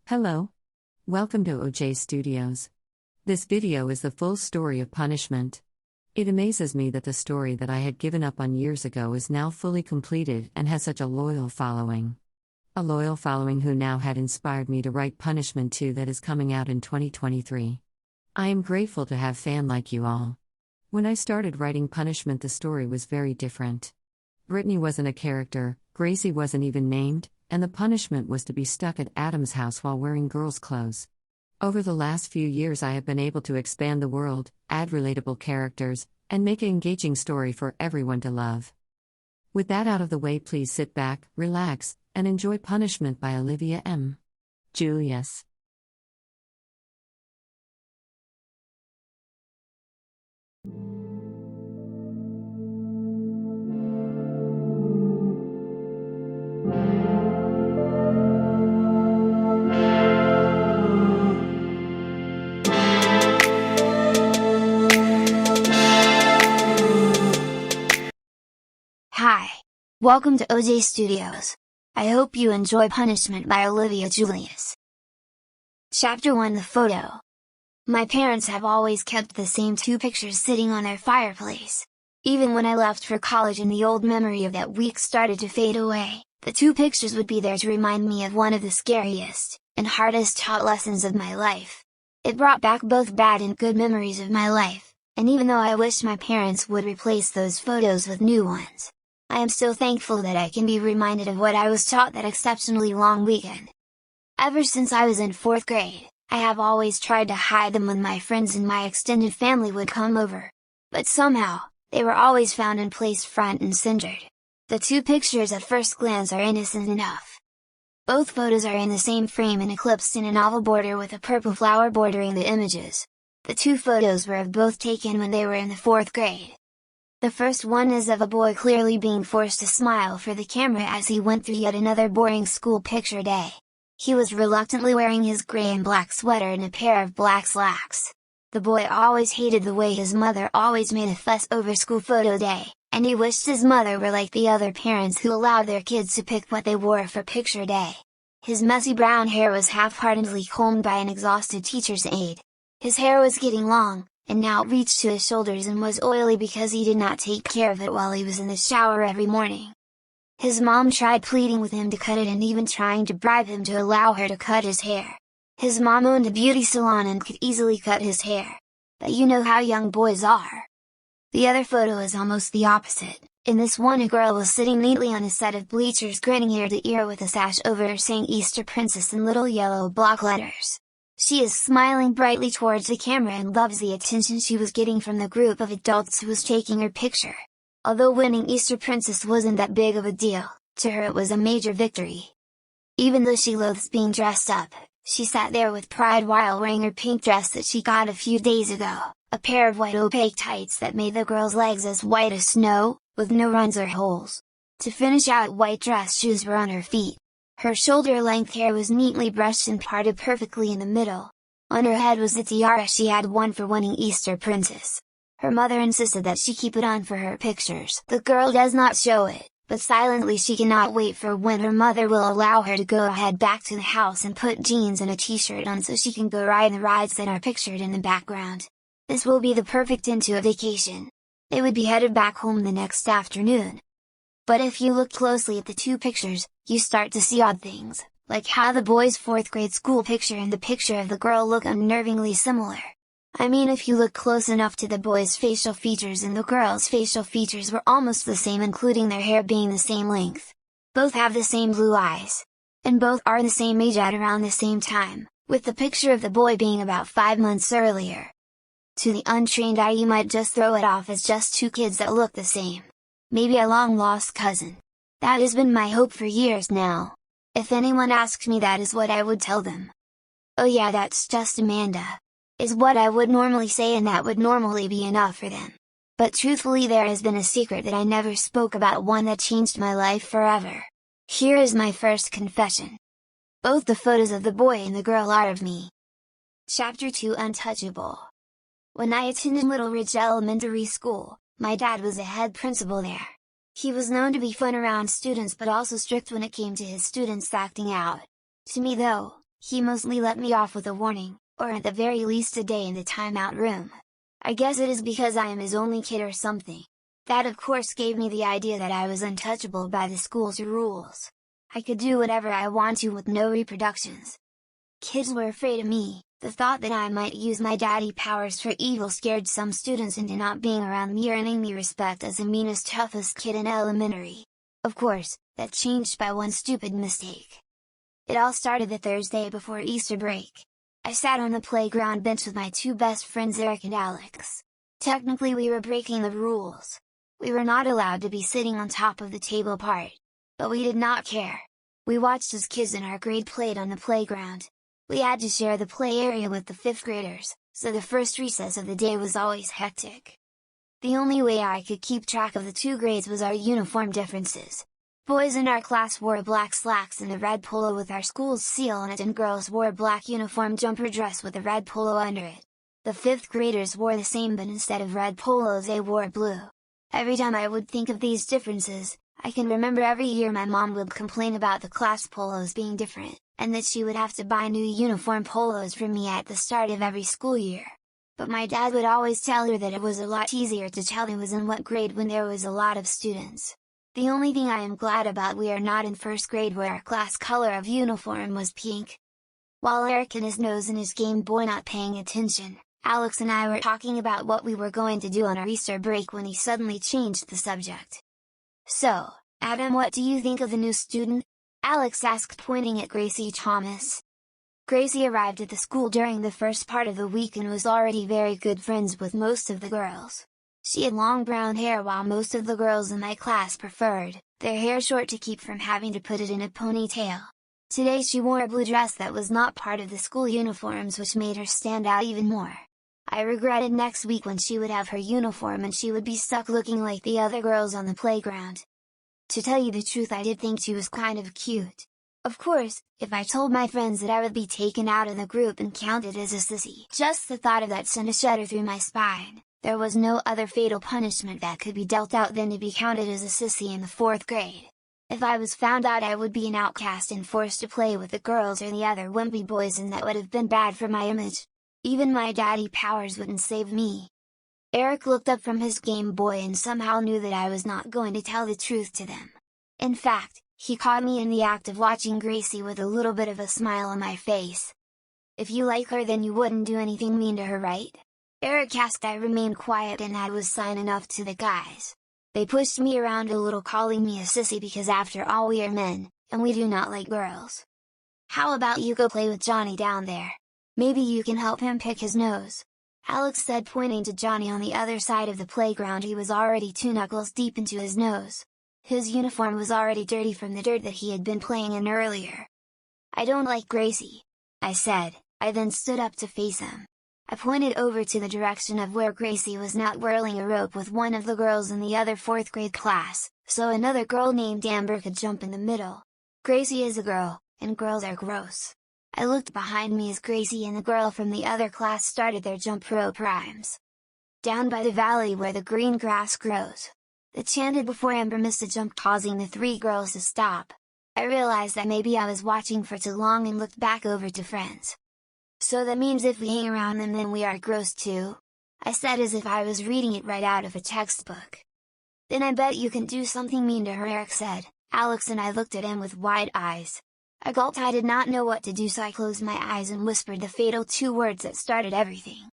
Hello. Welcome to OJ Studios. This video is the full story of punishment. It amazes me that the story that I had given up on years ago is now fully completed and has such a loyal following. A loyal following who now had inspired me to write Punishment 2 that is coming out in 2023. I am grateful to have fan like you all. When I started writing Punishment, the story was very different. Brittany wasn't a character, Gracie wasn't even named, and the punishment was to be stuck at Adam's house while wearing girls' clothes. Over the last few years I have been able to expand the world, add relatable characters, and make an engaging story for everyone to love. With that out of the way, please sit back, relax, and enjoy Punishment by Olivia M. Julius. Hi. Welcome to OJ Studios. I hope you enjoy Punishment by Olivia Julius. Chapter 1: The Photo. My parents have always kept the same two pictures sitting on their fireplace. Even when I left for college and the old memory of that week started to fade away, the two pictures would be there to remind me of one of the scariest and hardest taught lessons of my life. It brought back both bad and good memories of my life, and even though I wish my parents would replace those photos with new ones, I am still thankful that I can be reminded of what I was taught that exceptionally long weekend. Ever since I was in 4th grade, I have always tried to hide them when my friends and my extended family would come over. But somehow, they were always found and placed front and centered. The two pictures at first glance are innocent enough. Both photos are in the same frame and eclipsed in an oval border with a purple flower bordering the images. The two photos were both taken when they were in the 4th grade. The first one is of a boy clearly being forced to smile for the camera as he went through yet another boring school picture day. He was reluctantly wearing his gray and black sweater and a pair of black slacks. The boy always hated the way his mother always made a fuss over school photo day, and he wished his mother were like the other parents who allowed their kids to pick what they wore for picture day. His messy brown hair was half-heartedly combed by an exhausted teacher's aide. His hair was getting long, and now it reached to his shoulders and was oily because he did not take care of it while he was in the shower every morning. His mom tried pleading with him to cut it and even trying to bribe him to allow her to cut his hair. His mom owned a beauty salon and could easily cut his hair. But you know how young boys are. The other photo is almost the opposite. In this one, a girl was sitting neatly on a set of bleachers, grinning ear to ear with a sash over her saying Easter Princess in little yellow block letters. She is smiling brightly towards the camera and loves the attention she was getting from the group of adults who was taking her picture. Although winning Easter Princess wasn't that big of a deal, to her it was a major victory. Even though she loathes being dressed up, she sat there with pride while wearing her pink dress that she got a few days ago, a pair of white opaque tights that made the girl's legs as white as snow, with no runs or holes. To finish out, white dress shoes were on her feet. Her shoulder-length hair was neatly brushed and parted perfectly in the middle. On her head was the tiara she had won for winning Easter Princess. Her mother insisted that she keep it on for her pictures. The girl does not show it, but silently she cannot wait for when her mother will allow her to go ahead back to the house and put jeans and a t-shirt on so she can go ride the rides that are pictured in the background. This will be the perfect end to a vacation. They would be headed back home the next afternoon. But if you look closely at the two pictures, you start to see odd things, like how the boy's 4th grade school picture and the picture of the girl look unnervingly similar. I mean, if you look close enough to the boy's facial features and the girl's facial features were almost the same, including their hair being the same length. Both have the same blue eyes. And both are the same age at around the same time, with the picture of the boy being about 5 months earlier. To the untrained eye you might just throw it off as just two kids that look the same. Maybe a long-lost cousin. That has been my hope for years now. If anyone asks me, that is what I would tell them. Oh yeah, that's just Amanda, is what I would normally say, and that would normally be enough for them. But truthfully, there has been a secret that I never spoke about, one that changed my life forever. Here is my first confession. Both the photos of the boy and the girl are of me. Chapter 2: Untouchable. When I attended Little Ridge Elementary School, my dad was a head principal there. He was known to be fun around students but also strict when it came to his students acting out. To me though, He mostly let me off with a warning, or at the very least a day in the timeout room. I guess it is because I am his only kid or something. That of course gave me the idea that I was untouchable by the school's rules. I could do whatever I want to with no repercussions. Kids were afraid of me. The thought that I might use my daddy powers for evil scared some students into not being around me, earning me respect as the meanest, toughest kid in elementary. Of course, that changed by one stupid mistake. It all started the Thursday before Easter break. I sat on the playground bench with my two best friends Eric and Alex. Technically we were breaking the rules. We were not allowed to be sitting on top of the table part. But we did not care. We watched as kids in our grade played on the playground. We had to share the play area with the 5th graders, so the first recess of the day was always hectic. The only way I could keep track of the two grades was our uniform differences. Boys in our class wore black slacks and a red polo with our school's seal on it, and girls wore a black uniform jumper dress with a red polo under it. The 5th graders wore the same, but instead of red polos they wore blue. Every time I would think of these differences, I can remember every year my mom would complain about the class polos being different, and that she would have to buy new uniform polos for me at the start of every school year. But my dad would always tell her that it was a lot easier to tell who was in what grade when there was a lot of students. The only thing I am glad about, we are not in 1st grade where our class color of uniform was pink. While Eric and his nose in his Game Boy not paying attention, Alex and I were talking about what we were going to do on our Easter break when he suddenly changed the subject. "So, Adam, what do you think of the new student?" Alex asked, pointing at Gracie Thomas. Gracie arrived at the school during the first part of the week and was already very good friends with most of the girls. She had long brown hair, while most of the girls in my class preferred their hair short to keep from having to put it in a ponytail. Today she wore a blue dress that was not part of the school uniforms, which made her stand out even more. I regretted next week when she would have her uniform and she would be stuck looking like the other girls on the playground. To tell you the truth, I did think she was kind of cute. Of course, if I told my friends that I would be taken out of the group and counted as a sissy, just the thought of that sent a shudder through my spine. There was no other fatal punishment that could be dealt out than to be counted as a sissy in the 4th grade. If I was found out, I would be an outcast and forced to play with the girls or the other wimpy boys, and that would have been bad for my image. Even my daddy powers wouldn't save me. Eric looked up from his Game Boy and somehow knew that I was not going to tell the truth to them. In fact, he caught me in the act of watching Gracie with a little bit of a smile on my face. "If you like her, then you wouldn't do anything mean to her, right?" Eric asked. I remained quiet and that was sign enough to the guys. They pushed me around a little, calling me a sissy because after all we are men, and we do not like girls. "How about you go play with Johnny down there? Maybe you can help him pick his nose," Alex said, pointing to Johnny on the other side of the playground. He was already 2 knuckles deep into his nose. His uniform was already dirty from the dirt that he had been playing in earlier. "I don't like Gracie," I said. I then stood up to face him. I pointed over to the direction of where Gracie was now whirling a rope with one of the girls in the other 4th grade class, so another girl named Amber could jump in the middle. Gracie is a girl, and girls are gross. I looked behind me as Gracie and the girl from the other class started their jump rope rhymes. "Down by the valley where the green grass grows," they chanted before Amber missed a jump, causing the 3 girls to stop. I realized that maybe I was watching for too long and looked back over to friends. "So that means if we hang around them then we are gross too?" I said, as if I was reading it right out of a textbook. "Then I bet you can do something mean to her," Eric said. Alex and I looked at him with wide eyes. I gulped. I did not know what to do, so I closed my eyes and whispered the fatal 2 words that started everything.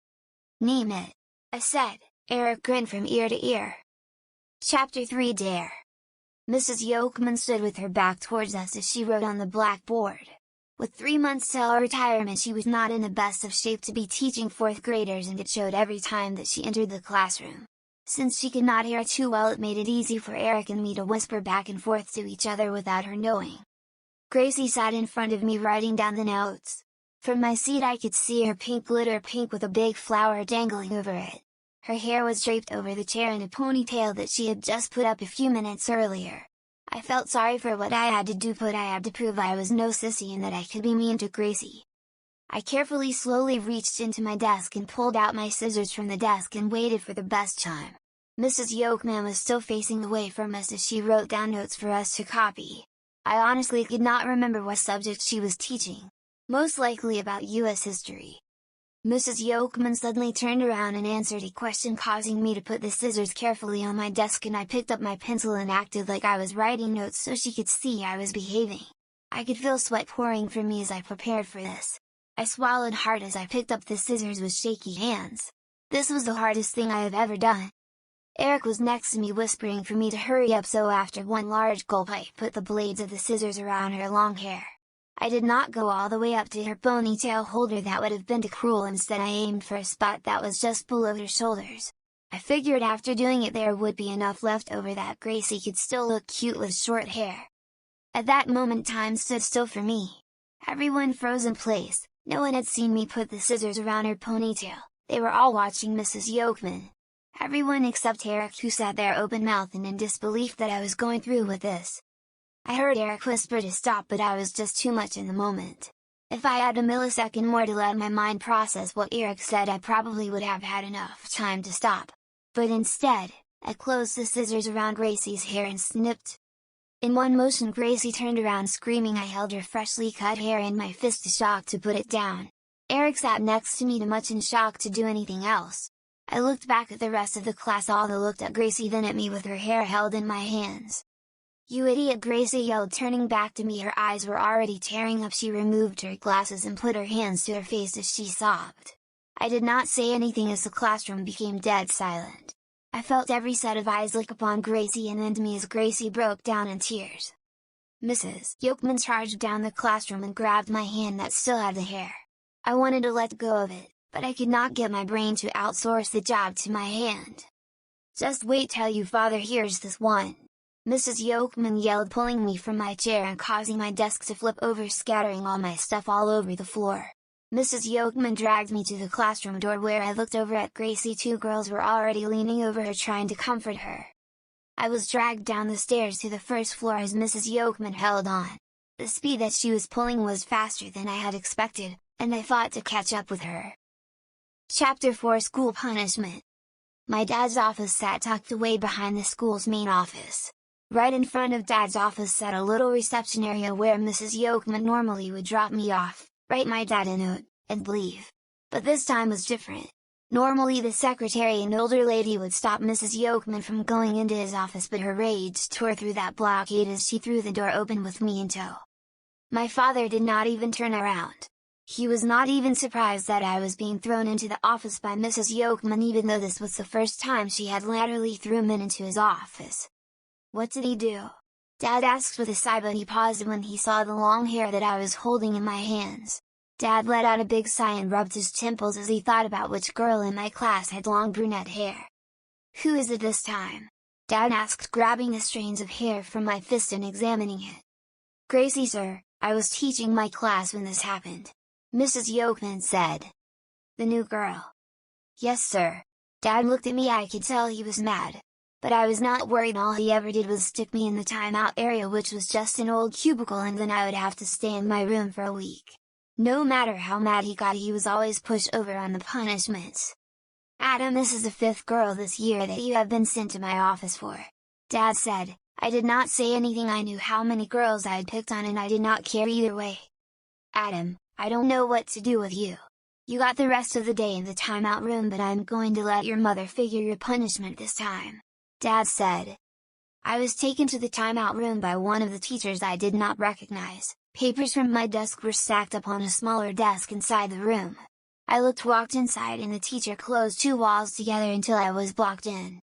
"Name it," I said. Eric grinned from ear to ear. Chapter 3, Dare. Mrs. Yolkman stood with her back towards us as she wrote on the blackboard. With 3 months till her retirement, she was not in the best of shape to be teaching 4th graders, and it showed every time that she entered the classroom. Since she could not hear too well, it made it easy for Eric and me to whisper back and forth to each other without her knowing. Gracie sat in front of me writing down the notes. From my seat I could see her pink glitter pink with a big flower dangling over it. Her hair was draped over the chair in a ponytail that she had just put up a few minutes earlier. I felt sorry for what I had to do, but I had to prove I was no sissy and that I could be mean to Gracie. I carefully slowly reached into my desk and pulled out my scissors from the desk and waited for the best time. Mrs. Yolkman was still facing away from us as she wrote down notes for us to copy. I honestly could not remember what subject she was teaching. Most likely about US history. Mrs. Yolkman suddenly turned around and answered a question, causing me to put the scissors carefully on my desk, and I picked up my pencil and acted like I was writing notes so she could see I was behaving. I could feel sweat pouring from me as I prepared for this. I swallowed hard as I picked up the scissors with shaky hands. This was the hardest thing I have ever done. Eric was next to me, whispering for me to hurry up, so after one large gulp I put the blades of the scissors around her long hair. I did not go all the way up to her ponytail holder, that would have been too cruel. Instead I aimed for a spot that was just below her shoulders. I figured after doing it there would be enough left over that Gracie could still look cute with short hair. At that moment time stood still for me. Everyone froze in place. No one had seen me put the scissors around her ponytail. They were all watching Mrs. Yolkman. Everyone except Eric, who sat there open-mouthed and in disbelief that I was going through with this. I heard Eric whisper to stop, but I was just too much in the moment. If I had a millisecond more to let my mind process what Eric said, I probably would have had enough time to stop. But instead, I closed the scissors around Gracie's hair and snipped. In one motion Gracie turned around screaming. I held her freshly cut hair in my fist, shocked to put it down. Eric sat next to me, too much in shock to do anything else. I looked back at the rest of the class. All looked at Gracie, then at me with her hair held in my hands. "You idiot!" Gracie yelled, turning back to me. Her eyes were already tearing up. She removed her glasses and put her hands to her face as she sobbed. I did not say anything as the classroom became dead silent. I felt every set of eyes look upon Gracie and then to me as Gracie broke down in tears. Mrs. Yolkman charged down the classroom and grabbed my hand that still had the hair. I wanted to let go of it, but I could not get my brain to outsource the job to my hand. "Just wait till your father hears this one!" Mrs. Yolkman yelled, pulling me from my chair and causing my desk to flip over, scattering all my stuff all over the floor. Mrs. Yolkman dragged me to the classroom door, where I looked over at Gracie. 2 girls were already leaning over her trying to comfort her. I was dragged down the stairs to the first floor as Mrs. Yolkman held on. The speed that she was pulling was faster than I had expected, and I fought to catch up with her. Chapter 4: School Punishment. My dad's office sat tucked away behind the school's main office. Right in front of Dad's office sat a little reception area where Mrs. Yolkman normally would drop me off, write my dad a note, and leave. But this time was different. Normally the secretary, an older lady, would stop Mrs. Yolkman from going into his office, but her rage tore through that blockade as she threw the door open with me in tow. My father did not even turn around. He was not even surprised that I was being thrown into the office by Mrs. Yolkman, even though this was the first time she had literally thrown me into his office. "What did he do?" Dad asked with a sigh, but he paused when he saw the long hair that I was holding in my hands. Dad let out a big sigh and rubbed his temples as he thought about which girl in my class had long brunette hair. "Who is it this time?" Dad asked, grabbing the strands of hair from my fist and examining it. "Gracie, sir. I was teaching my class when this happened," Mrs. Yolkman said. "The new girl?" "Yes, sir." Dad looked at me. I could tell he was mad. But I was not worried. All he ever did was stick me in the timeout area, which was just an old cubicle, and then I would have to stay in my room for a week. No matter how mad he got, he was always pushed over on the punishments. "Adam, this is the 5th girl this year that you have been sent to my office for," Dad said. I did not say anything. I knew how many girls I had picked on, and I did not care either way. "Adam, I don't know what to do with you. You got the rest of the day in the timeout room, but I'm going to let your mother figure your punishment this time," Dad said. I was taken to the timeout room by one of the teachers I did not recognize. Papers from my desk were stacked up on a smaller desk inside the room. I walked inside, and the teacher closed 2 walls together until I was blocked in.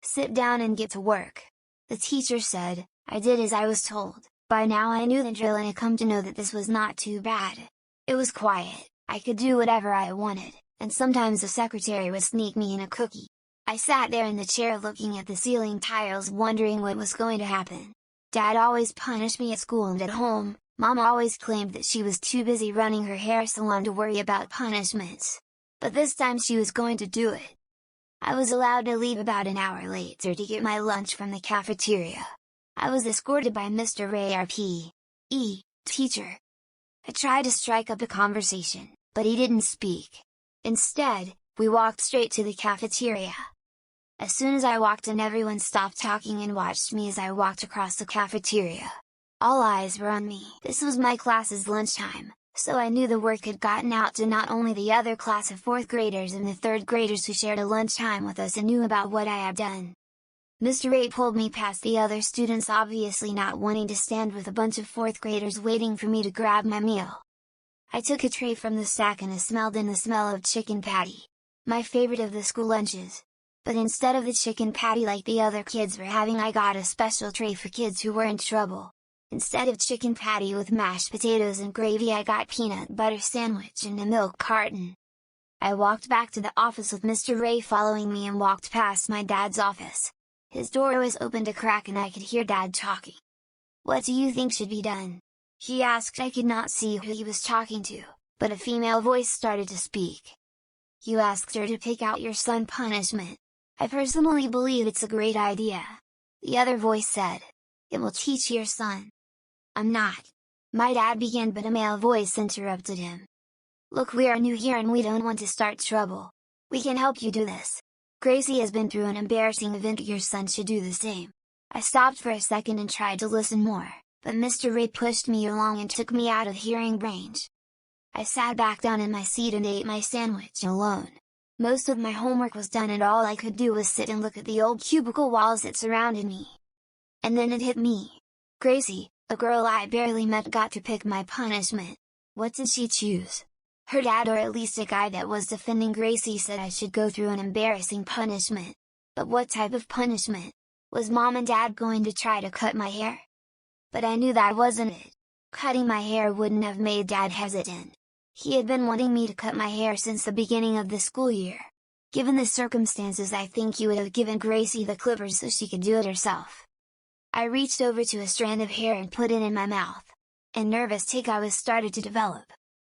"Sit down and get to work," the teacher said. I did as I was told. By now I knew the drill, and I come to know that this was not too bad. It was quiet, I could do whatever I wanted, and sometimes the secretary would sneak me in a cookie. I sat there in the chair looking at the ceiling tiles, wondering what was going to happen. Dad always punished me at school and at home. Mom always claimed that she was too busy running her hair salon to worry about punishments. But this time she was going to do it. I was allowed to leave about an hour later to get my lunch from the cafeteria. I was escorted by Mr. Ray, our P.E. teacher. I tried to strike up a conversation, but he didn't speak. Instead, we walked straight to the cafeteria. As soon as I walked in, everyone stopped talking and watched me as I walked across the cafeteria. All eyes were on me. This was my class's lunchtime, so I knew the work had gotten out to not only the other class of 4th graders and the 3rd graders who shared a lunchtime with us and knew about what I had done. Mr. A pulled me past the other students, obviously not wanting to stand with a bunch of 4th graders waiting for me to grab my meal. I took a tray from the stack and smelled in the smell of chicken patty, my favorite of the school lunches. But instead of the chicken patty like the other kids were having, I got a special tray for kids who were in trouble. Instead of chicken patty with mashed potatoes and gravy, I got peanut butter sandwich and a milk carton. I walked back to the office with Mr. Ray following me and walked past my dad's office. His door was opened a crack and I could hear Dad talking. "What do you think should be done?" he asked. I could not see who he was talking to, but a female voice started to speak. "You asked her to pick out your son punishment. I personally believe it's a great idea," the other voice said. "It will teach your son." "I'm not," my dad began, but a male voice interrupted him. "Look, we are new here and we don't want to start trouble. We can help you do this. Gracie has been through an embarrassing event, your son should do the same." I stopped for a second and tried to listen more, but Mr. Ray pushed me along and took me out of hearing range. I sat back down in my seat and ate my sandwich alone. Most of my homework was done and all I could do was sit and look at the old cubicle walls that surrounded me. And then it hit me. Gracie, a girl I barely met, got to pick my punishment. What did she choose? Her dad, or at least a guy that was defending Gracie, said I should go through an embarrassing punishment. But what type of punishment? Was Mom and Dad going to try to cut my hair? But I knew that wasn't it. Cutting my hair wouldn't have made Dad hesitant. He had been wanting me to cut my hair since the beginning of the school year. Given the circumstances, I think he would have given Gracie the clippers so she could do it herself. I reached over to a strand of hair and put it in my mouth. A nervous tick I was started to develop.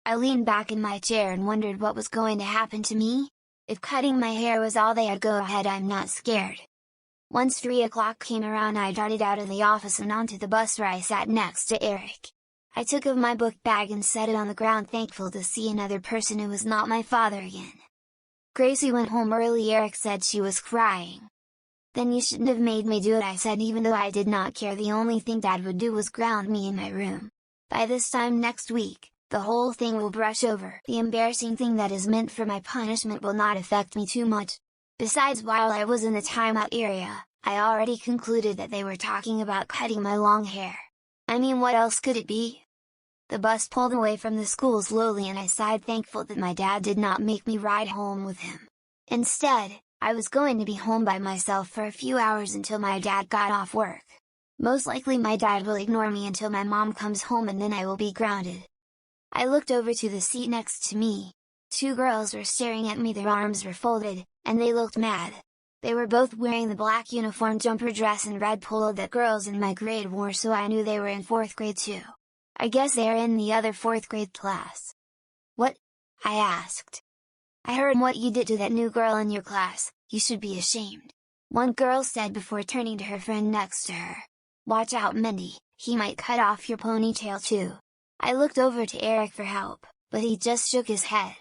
I leaned back in my chair and wondered what was going to happen to me. If cutting my hair was all they had, go ahead, I'm not scared. Once 3 o'clock came around, I darted out of the office and onto the bus where I sat next to Eric. I took off my book bag and set it on the ground, thankful to see another person who was not my father again. Gracie went home early. Eric said she was crying. "Then you shouldn't have made me do it," I said, even though I did not care. The only thing Dad would do was ground me in my room. By this time next week, the whole thing will brush over. The embarrassing thing that is meant for my punishment will not affect me too much. Besides, while I was in the timeout area, I already concluded that they were talking about cutting my long hair. I mean, what else could it be? The bus pulled away from the school slowly and I sighed, thankful that my dad did not make me ride home with him. Instead, I was going to be home by myself for a few hours until my dad got off work. Most likely my dad will ignore me until my mom comes home and then I will be grounded. I looked over to the seat next to me. 2 girls were staring at me, their arms were folded, and they looked mad. They were both wearing the black uniform jumper dress and red polo that girls in my grade wore, so I knew they were in 4th grade too. I guess they are in the other 4th grade class. "What?" I asked. "I heard what you did to that new girl in your class. You should be ashamed," one girl said before turning to her friend next to her. "Watch out, Mindy, he might cut off your ponytail too." I looked over to Eric for help, but he just shook his head.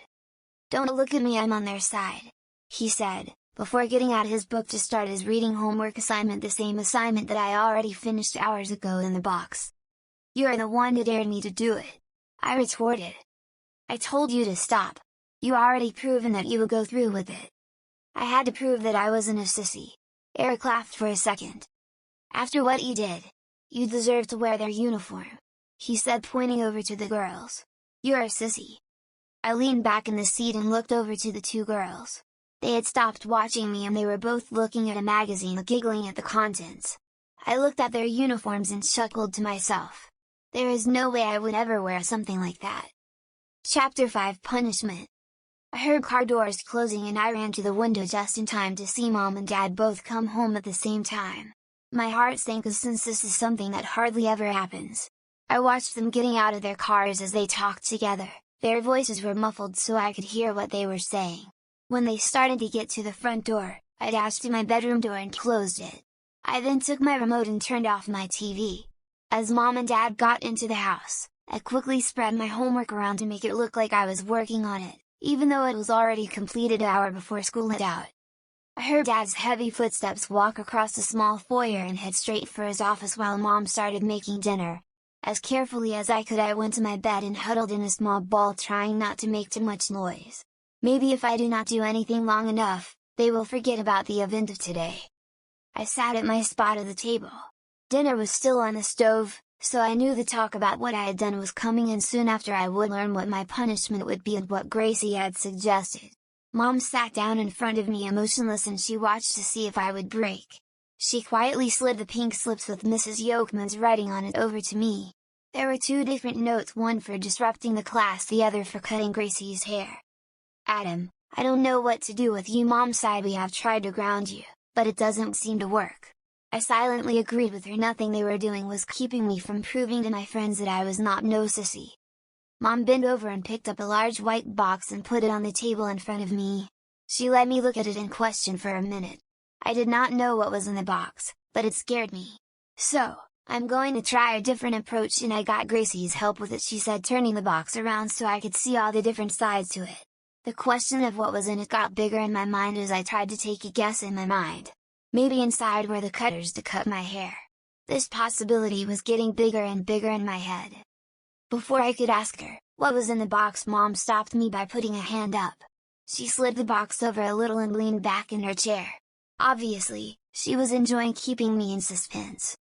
"Don't look at me, I'm on their side," he said, before getting out his book to start his reading homework assignment, the same assignment that I already finished hours ago in the box. "You're the one who dared me to do it," I retorted. "I told you to stop. You already proven that you would go through with it." I had to prove that I wasn't a sissy. Eric laughed for a second. "After what you did, you deserve to wear their uniform," he said, pointing over to the girls. "You're a sissy." I leaned back in the seat and looked over to the 2 girls. They had stopped watching me and they were both looking at a magazine, giggling at the contents. I looked at their uniforms and chuckled to myself. There is no way I would ever wear something like that. Chapter 5, Punishment. I heard car doors closing and I ran to the window just in time to see Mom and Dad both come home at the same time. My heart sank, since this is something that hardly ever happens. I watched them getting out of their cars as they talked together. Their voices were muffled so I could hear what they were saying. When they started to get to the front door, I dashed to my bedroom door and closed it. I then took my remote and turned off my TV. As Mom and Dad got into the house, I quickly spread my homework around to make it look like I was working on it, even though it was already completed an hour before school let out. I heard Dad's heavy footsteps walk across the small foyer and head straight for his office while Mom started making dinner. As carefully as I could I went to my bed and huddled in a small ball, trying not to make too much noise. Maybe if I do not do anything long enough, they will forget about the event of today. I sat at my spot at the table. Dinner was still on the stove, so I knew the talk about what I had done was coming, and soon after I would learn what my punishment would be and what Gracie had suggested. Mom sat down in front of me emotionless and she watched to see if I would break. She quietly slid the pink slips with Mrs. Yolkman's writing on it over to me. There were 2 different notes, one for disrupting the class, the other for cutting Gracie's hair. Adam, I don't know what to do with you. Mom sighed. We have tried to ground you, but it doesn't seem to work. I silently agreed with her. Nothing they were doing was keeping me from proving to my friends that I was not no sissy. Mom bent over and picked up a large white box and put it on the table in front of me. She let me look at it in question for a minute. I did not know what was in the box, but it scared me. So, I'm going to try a different approach, and I got Gracie's help with it, she said, turning the box around so I could see all the different sides to it. The question of what was in it got bigger in my mind as I tried to take a guess in my mind. Maybe inside were the cutters to cut my hair. This possibility was getting bigger and bigger in my head. Before I could ask her what was in the box, Mom stopped me by putting a hand up. She slid the box over a little and leaned back in her chair. Obviously, she was enjoying keeping me in suspense.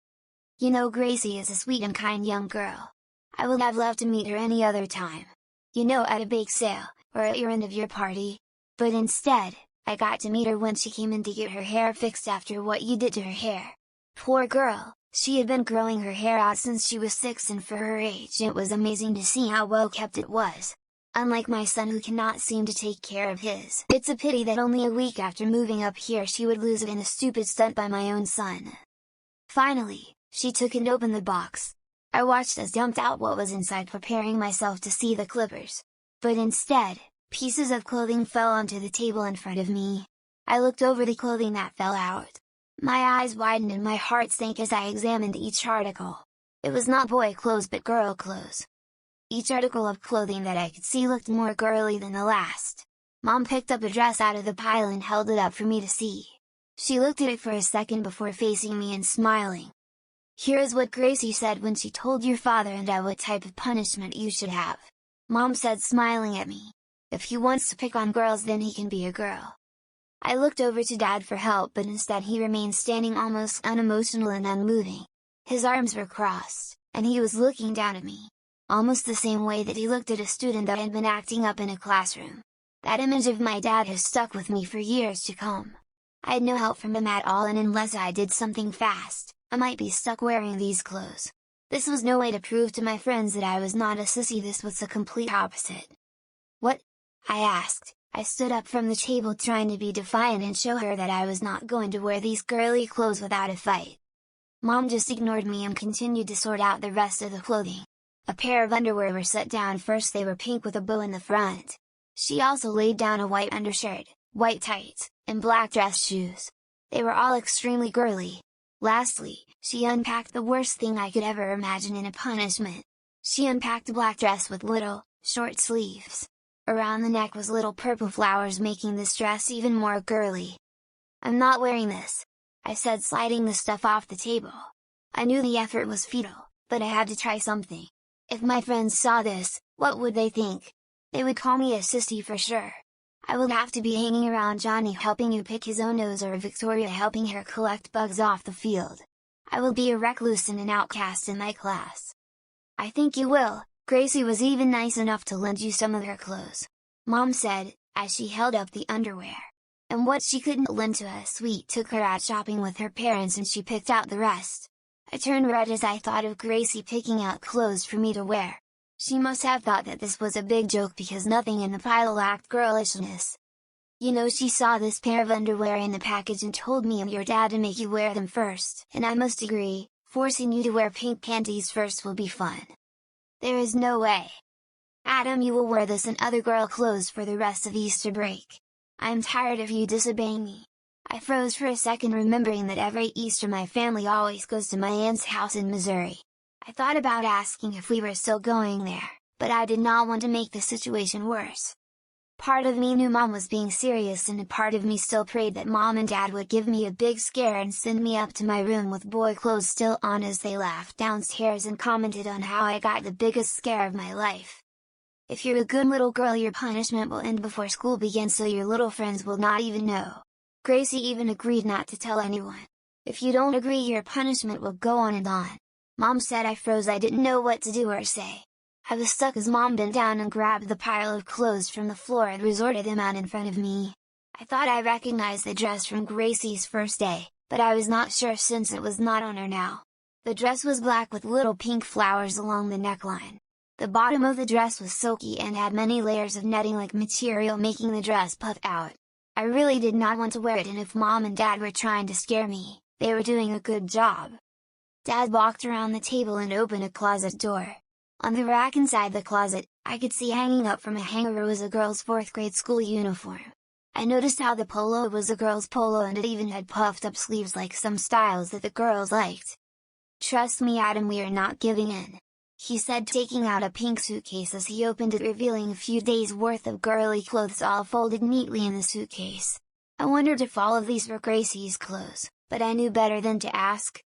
You know, Gracie is a sweet and kind young girl. I would have loved to meet her any other time. You know, at a bake sale, or at your end of year party. But instead, I got to meet her when she came in to get her hair fixed after what you did to her hair. Poor girl, she had been growing her hair out since she was 6, and for her age it was amazing to see how well kept it was. Unlike my son, who cannot seem to take care of his. It's a pity that only a week after moving up here she would lose it in a stupid stunt by my own son. Finally, she took and opened the box. I watched as dumped out what was inside, preparing myself to see the clippers. But instead, pieces of clothing fell onto the table in front of me. I looked over the clothing that fell out. My eyes widened and my heart sank as I examined each article. It was not boy clothes but girl clothes. Each article of clothing that I could see looked more girly than the last. Mom picked up a dress out of the pile and held it up for me to see. She looked at it for a second before facing me and smiling. Here is what Gracie said when she told your father and I what type of punishment you should have. Mom said, smiling at me. If he wants to pick on girls, then he can be a girl. I looked over to Dad for help, but instead he remained standing almost unemotional and unmoving. His arms were crossed, and he was looking down at me. Almost the same way that he looked at a student that had been acting up in a classroom. That image of my dad has stuck with me for years to come. I had no help from him at all, and unless I did something fast, I might be stuck wearing these clothes. This was no way to prove to my friends that I was not a sissy. This was the complete opposite. What? I asked. I stood up from the table, trying to be defiant and show her that I was not going to wear these girly clothes without a fight. Mom just ignored me and continued to sort out the rest of the clothing. A pair of underwear were set down first. They were pink with a bow in the front. She also laid down a white undershirt, white tights, and black dress shoes. They were all extremely girly. Lastly, she unpacked the worst thing I could ever imagine in a punishment. She unpacked a black dress with little, short sleeves. Around the neck was little purple flowers, making this dress even more girly. I'm not wearing this, I said, sliding the stuff off the table. I knew the effort was futile, but I had to try something. If my friends saw this, what would they think? They would call me a sissy for sure. I would have to be hanging around Johnny helping you pick his own nose, or Victoria helping her collect bugs off the field. I will be a recluse and an outcast in my class. I think you will. Gracie was even nice enough to lend you some of her clothes, Mom said, as she held up the underwear. And what she couldn't lend to us, we took her out shopping with her parents and she picked out the rest. I turned red as I thought of Gracie picking out clothes for me to wear. She must have thought that this was a big joke because nothing in the pile lacked girlishness. You know, she saw this pair of underwear in the package and told me and your dad to make you wear them first, and I must agree, forcing you to wear pink panties first will be fun. There is no way. Adam, you will wear this and other girl clothes for the rest of Easter break. I am tired of you disobeying me. I froze for a second, remembering that every Easter my family always goes to my aunt's house in Missouri. I thought about asking if we were still going there, but I did not want to make the situation worse. Part of me knew Mom was being serious and a part of me still prayed that Mom and Dad would give me a big scare and send me up to my room with boy clothes still on as they laughed downstairs and commented on how I got the biggest scare of my life. If you're a good little girl, your punishment will end before school begins so your little friends will not even know. Gracie even agreed not to tell anyone. If you don't agree, your punishment will go on and on. Mom said I froze. I didn't know what to do or say. I was stuck as Mom bent down and grabbed the pile of clothes from the floor and resorted them out in front of me. I thought I recognized the dress from Gracie's first day, but I was not sure since it was not on her now. The dress was black with little pink flowers along the neckline. The bottom of the dress was silky and had many layers of netting-like material making the dress puff out. I really did not want to wear it, and if Mom and Dad were trying to scare me, they were doing a good job. Dad walked around the table and opened a closet door. On the rack inside the closet, I could see hanging up from a hanger was a girl's 4th grade school uniform. I noticed how the polo was a girl's polo and it even had puffed up sleeves like some styles that the girls liked. "Trust me, Adam, we are not giving in," he said, taking out a pink suitcase as he opened it, revealing a few days' worth of girly clothes all folded neatly in the suitcase. I wondered if all of these were Gracie's clothes, but I knew better than to ask.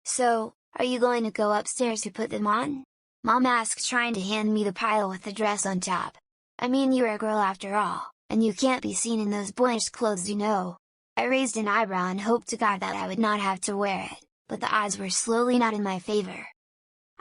"So, are you going to go upstairs to put them on?" Mom asked, trying to hand me the pile with the dress on top. "I mean, you're a girl after all, and you can't be seen in those boyish clothes, you know." I raised an eyebrow and hoped to God that I would not have to wear it, but the odds were slowly not in my favor.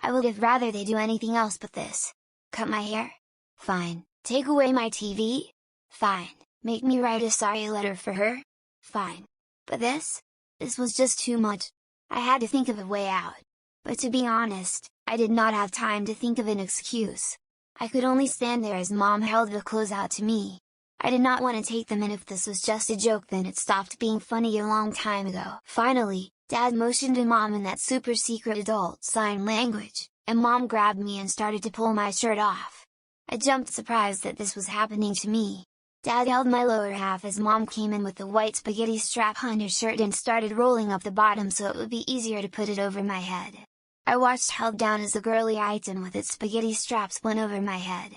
"I would have rather they do anything else but this. Cut my hair? Fine. Take away my TV? Fine. Make me write a sorry letter for her? Fine. But this? This was just too much. I had to think of a way out. But to be honest, I did not have time to think of an excuse. I could only stand there as Mom held the clothes out to me. I did not want to take them, and if this was just a joke then it stopped being funny a long time ago. Finally, Dad motioned to Mom in that super secret adult sign language, and Mom grabbed me and started to pull my shirt off. I jumped, surprised that this was happening to me. Dad held my lower half as Mom came in with the white spaghetti strap on her shirt and started rolling up the bottom so it would be easier to put it over my head. I watched held down as the girly item with its spaghetti straps went over my head.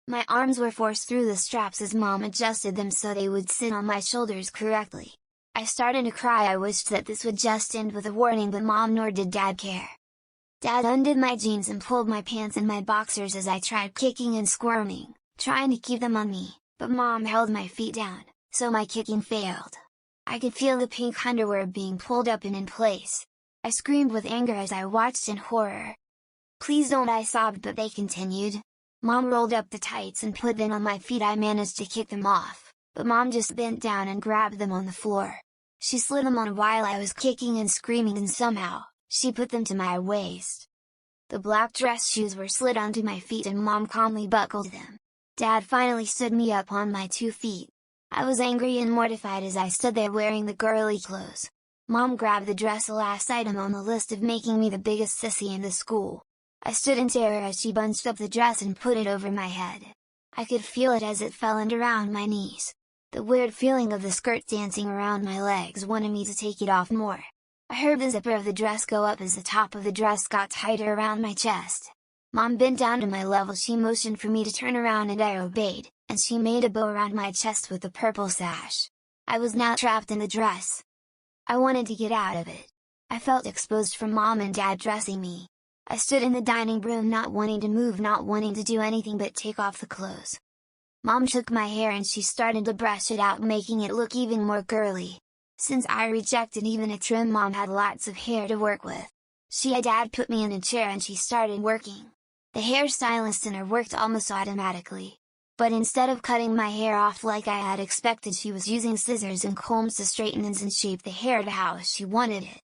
My arms were forced through the straps as Mom adjusted them so they would sit on my shoulders correctly. I started to cry. I wished that this would just end with a warning, but Mom nor did Dad care. Dad undid my jeans and pulled my pants and my boxers as I tried kicking and squirming, trying to keep them on me, but Mom held my feet down, so my kicking failed. I could feel the pink underwear being pulled up and in place. I screamed with anger as I watched in horror. "Please don't," I sobbed, but they continued. Mom rolled up the tights and put them on my feet. I managed to kick them off, but Mom just bent down and grabbed them on the floor. She slid them on while I was kicking and screaming, and somehow, she put them to my waist. The black dress shoes were slid onto my feet and Mom calmly buckled them. Dad finally stood me up on my 2 feet. I was angry and mortified as I stood there wearing the girly clothes. Mom grabbed the dress, the last item on the list of making me the biggest sissy in the school. I stood in terror as she bunched up the dress and put it over my head. I could feel it as it fell and around my knees. The weird feeling of the skirt dancing around my legs wanted me to take it off more. I heard the zipper of the dress go up as the top of the dress got tighter around my chest. Mom bent down to my level. She motioned for me to turn around and I obeyed, and she made a bow around my chest with the purple sash. I was now trapped in the dress. I wanted to get out of it. I felt exposed from Mom and Dad dressing me. I stood in the dining room not wanting to move, not wanting to do anything but take off the clothes. Mom took my hair and she started to brush it out, making it look even more girly. Since I rejected even a trim, Mom had lots of hair to work with. She had Dad put me in a chair and she started working. The hairstylist in her worked almost automatically. But instead of cutting my hair off like I had expected, she was using scissors and combs to straighten ends and shape the hair to how she wanted it.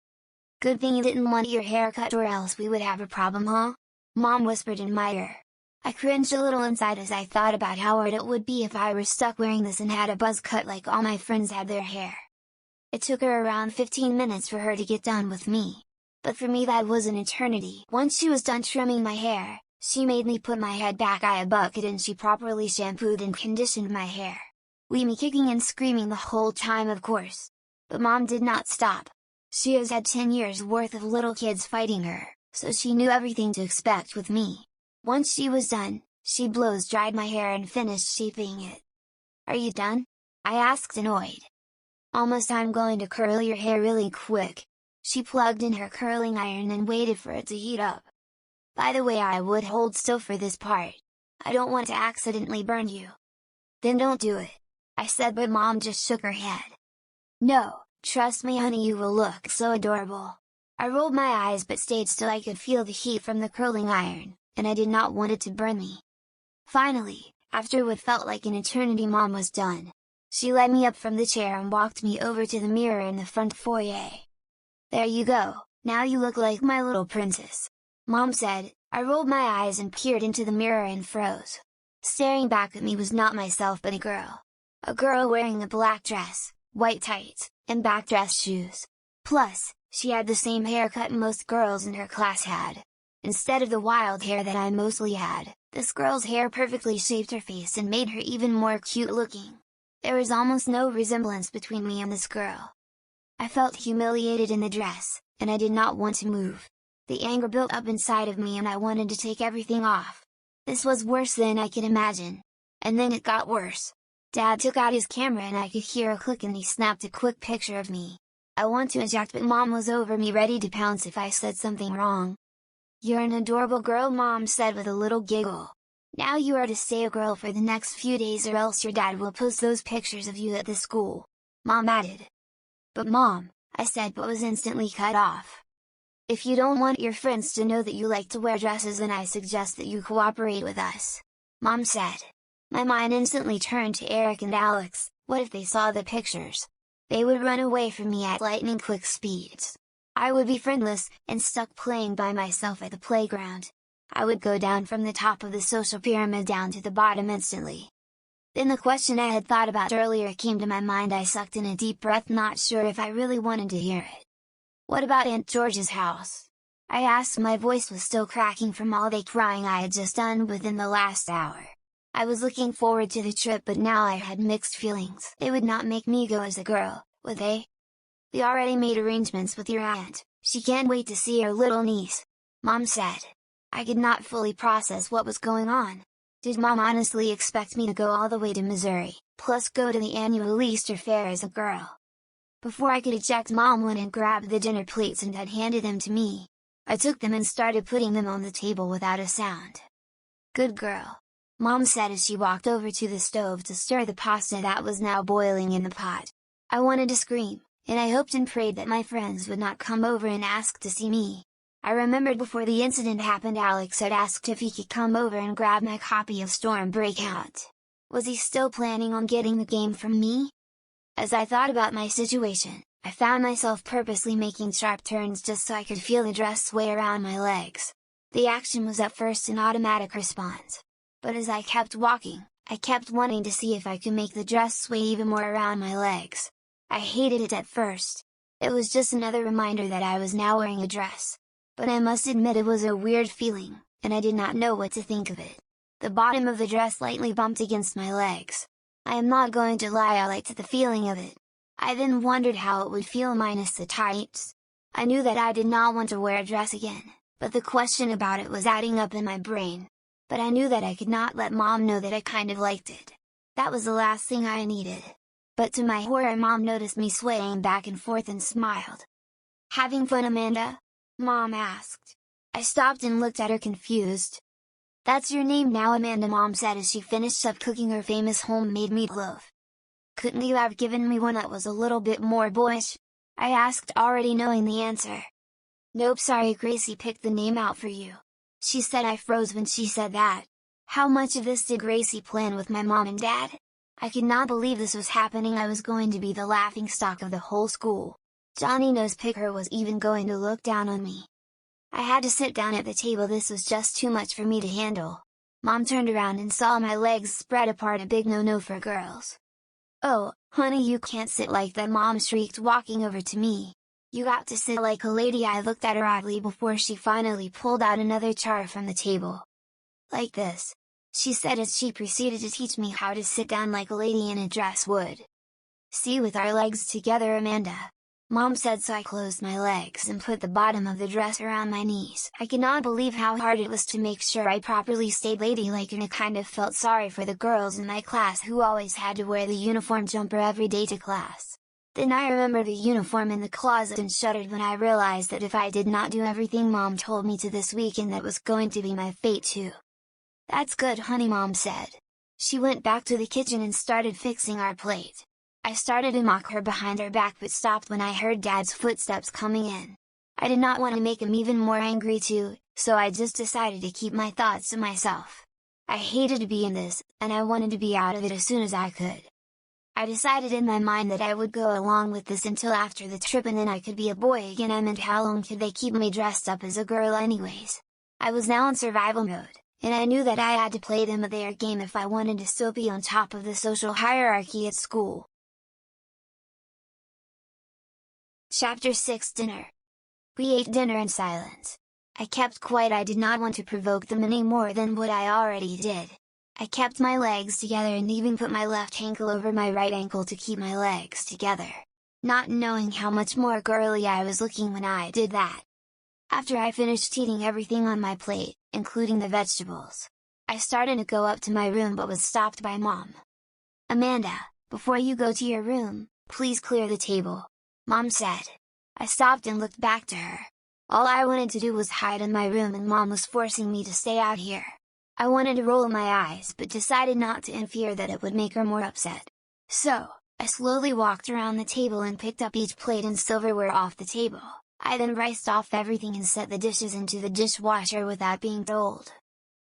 "Good thing you didn't want your hair cut or else we would have a problem, huh?" Mom whispered in my ear. I cringed a little inside as I thought about how weird it would be if I were stuck wearing this and had a buzz cut like all my friends had their hair. It took her around 15 minutes for her to get done with me. But for me that was an eternity. Once she was done trimming my hair, she made me put my head back in a bucket and she properly shampooed and conditioned my hair. Me kicking and screaming the whole time, of course. But Mom did not stop. She has had 10 years worth of little kids fighting her, so she knew everything to expect with me. Once she was done, she blows dried my hair and finished shaping it. Are you done? I asked annoyed. Almost. I'm going to curl your hair really quick. She plugged in her curling iron and waited for it to heat up. By the way, I would hold still for this part. I don't want to accidentally burn you. Then don't do it, I said, but Mom just shook her head. No, trust me honey, you will look so adorable. I rolled my eyes but stayed still. I could feel the heat from the curling iron, and I did not want it to burn me. Finally, after what felt like an eternity, Mom was done. She led me up from the chair and walked me over to the mirror in the front foyer. There you go, now you look like my little princess, Mom said. I rolled my eyes and peered into the mirror and froze. Staring back at me was not myself but a girl. A girl wearing a black dress, white tights, and backdress shoes. Plus, she had the same haircut most girls in her class had. Instead of the wild hair that I mostly had, this girl's hair perfectly shaped her face and made her even more cute looking. There was almost no resemblance between me and this girl. I felt humiliated in the dress, and I did not want to move. The anger built up inside of me and I wanted to take everything off. This was worse than I could imagine. And then it got worse. Dad took out his camera and I could hear a click and he snapped a quick picture of me. I want to eject, but Mom was over me ready to pounce if I said something wrong. You're an adorable girl, Mom said with a little giggle. Now you are to stay a girl for the next few days or else your dad will post those pictures of you at the school, Mom added. But Mom, I said, but was instantly cut off. If you don't want your friends to know that you like to wear dresses, then I suggest that you cooperate with us, Mom said. My mind instantly turned to Eric and Alex. What if they saw the pictures? They would run away from me at lightning quick speeds. I would be friendless, and stuck playing by myself at the playground. I would go down from the top of the social pyramid down to the bottom instantly. Then the question I had thought about earlier came to my mind. I sucked in a deep breath, not sure if I really wanted to hear it. What about Aunt George's house? I asked. My voice was still cracking from all the crying I had just done within the last hour. I was looking forward to the trip, but now I had mixed feelings. They would not make me go as a girl, would they? We already made arrangements with your aunt. She can't wait to see her little niece, Mom said. I could not fully process what was going on. Did Mom honestly expect me to go all the way to Missouri, plus go to the annual Easter fair as a girl? Before I could eject, Mom went and grabbed the dinner plates and had handed them to me. I took them and started putting them on the table without a sound. Good girl, Mom said as she walked over to the stove to stir the pasta that was now boiling in the pot. I wanted to scream, and I hoped and prayed that my friends would not come over and ask to see me. I remembered before the incident happened, Alex had asked if he could come over and grab my copy of Storm Breakout. Was he still planning on getting the game from me? As I thought about my situation, I found myself purposely making sharp turns just so I could feel the dress sway around my legs. The action was at first an automatic response. But as I kept walking, I kept wanting to see if I could make the dress sway even more around my legs. I hated it at first. It was just another reminder that I was now wearing a dress. But I must admit it was a weird feeling, and I did not know what to think of it. The bottom of the dress lightly bumped against my legs. I am not going to lie, I liked the feeling of it. I then wondered how it would feel minus the tights. I knew that I did not want to wear a dress again, but the question about it was adding up in my brain. But I knew that I could not let Mom know that I kind of liked it. That was the last thing I needed. But to my horror, Mom noticed me swaying back and forth and smiled. "Having fun, Amanda?" Mom asked. I stopped and looked at her confused. "That's your name now, Amanda," Mom said as she finished up cooking her famous homemade meatloaf. "Couldn't you have given me one that was a little bit more boyish?" I asked, already knowing the answer. "Nope, sorry, Gracie picked the name out for you," she said. I froze when she said that. How much of this did Gracie plan with my mom and dad? I could not believe this was happening. I was going to be the laughingstock of the whole school. Johnny Nose Picker was even going to look down on me. I had to sit down at the table. This was just too much for me to handle. Mom turned around and saw my legs spread apart, a big no-no for girls. "Oh, honey, you can't sit like that," Mom shrieked, walking over to me. "You got to sit like a lady." I looked at her oddly before she finally pulled out another chart from the table. "Like this," she said as she proceeded to teach me how to sit down like a lady in a dress would. "See, with our legs together, Amanda. Mom said, so I closed my legs and put the bottom of the dress around my knees. I could not believe how hard it was to make sure I properly stayed ladylike, and I kind of felt sorry for the girls in my class who always had to wear the uniform jumper every day to class. Then I remembered the uniform in the closet and shuddered when I realized that if I did not do everything Mom told me to this weekend, that was going to be my fate too. "That's good, honey," Mom said. She went back to the kitchen and started fixing our plate. I started to mock her behind her back, but stopped when I heard Dad's footsteps coming in. I did not want to make him even more angry too, so I just decided to keep my thoughts to myself. I hated to be in this, and I wanted to be out of it as soon as I could. I decided in my mind that I would go along with this until after the trip, and then I could be a boy again. I meant, how long could they keep me dressed up as a girl anyways? I was now in survival mode, and I knew that I had to play them their game if I wanted to still be on top of the social hierarchy at school. Chapter 6: Dinner. We ate dinner in silence. I kept quiet. I did not want to provoke them any more than what I already did. I kept my legs together and even put my left ankle over my right ankle to keep my legs together, not knowing how much more girly I was looking when I did that. After I finished eating everything on my plate, including the vegetables, I started to go up to my room but was stopped by Mom. "Amanda, before you go to your room, please clear the table," Mom said. I stopped and looked back to her. All I wanted to do was hide in my room, and Mom was forcing me to stay out here. I wanted to roll my eyes but decided not to, in fear that it would make her more upset. So, I slowly walked around the table and picked up each plate and silverware off the table. I then rinsed off everything and set the dishes into the dishwasher without being told.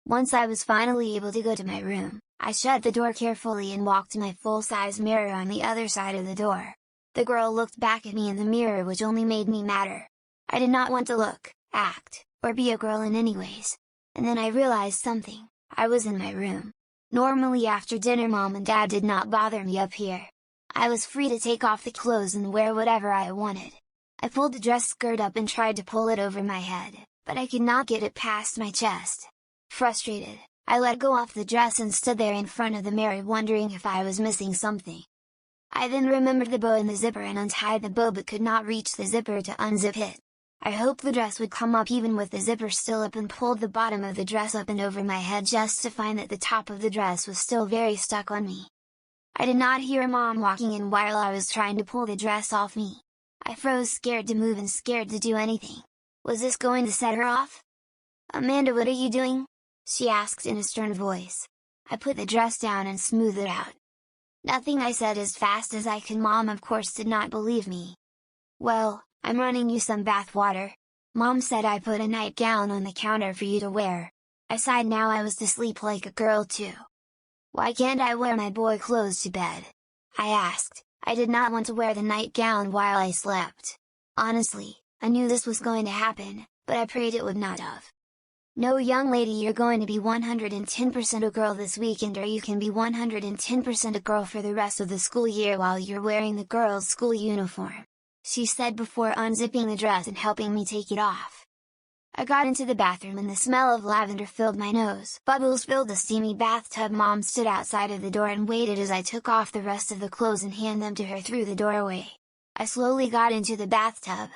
Once I was finally able to go to my room, I shut the door carefully and walked to my full-size mirror on the other side of the door. The girl looked back at me in the mirror, which only made me madder. I did not want to look, act, or be a girl in any ways. And then I realized something. I was in my room. Normally after dinner Mom and Dad did not bother me up here. I was free to take off the clothes and wear whatever I wanted. I pulled the dress skirt up and tried to pull it over my head, but I could not get it past my chest. Frustrated, I let go of the dress and stood there in front of the mirror wondering if I was missing something. I then remembered the bow in the zipper and untied the bow but could not reach the zipper to unzip it. I hoped the dress would come up even with the zipper still up and pulled the bottom of the dress up and over my head just to find that the top of the dress was still very stuck on me. I did not hear Mom walking in while I was trying to pull the dress off me. I froze, scared to move and scared to do anything. Was this going to set her off? "Amanda, what are you doing?" she asked in a stern voice. I put the dress down and smoothed it out. "Nothing," I said as fast as I could. Mom of course did not believe me. "Well, I'm running you some bath water," Mom said. "I put a nightgown on the counter for you to wear." I sighed. Now I was to sleep like a girl too. "Why can't I wear my boy clothes to bed?" I asked. I did not want to wear the nightgown while I slept. Honestly, I knew this was going to happen, but I prayed it would not have. "No, young lady, you're going to be 110% a girl this weekend, or you can be 110% a girl for the rest of the school year while you're wearing the girls' school uniform," she said before unzipping the dress and helping me take it off. I got into the bathroom and the smell of lavender filled my nose. Bubbles filled the steamy bathtub. Mom stood outside of the door and waited as I took off the rest of the clothes and handed them to her through the doorway. I slowly got into the bathtub.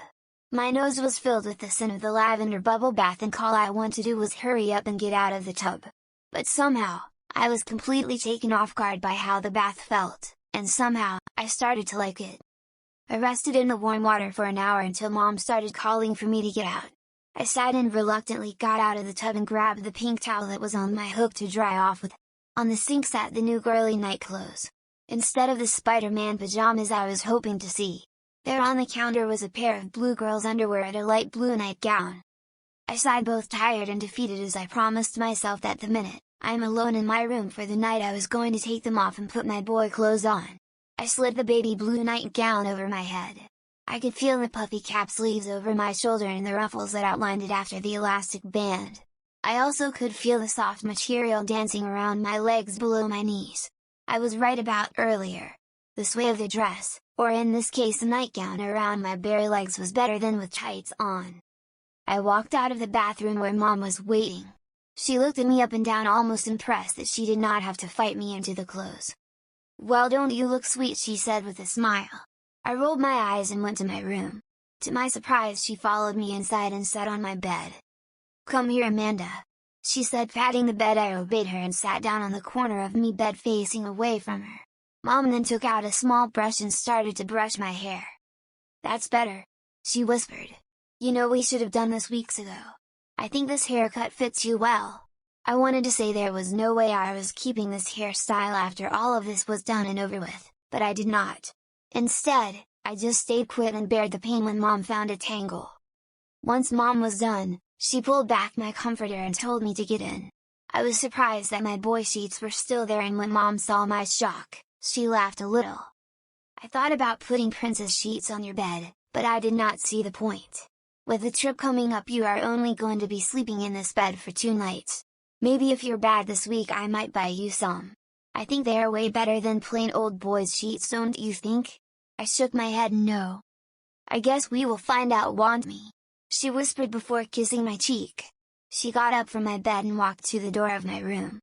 My nose was filled with the scent of the lavender bubble bath, and all I wanted to do was hurry up and get out of the tub. But somehow, I was completely taken off guard by how the bath felt, and somehow, I started to like it. I rested in the warm water for an hour until Mom started calling for me to get out. I sighed and reluctantly got out of the tub and grabbed the pink towel that was on my hook to dry off with. On the sink sat the new girly night clothes. Instead of the Spider-Man pajamas I was hoping to see, there on the counter was a pair of blue girl's underwear and a light blue nightgown. I sighed, both tired and defeated, as I promised myself that the minute I am alone in my room for the night I was going to take them off and put my boy clothes on. I slid the baby blue nightgown over my head. I could feel the puffy cap sleeves over my shoulder and the ruffles that outlined it after the elastic band. I also could feel the soft material dancing around my legs below my knees. I was right about earlier. The sway of the dress, or in this case the nightgown around my bare legs, was better than with tights on. I walked out of the bathroom where Mom was waiting. She looked at me up and down, almost impressed that she did not have to fight me into the clothes. "Well, don't you look sweet?" she said with a smile. I rolled my eyes and went to my room. To my surprise, she followed me inside and sat on my bed. "Come here, Amanda," she said, patting the bed. I obeyed her and sat down on the corner of my bed facing away from her. Mom then took out a small brush and started to brush my hair. "That's better," she whispered. "You know, we should have done this weeks ago. I think this haircut fits you well." I wanted to say there was no way I was keeping this hairstyle after all of this was done and over with, but I did not. Instead, I just stayed put and bared the pain when Mom found a tangle. Once Mom was done, she pulled back my comforter and told me to get in. I was surprised that my boy sheets were still there, and when Mom saw my shock, she laughed a little. "I thought about putting princess sheets on your bed, but I did not see the point. With the trip coming up, you are only going to be sleeping in this bed for 2 nights. Maybe if you're bad this week I might buy you some. I think they are way better than plain old boys' sheets, don't you think?" I shook my head no. "I guess we will find out, won't we?" she whispered before kissing my cheek. She got up from my bed and walked to the door of my room.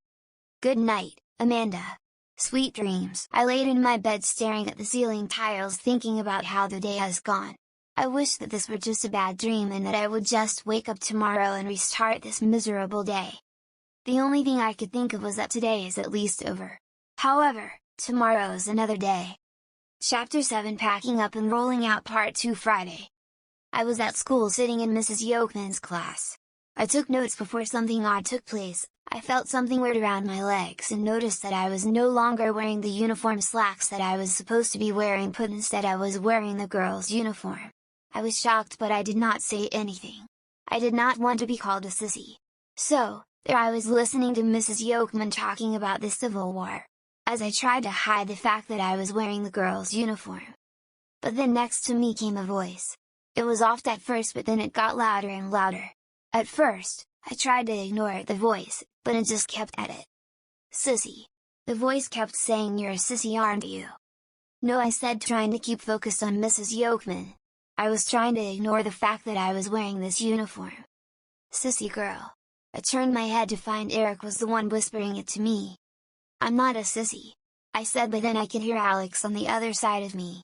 "Good night, Amanda. Sweet dreams." I laid in my bed staring at the ceiling tiles, thinking about how the day has gone. I wish that this were just a bad dream and that I would just wake up tomorrow and restart this miserable day. The only thing I could think of was that today is at least over. However, tomorrow is another day. Chapter 7, Packing Up and Rolling Out Part 2, Friday. I was at school sitting in Mrs. Yokman's class. I took notes before something odd took place. I felt something weird around my legs and noticed that I was no longer wearing the uniform slacks that I was supposed to be wearing, but instead I was wearing the girls' uniform. I was shocked, but I did not say anything. I did not want to be called a sissy. So, there I was listening to Mrs. Yokman talking about the Civil War, as I tried to hide the fact that I was wearing the girls' uniform. But then next to me came a voice. It was off at first, but then it got louder and louder. At first, I tried to ignore the voice, but it just kept at it. "Sissy." The voice kept saying. "You're a sissy, aren't you?" "No," I said, trying to keep focused on Mrs. Yokman. I was trying to ignore the fact that I was wearing this uniform. "Sissy girl." I turned my head to find Eric was the one whispering it to me. "I'm not a sissy," I said, but then I could hear Alex on the other side of me.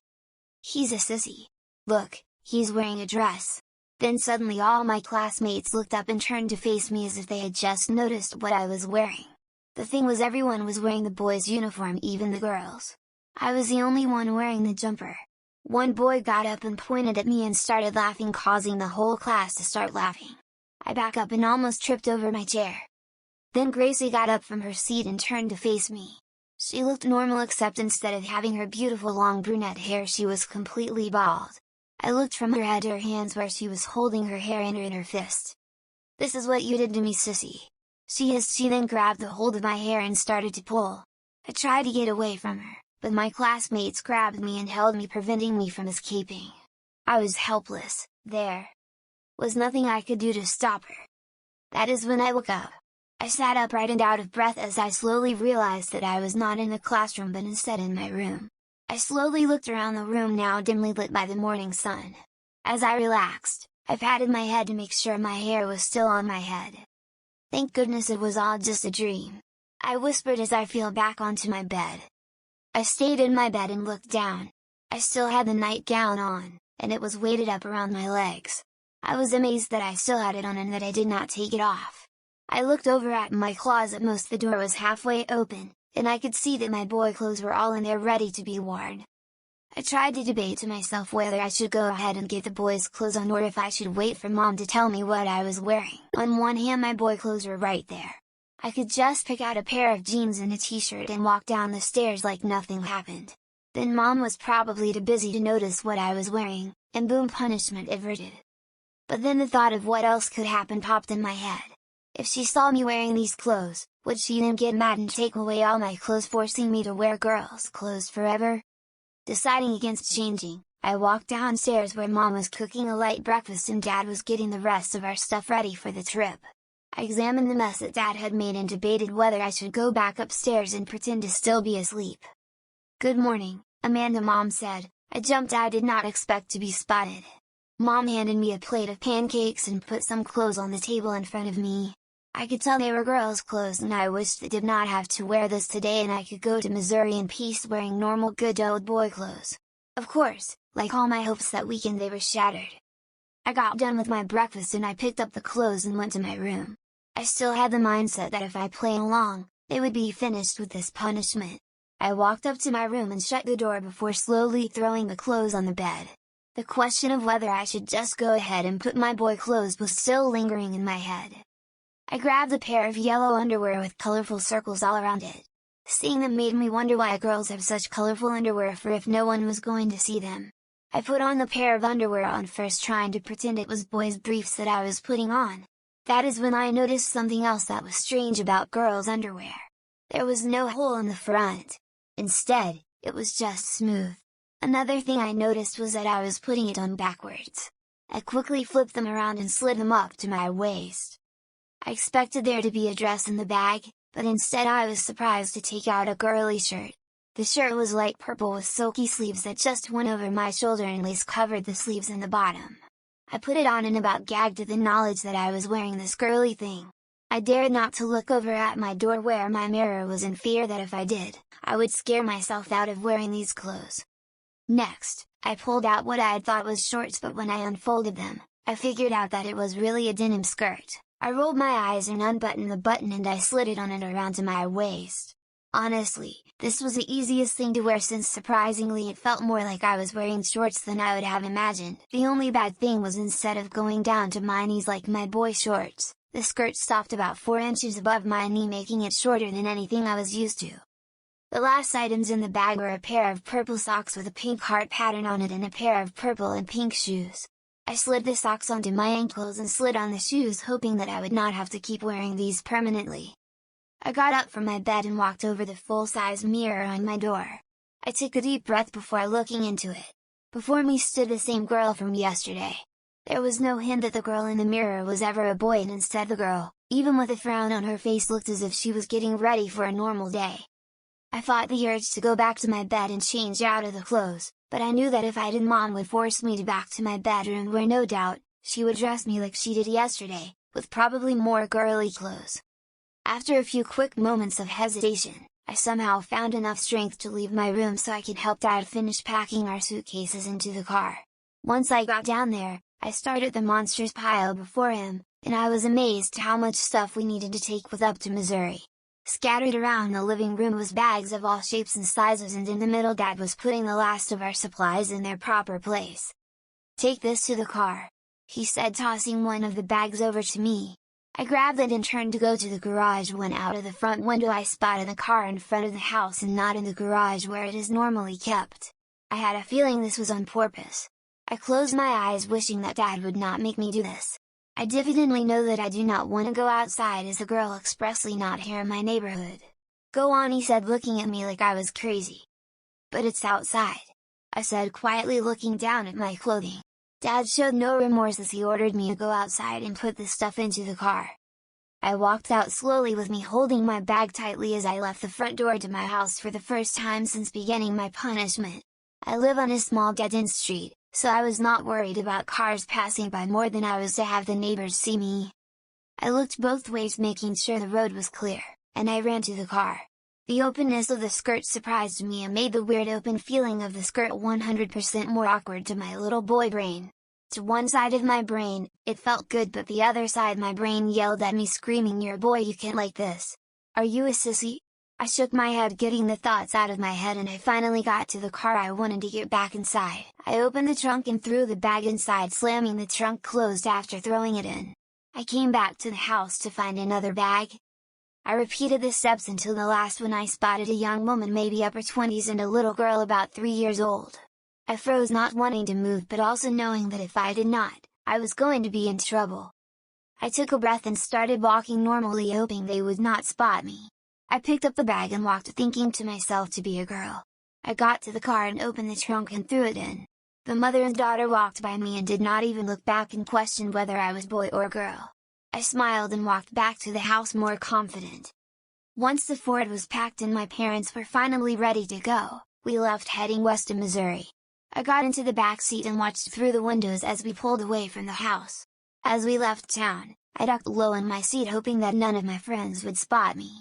"He's a sissy. Look, he's wearing a dress." Then suddenly all my classmates looked up and turned to face me as if they had just noticed what I was wearing. The thing was, everyone was wearing the boys' uniform, even the girls. I was the only one wearing the jumper. One boy got up and pointed at me and started laughing, causing the whole class to start laughing. I backed up and almost tripped over my chair. Then Gracie got up from her seat and turned to face me. She looked normal, except instead of having her beautiful long brunette hair, she was completely bald. I looked from her head to her hands, where she was holding her hair in her fist. "This is what you did to me, sissy," she hissed. She then grabbed the hold of my hair and started to pull. I tried to get away from her, but my classmates grabbed me and held me, preventing me from escaping. I was helpless. There was nothing I could do to stop her. That is when I woke up. I sat upright and out of breath as I slowly realized that I was not in the classroom, but instead in my room. I slowly looked around the room, now dimly lit by the morning sun. As I relaxed, I patted my head to make sure my hair was still on my head. "Thank goodness it was all just a dream," I whispered as I fell back onto my bed. I stayed in my bed and looked down. I still had the nightgown on, and it was weighted up around my legs. I was amazed that I still had it on and that I did not take it off. I looked over at my closet. The door was halfway open, and I could see that my boy clothes were all in there ready to be worn. I tried to debate to myself whether I should go ahead and get the boys' clothes on, or if I should wait for Mom to tell me what I was wearing. On one hand, my boy clothes were right there. I could just pick out a pair of jeans and a t-shirt and walk down the stairs like nothing happened. Then Mom was probably too busy to notice what I was wearing, and boom, punishment averted. But then the thought of what else could happen popped in my head. If she saw me wearing these clothes, would she then get mad and take away all my clothes, forcing me to wear girls' clothes forever? Deciding against changing, I walked downstairs where Mom was cooking a light breakfast and Dad was getting the rest of our stuff ready for the trip. I examined the mess that Dad had made and debated whether I should go back upstairs and pretend to still be asleep. "Good morning, Amanda," Mom said. I jumped. I did not expect to be spotted. Mom handed me a plate of pancakes and put some clothes on the table in front of me. I could tell they were girls' clothes, and I wished I did not have to wear this today and I could go to Missouri in peace wearing normal good old boy clothes. Of course, like all my hopes that weekend, they were shattered. I got done with my breakfast and I picked up the clothes and went to my room. I still had the mindset that if I played along, they would be finished with this punishment. I walked up to my room and shut the door before slowly throwing the clothes on the bed. The question of whether I should just go ahead and put my boy clothes was still lingering in my head. I grabbed a pair of yellow underwear with colorful circles all around it. Seeing them made me wonder why girls have such colorful underwear for if no one was going to see them. I put on the pair of underwear on first, trying to pretend it was boys' briefs that I was putting on. That is when I noticed something else that was strange about girls' underwear. There was no hole in the front. Instead, it was just smooth. Another thing I noticed was that I was putting it on backwards. I quickly flipped them around and slid them up to my waist. I expected there to be a dress in the bag, but instead I was surprised to take out a girly shirt. The shirt was light purple with silky sleeves that just went over my shoulder and lace covered the sleeves and the bottom. I put it on and about gagged at the knowledge that I was wearing this girly thing. I dared not to look over at my door where my mirror was, in fear that if I did, I would scare myself out of wearing these clothes. Next, I pulled out what I had thought was shorts, but when I unfolded them, I figured out that it was really a denim skirt. I rolled my eyes and unbuttoned the button and I slid it on and around to my waist. Honestly, this was the easiest thing to wear, since surprisingly it felt more like I was wearing shorts than I would have imagined. The only bad thing was, instead of going down to my knees like my boy shorts, the skirt stopped about 4 inches above my knee, making it shorter than anything I was used to. The last items in the bag were a pair of purple socks with a pink heart pattern on it and a pair of purple and pink shoes. I slid the socks onto my ankles and slid on the shoes, hoping that I would not have to keep wearing these permanently. I got up from my bed and walked over the full-size mirror on my door. I took a deep breath before looking into it. Before me stood the same girl from yesterday. There was no hint that the girl in the mirror was ever a boy, and instead the girl, even with a frown on her face, looked as if she was getting ready for a normal day. I fought the urge to go back to my bed and change out of the clothes, but I knew that if I did, Mom would force me back to my bedroom, where no doubt, she would dress me like she did yesterday, with probably more girly clothes. After a few quick moments of hesitation, I somehow found enough strength to leave my room so I could help Dad finish packing our suitcases into the car. Once I got down there, I started the monstrous pile before him, and I was amazed how much stuff we needed to take with up to Missouri. Scattered around the living room was bags of all shapes and sizes, and in the middle Dad was putting the last of our supplies in their proper place. "Take this to the car," he said, tossing one of the bags over to me. I grabbed it and turned to go to the garage when out of the front window I spotted the car in front of the house and not in the garage where it is normally kept. I had a feeling this was on purpose. I closed my eyes, wishing that Dad would not make me do this. I divinely know that I do not want to go outside, as the girl expressly not here in my neighborhood. "Go on," he said, looking at me like I was crazy. "But it's outside," I said quietly, looking down at my clothing. Dad showed no remorse as he ordered me to go outside and put the stuff into the car. I walked out slowly, with me holding my bag tightly as I left the front door to my house for the first time since beginning my punishment. I live on a small dead-end street, so I was not worried about cars passing by more than I was to have the neighbors see me. I looked both ways, making sure the road was clear, and I ran to the car. The openness of the skirt surprised me and made the weird open feeling of the skirt 100% more awkward to my little boy brain. To one side of my brain, it felt good, but the other side my brain yelled at me, screaming, "You're a boy, you can't like this. Are you a sissy?" I shook my head, getting the thoughts out of my head, and I finally got to the car. I wanted to get back inside. I opened the trunk and threw the bag inside, slamming the trunk closed after throwing it in. I came back to the house to find another bag. I repeated the steps until the last, when I spotted a young woman, maybe upper 20s, and a little girl about 3 years old. I froze, not wanting to move but also knowing that if I did not, I was going to be in trouble. I took a breath and started walking normally, hoping they would not spot me. I picked up the bag and walked, thinking to myself to be a girl. I got to the car and opened the trunk and threw it in. The mother and daughter walked by me and did not even look back and question whether I was boy or girl. I smiled and walked back to the house more confident. Once the Ford was packed and my parents were finally ready to go, we left, heading west to Missouri. I got into the back seat and watched through the windows as we pulled away from the house. As we left town, I ducked low in my seat, hoping that none of my friends would spot me.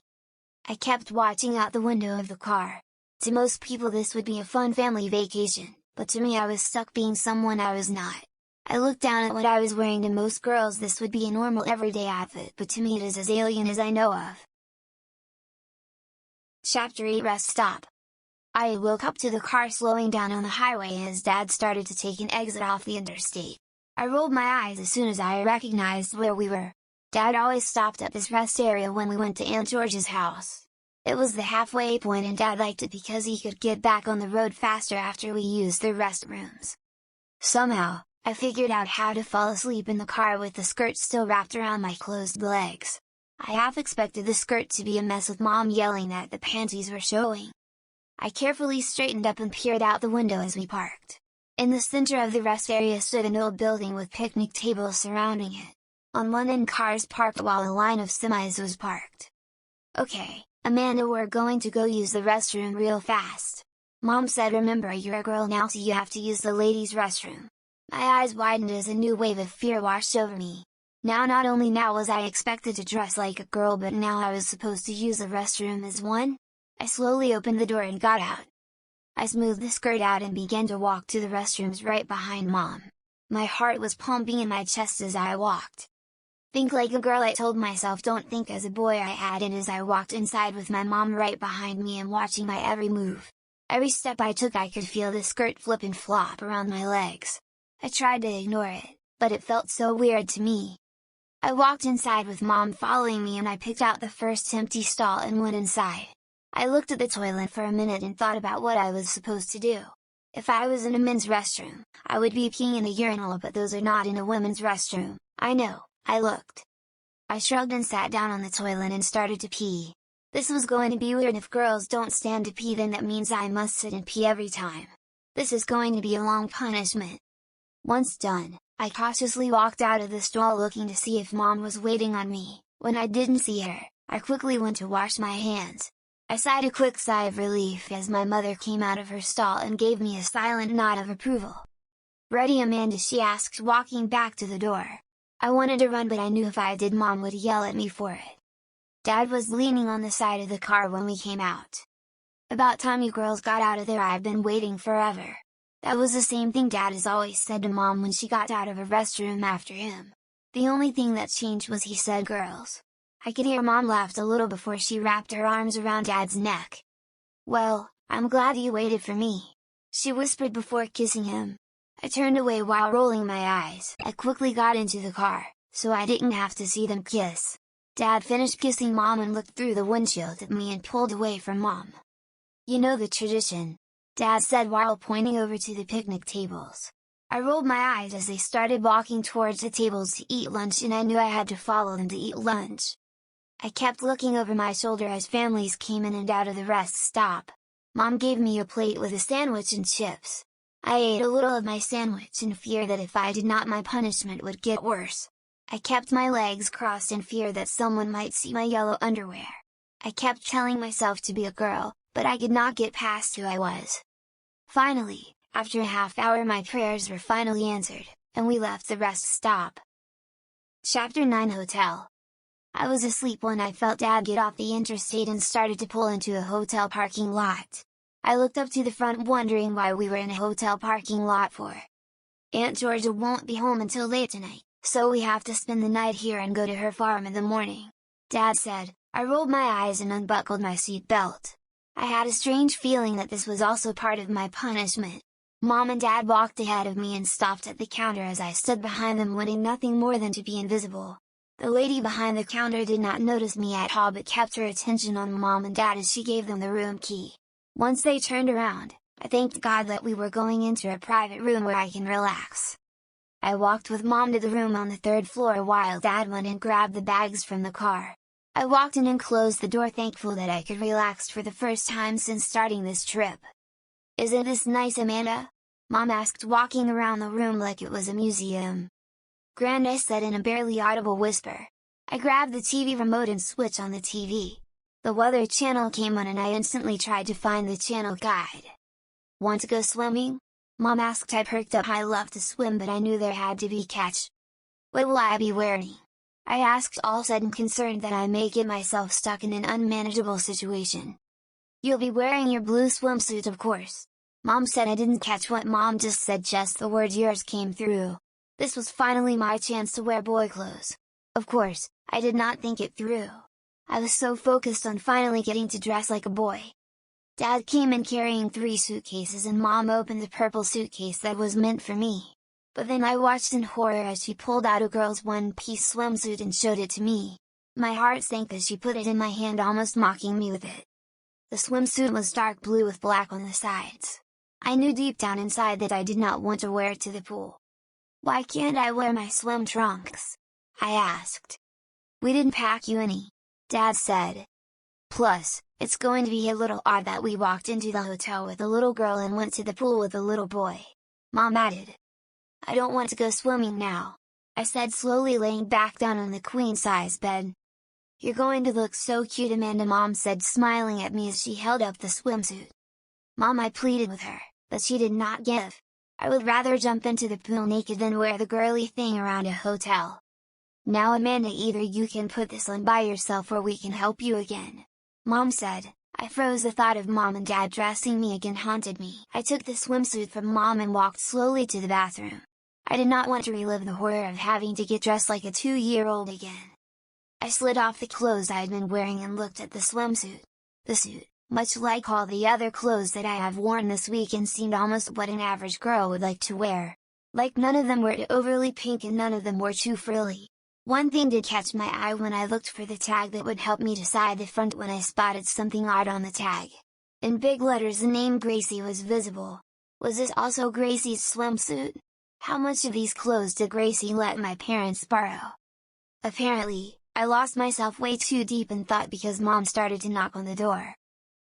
I kept watching out the window of the car. To most people this would be a fun family vacation, but to me I was stuck being someone I was not. I looked down at what I was wearing. To most girls this would be a normal everyday outfit, but to me it is as alien as I know of. Chapter 8 Rest Stop. I woke up to the car slowing down on the highway as Dad started to take an exit off the interstate. I rolled my eyes as soon as I recognized where we were. Dad always stopped at this rest area when we went to Aunt George's house. It was the halfway point and Dad liked it because he could get back on the road faster after we used the restrooms. Somehow, I figured out how to fall asleep in the car with the skirt still wrapped around my closed legs. I half expected the skirt to be a mess with Mom yelling that the panties were showing. I carefully straightened up and peered out the window as we parked. In the center of the rest area stood an old building with picnic tables surrounding it. On one end cars parked while a line of semis was parked. "Okay, Amanda, we're going to go use the restroom real fast." Mom said, "Remember, you're a girl now, so you have to use the ladies' restroom." My eyes widened as a new wave of fear washed over me. Not only now was I expected to dress like a girl, but now I was supposed to use the restroom as one? I slowly opened the door and got out. I smoothed the skirt out and began to walk to the restrooms right behind Mom. My heart was pumping in my chest as I walked. "Think like a girl," I told myself. "Don't think as a boy," I added as I walked inside with my mom right behind me and watching my every move. Every step I took I could feel the skirt flip and flop around my legs. I tried to ignore it, but it felt so weird to me. I walked inside with Mom following me and I picked out the first empty stall and went inside. I looked at the toilet for a minute and thought about what I was supposed to do. If I was in a men's restroom, I would be peeing in a urinal, but those are not in a women's restroom. I know. I looked. I shrugged and sat down on the toilet and started to pee. This was going to be weird. If girls don't stand to pee, then that means I must sit and pee every time. This is going to be a long punishment. Once done, I cautiously walked out of the stall looking to see if Mom was waiting on me. When I didn't see her, I quickly went to wash my hands. I sighed a quick sigh of relief as my mother came out of her stall and gave me a silent nod of approval. "Ready, Amanda?" she asked, walking back to the door. I wanted to run, but I knew if I did Mom would yell at me for it. Dad was leaning on the side of the car when we came out. "About time you girls got out of there, I've been waiting forever." That was the same thing Dad has always said to Mom when she got out of a restroom after him. The only thing that changed was he said girls. I could hear Mom laughed a little before she wrapped her arms around Dad's neck. "Well, I'm glad you waited for me," she whispered before kissing him. I turned away while rolling my eyes. I quickly got into the car, so I didn't have to see them kiss. Dad finished kissing Mom and looked through the windshield at me and pulled away from Mom. "You know the tradition," Dad said while pointing over to the picnic tables. I rolled my eyes as they started walking towards the tables to eat lunch, and I knew I had to follow them to eat lunch. I kept looking over my shoulder as families came in and out of the rest stop. Mom gave me a plate with a sandwich and chips. I ate a little of my sandwich in fear that if I did not, my punishment would get worse. I kept my legs crossed in fear that someone might see my yellow underwear. I kept telling myself to be a girl, but I could not get past who I was. Finally, after a half hour, my prayers were finally answered, and we left the rest stop. Chapter 9 Hotel. I was asleep when I felt Dad get off the interstate and started to pull into a hotel parking lot. I looked up to the front wondering why we were in a hotel parking lot for. "Aunt Georgia won't be home until late tonight, so we have to spend the night here and go to her farm in the morning," Dad said. I rolled my eyes and unbuckled my seat belt. I had a strange feeling that this was also part of my punishment. Mom and Dad walked ahead of me and stopped at the counter as I stood behind them, wanting nothing more than to be invisible. The lady behind the counter did not notice me at all, but kept her attention on Mom and Dad as she gave them the room key. Once they turned around, I thanked God that we were going into a private room where I can relax. I walked with Mom to the room on the third floor while Dad went and grabbed the bags from the car. I walked in and closed the door, thankful that I could relax for the first time since starting this trip. "Isn't this nice, Amanda?" Mom asked, walking around the room like it was a museum. "Grand," I said in a barely audible whisper. I grabbed the TV remote and switched on the TV. The Weather Channel came on and I instantly tried to find the channel guide. "Want to go swimming?" Mom asked. I perked up. I love to swim, but I knew there had to be a catch. "What will I be wearing?" I asked, all sudden concerned that I may get myself stuck in an unmanageable situation. "You'll be wearing your blue swimsuit, of course. Mom said I didn't catch what Mom just said, just the word yours came through. This was finally my chance to wear boy clothes. Of course, I did not think it through. I was so focused on finally getting to dress like a boy. Dad came in carrying 3 suitcases and Mom opened the purple suitcase that was meant for me. But then I watched in horror as she pulled out a girl's one-piece swimsuit and showed it to me. My heart sank as she put it in my hand, almost mocking me with it. The swimsuit was dark blue with black on the sides. I knew deep down inside that I did not want to wear it to the pool. "Why can't I wear my swim trunks?" I asked. "We didn't pack you any," Dad said. "Plus, it's going to be a little odd that we walked into the hotel with a little girl and went to the pool with a little boy," Mom added. "I don't want to go swimming now," I said, slowly laying back down on the queen-size bed. "You're going to look so cute, Amanda," Mom said, smiling at me as she held up the swimsuit. "Mom," I pleaded with her, but she did not give. "I would rather jump into the pool naked than wear the girly thing around a hotel." "Now Amanda, either you can put this on by yourself or we can help you again," Mom said. I froze. The thought of Mom and Dad dressing me again haunted me. I took the swimsuit from Mom and walked slowly to the bathroom. I did not want to relive the horror of having to get dressed like a 2-year-old again. I slid off the clothes I had been wearing and looked at the swimsuit. The suit, much like all the other clothes that I have worn this weekend, seemed almost what an average girl would like to wear. Like, none of them were too overly pink and none of them were too frilly. One thing did catch my eye when I looked for the tag that would help me decide the front, when I spotted something odd on the tag. In big letters the name Gracie was visible. Was this also Gracie's swimsuit? How much of these clothes did Gracie let my parents borrow? Apparently, I lost myself way too deep in thought because Mom started to knock on the door.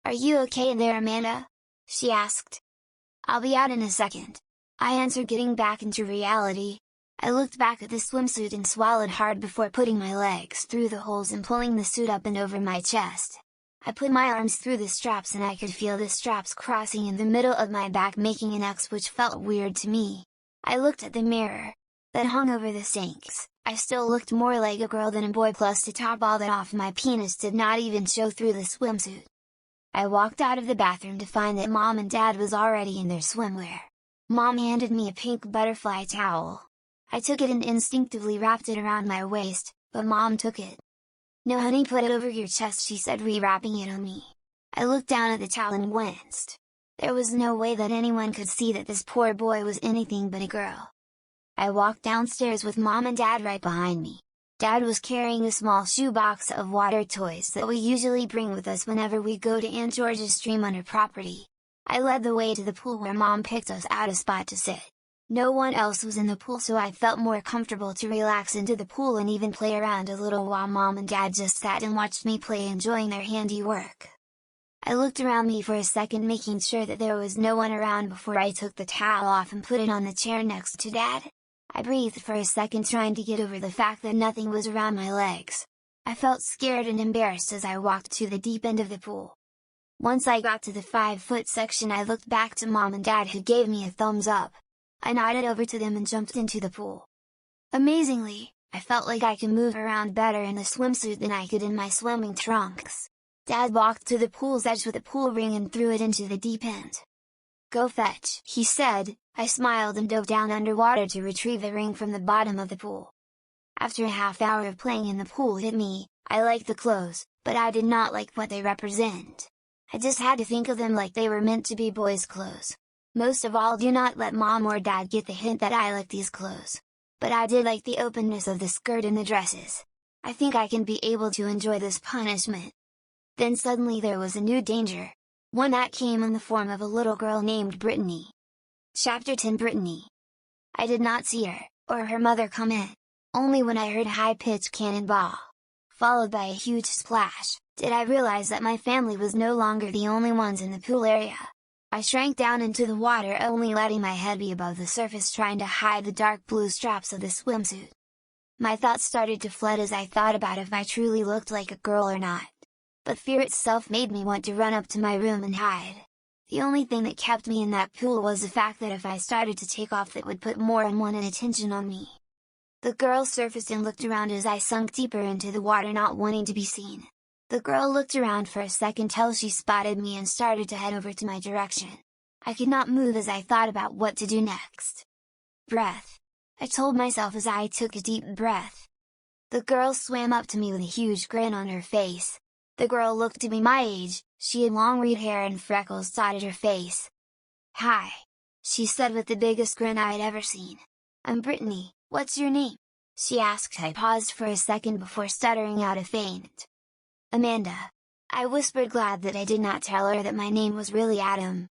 "Are you okay in there, Amanda?" she asked. "I'll be out in a second," I answered, getting back into reality. I looked back at the swimsuit and swallowed hard before putting my legs through the holes and pulling the suit up and over my chest. I put my arms through the straps and I could feel the straps crossing in the middle of my back, making an X, which felt weird to me. I looked at the mirror that hung over the sinks. I still looked more like a girl than a boy, plus to top all that off, my penis did not even show through the swimsuit. I walked out of the bathroom to find that Mom and Dad was already in their swimwear. Mom handed me a pink butterfly towel. I took it and instinctively wrapped it around my waist, but Mom took it. "No honey, put it over your chest," she said, rewrapping it on me. I looked down at the towel and winced. There was no way that anyone could see that this poor boy was anything but a girl. I walked downstairs with Mom and Dad right behind me. Dad was carrying a small shoebox of water toys that we usually bring with us whenever we go to Aunt George's stream on her property. I led the way to the pool where Mom picked us out a spot to sit. No one else was in the pool, so I felt more comfortable to relax into the pool and even play around a little while Mom and Dad just sat and watched me play, enjoying their handiwork. I looked around me for a second, making sure that there was no one around before I took the towel off and put it on the chair next to Dad. I breathed for a second, trying to get over the fact that nothing was around my legs. I felt scared and embarrassed as I walked to the deep end of the pool. Once I got to the 5-foot section, I looked back to Mom and Dad, who gave me a thumbs up. I nodded over to them and jumped into the pool. Amazingly, I felt like I could move around better in the swimsuit than I could in my swimming trunks. Dad walked to the pool's edge with a pool ring and threw it into the deep end. "Go fetch," he said. I smiled and dove down underwater to retrieve the ring from the bottom of the pool. After a half hour of playing in the pool, it hit me: I liked the clothes, but I did not like what they represent. I just had to think of them like they were meant to be boys' clothes. Most of all, do not let Mom or Dad get the hint that I like these clothes. But I did like the openness of the skirt and the dresses. I think I can be able to enjoy this punishment. Then suddenly there was a new danger. One that came in the form of a little girl named Brittany. Chapter 10: Brittany. I did not see her, or her mother, come in. Only when I heard a high-pitched cannonball, followed by a huge splash, did I realize that my family was no longer the only ones in the pool area. I shrank down into the water, only letting my head be above the surface, trying to hide the dark blue straps of the swimsuit. My thoughts started to flood as I thought about if I truly looked like a girl or not. But fear itself made me want to run up to my room and hide. The only thing that kept me in that pool was the fact that if I started to take off, that would put more unwanted attention on me. The girl surfaced and looked around as I sunk deeper into the water, not wanting to be seen. The girl looked around for a second till she spotted me and started to head over to my direction. I could not move as I thought about what to do next. Breath. I told myself as I took a deep breath. The girl swam up to me with a huge grin on her face. The girl looked to be my age, she had long red hair and freckles dotted her face. "Hi," she said with the biggest grin I had ever seen. "I'm Brittany, what's your name?" she asked. I paused for a second before stuttering out a feint. "Amanda," I whispered, glad that I did not tell her that my name was really Adam.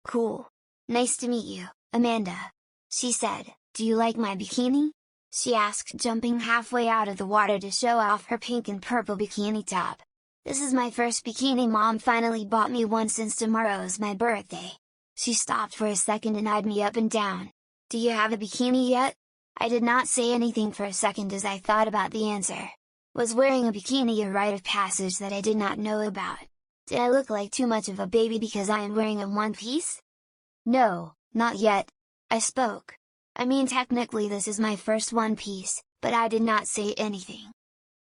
"Cool. Nice to meet you, Amanda," she said. "Do you like my bikini?" she asked, jumping halfway out of the water to show off her pink and purple bikini top. "This is my first bikini. Mom finally bought me one since tomorrow's my birthday." She stopped for a second and eyed me up and down. "Do you have a bikini yet?" I did not say anything for a second as I thought about the answer. Was wearing a bikini a rite of passage that I did not know about? Did I look like too much of a baby because I am wearing a one-piece? "No, not yet," I spoke. "I mean, technically this is my first one-piece, but I did not say anything."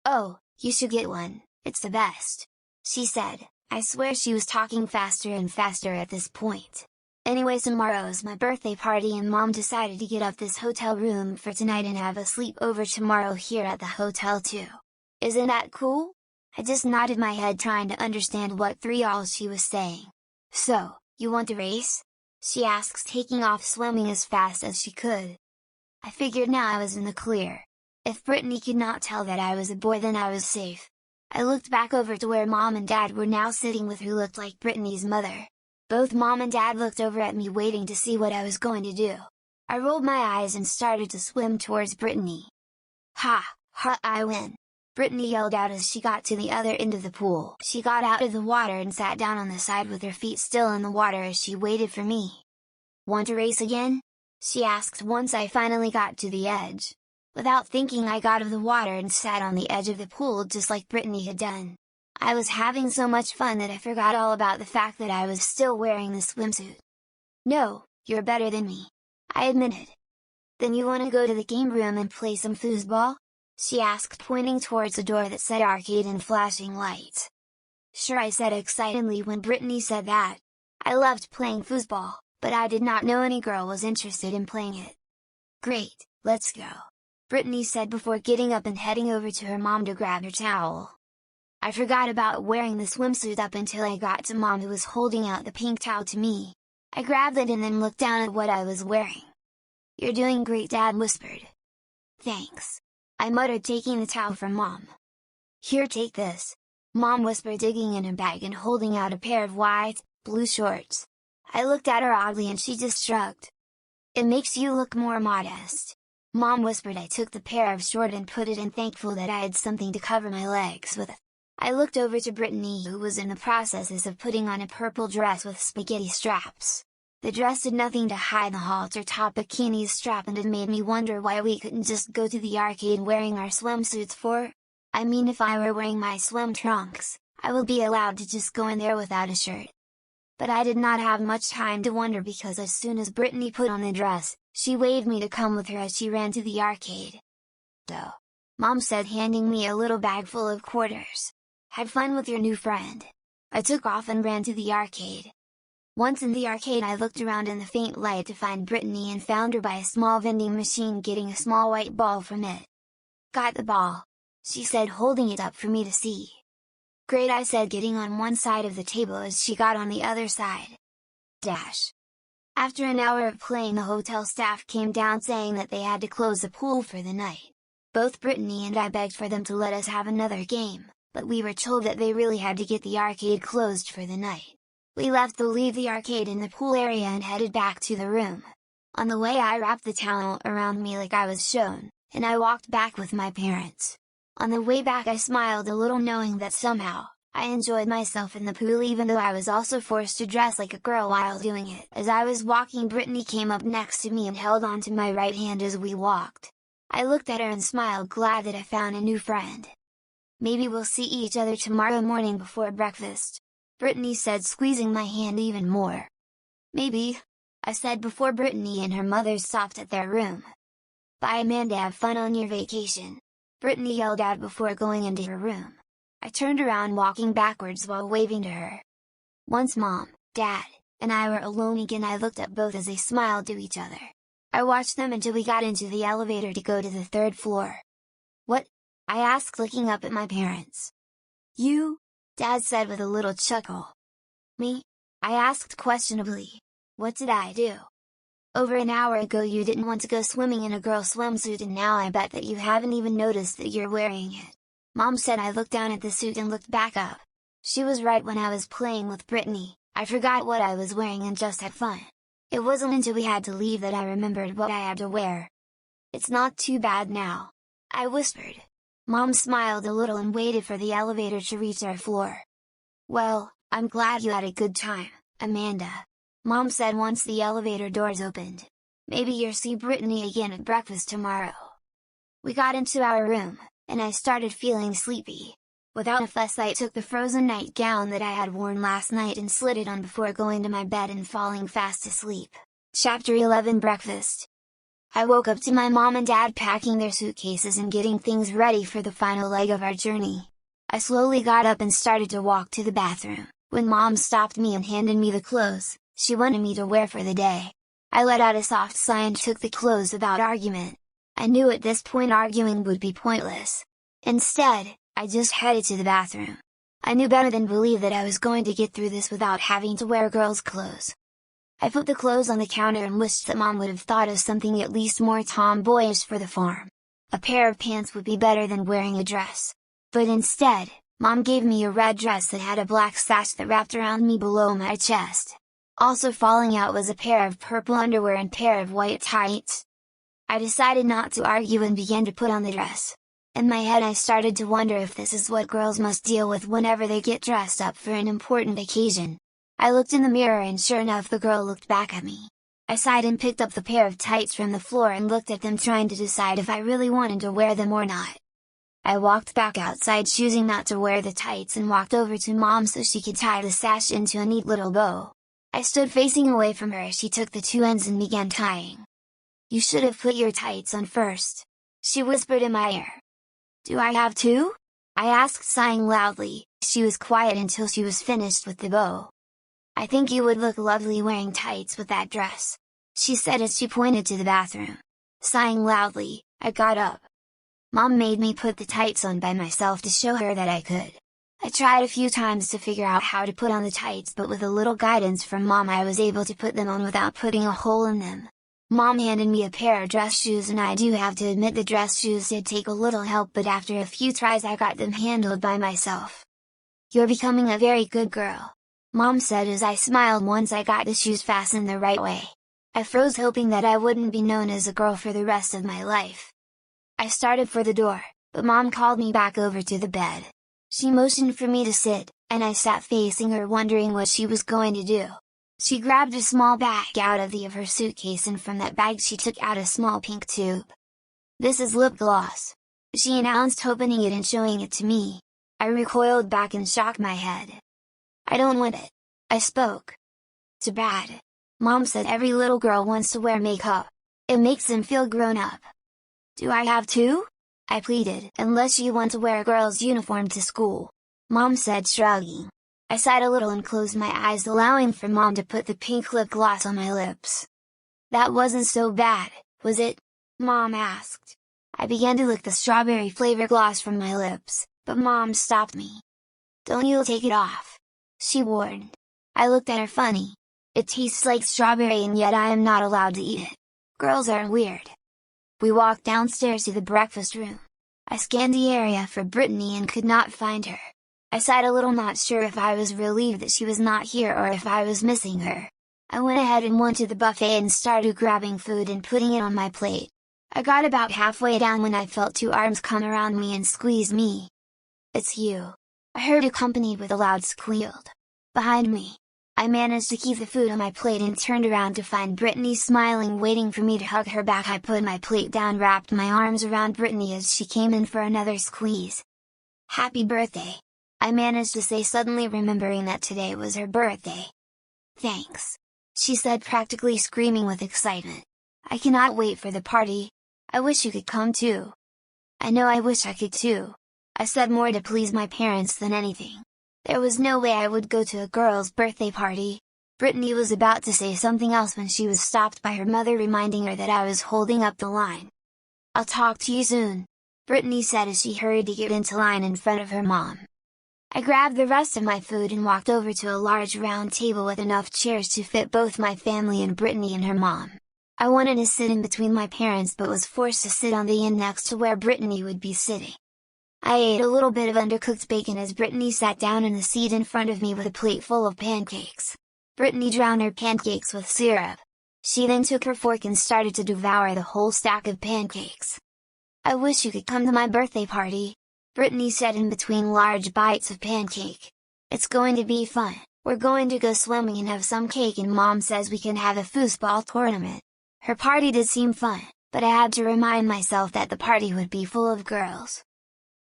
"Oh, you should get one, it's the best," she said. I swear she was talking faster and faster at this point. "Anyways, tomorrow's my birthday party and Mom decided to get up this hotel room for tonight and have a sleepover tomorrow here at the hotel too. Isn't that cool?" I just nodded my head, trying to understand what all she was saying. "So, you want to race?" she asked, taking off swimming as fast as she could. I figured now I was in the clear. If Brittany could not tell that I was a boy, then I was safe. I looked back over to where Mom and Dad were now sitting with who looked like Brittany's mother. Both Mom and Dad looked over at me, waiting to see what I was going to do. I rolled my eyes and started to swim towards Brittany. "Ha, ha, I win!" Brittany yelled out as she got to the other end of the pool. She got out of the water and sat down on the side with her feet still in the water as she waited for me. "Want to race again?" she asked once I finally got to the edge. Without thinking, I got out of the water and sat on the edge of the pool just like Brittany had done. I was having so much fun that I forgot all about the fact that I was still wearing the swimsuit. "No, you're better than me," I admitted. "Then you want to go to the game room and play some foosball?" she asked, pointing towards a door that said arcade and flashing lights. "Sure," I said excitedly when Brittany said that. I loved playing foosball, but I did not know any girl was interested in playing it. "Great, let's go," Brittany said before getting up and heading over to her mom to grab her towel. I forgot about wearing the swimsuit up until I got to Mom, who was holding out the pink towel to me. I grabbed it and then looked down at what I was wearing. "You're doing great," Dad whispered. "Thanks," I muttered, taking the towel from Mom. "Here, take this," Mom whispered, digging in her bag and holding out a pair of white, blue shorts. I looked at her oddly and she just shrugged. "It makes you look more modest," Mom whispered. I took the pair of shorts and put it in, thankful that I had something to cover my legs with. I looked over to Brittany, who was in the process of putting on a purple dress with spaghetti straps. The dress did nothing to hide the halter top bikini strap, and it made me wonder why we couldn't just go to the arcade wearing our swimsuits for. I mean, if I were wearing my swim trunks, I would be allowed to just go in there without a shirt. But I did not have much time to wonder, because as soon as Brittany put on the dress, she waved me to come with her as she ran to the arcade. "So," Mom said, handing me a little bag full of quarters. "Have fun with your new friend." I took off and ran to the arcade. Once in the arcade, I looked around in the faint light to find Brittany and found her by a small vending machine getting a small white ball from it. "Got the ball," she said, holding it up for me to see. "Great," I said, getting on one side of the table as she got on the other side. After an hour of playing, the hotel staff came down saying that they had to close the pool for the night. Both Brittany and I begged for them to let us have another game, but we were told that they really had to get the arcade closed for the night. We left to leave the arcade in the pool area and headed back to the room. On the way, I wrapped the towel around me like I was shown, and I walked back with my parents. On the way back, I smiled a little, knowing that somehow, I enjoyed myself in the pool, even though I was also forced to dress like a girl while doing it. As I was walking, Brittany came up next to me and held onto my right hand as we walked. I looked at her and smiled, glad that I found a new friend. "Maybe we'll see each other tomorrow morning before breakfast," Brittany said, squeezing my hand even more. "Maybe," I said before Brittany and her mother stopped at their room. "Bye, Amanda, have fun on your vacation," Brittany yelled out before going into her room. I turned around, walking backwards while waving to her. Once Mom, Dad, and I were alone again. I looked at both as they smiled to each other. I watched them until we got into the elevator to go to the third floor. "What?" I asked, looking up at my parents. "You?" Dad said with a little chuckle. "Me?" I asked questionably. "What did I do?" "Over an hour ago you didn't want to go swimming in a girl swimsuit, and now I bet that you haven't even noticed that you're wearing it," Mom said. I looked down at the suit and looked back up. She was right. When I was playing with Brittany, I forgot what I was wearing and just had fun. It wasn't until we had to leave that I remembered what I had to wear. "It's not too bad now," I whispered. Mom smiled a little and waited for the elevator to reach our floor. "Well, I'm glad you had a good time, Amanda," Mom said once the elevator doors opened. "Maybe you'll see Brittany again at breakfast tomorrow." We got into our room, and I started feeling sleepy. Without a fuss I took the frozen nightgown that I had worn last night and slid it on before going to my bed and falling fast asleep. Chapter 11 Breakfast. I woke up to my mom and dad packing their suitcases and getting things ready for the final leg of our journey. I slowly got up and started to walk to the bathroom, when Mom stopped me and handed me the clothes she wanted me to wear for the day. I let out a soft sigh and took the clothes without argument. I knew at this point arguing would be pointless. Instead, I just headed to the bathroom. I knew better than believe that I was going to get through this without having to wear girls' clothes. I put the clothes on the counter and wished that Mom would have thought of something at least more tomboyish for the farm. A pair of pants would be better than wearing a dress. But instead, Mom gave me a red dress that had a black sash that wrapped around me below my chest. Also falling out was a pair of purple underwear and pair of white tights. I decided not to argue and began to put on the dress. In my head I started to wonder if this is what girls must deal with whenever they get dressed up for an important occasion. I looked in the mirror and sure enough the girl looked back at me. I sighed and picked up the pair of tights from the floor and looked at them, trying to decide if I really wanted to wear them or not. I walked back outside choosing not to wear the tights and walked over to Mom so she could tie the sash into a neat little bow. I stood facing away from her as she took the two ends and began tying. "You should have put your tights on first," she whispered in my ear. "Do I have to?" I asked, sighing loudly. She was quiet until she was finished with the bow. "I think you would look lovely wearing tights with that dress," she said as she pointed to the bathroom. Sighing loudly, I got up. Mom made me put the tights on by myself to show her that I could. I tried a few times to figure out how to put on the tights, but with a little guidance from Mom I was able to put them on without putting a hole in them. Mom handed me a pair of dress shoes, and I do have to admit the dress shoes did take a little help, but after a few tries I got them handled by myself. "You're becoming a very good girl," Mom said as I smiled once I got the shoes fastened the right way. I froze, hoping that I wouldn't be known as a girl for the rest of my life. I started for the door, but Mom called me back over to the bed. She motioned for me to sit, and I sat facing her wondering what she was going to do. She grabbed a small bag out of her suitcase, and from that bag she took out a small pink tube. "This is lip gloss," she announced, opening it and showing it to me. I recoiled back and shook my head. "I don't want it," I spoke. "Too bad," Mom said. "Every little girl wants to wear makeup. It makes them feel grown up." "Do I have to?" I pleaded. "Unless you want to wear a girl's uniform to school," Mom said, shrugging. I sighed a little and closed my eyes, allowing for Mom to put the pink lip gloss on my lips. "That wasn't so bad, was it?" Mom asked. I began to lick the strawberry flavor gloss from my lips, but Mom stopped me. "Don't you take it off," she warned. I looked at her funny. "It tastes like strawberry and yet I am not allowed to eat it. Girls are weird." We walked downstairs to the breakfast room. I scanned the area for Brittany and could not find her. I sighed a little, not sure if I was relieved that she was not here or if I was missing her. I went ahead and went to the buffet and started grabbing food and putting it on my plate. I got about halfway down when I felt two arms come around me and squeeze me. "It's you," I heard, accompanied with a loud squeal. Behind me. I managed to keep the food on my plate and turned around to find Brittany smiling, waiting for me to hug her back. I put my plate down, wrapped my arms around Brittany as she came in for another squeeze. "Happy birthday," I managed to say, suddenly remembering that today was her birthday. "Thanks," she said, practically screaming with excitement. "I cannot wait for the party. I wish you could come too." "I know, I wish I could too," I said, more to please my parents than anything. There was no way I would go to a girl's birthday party. Brittany was about to say something else when she was stopped by her mother reminding her that I was holding up the line. "I'll talk to you soon," Brittany said as she hurried to get into line in front of her mom. I grabbed the rest of my food and walked over to a large round table with enough chairs to fit both my family and Brittany and her mom. I wanted to sit in between my parents but was forced to sit on the end next to where Brittany would be sitting. I ate a little bit of undercooked bacon as Brittany sat down in the seat in front of me with a plate full of pancakes. Brittany drowned her pancakes with syrup. She then took her fork and started to devour the whole stack of pancakes. "I wish you could come to my birthday party," Brittany said in between large bites of pancake. "It's going to be fun, we're going to go swimming and have some cake and Mom says we can have a foosball tournament." Her party did seem fun, but I had to remind myself that the party would be full of girls.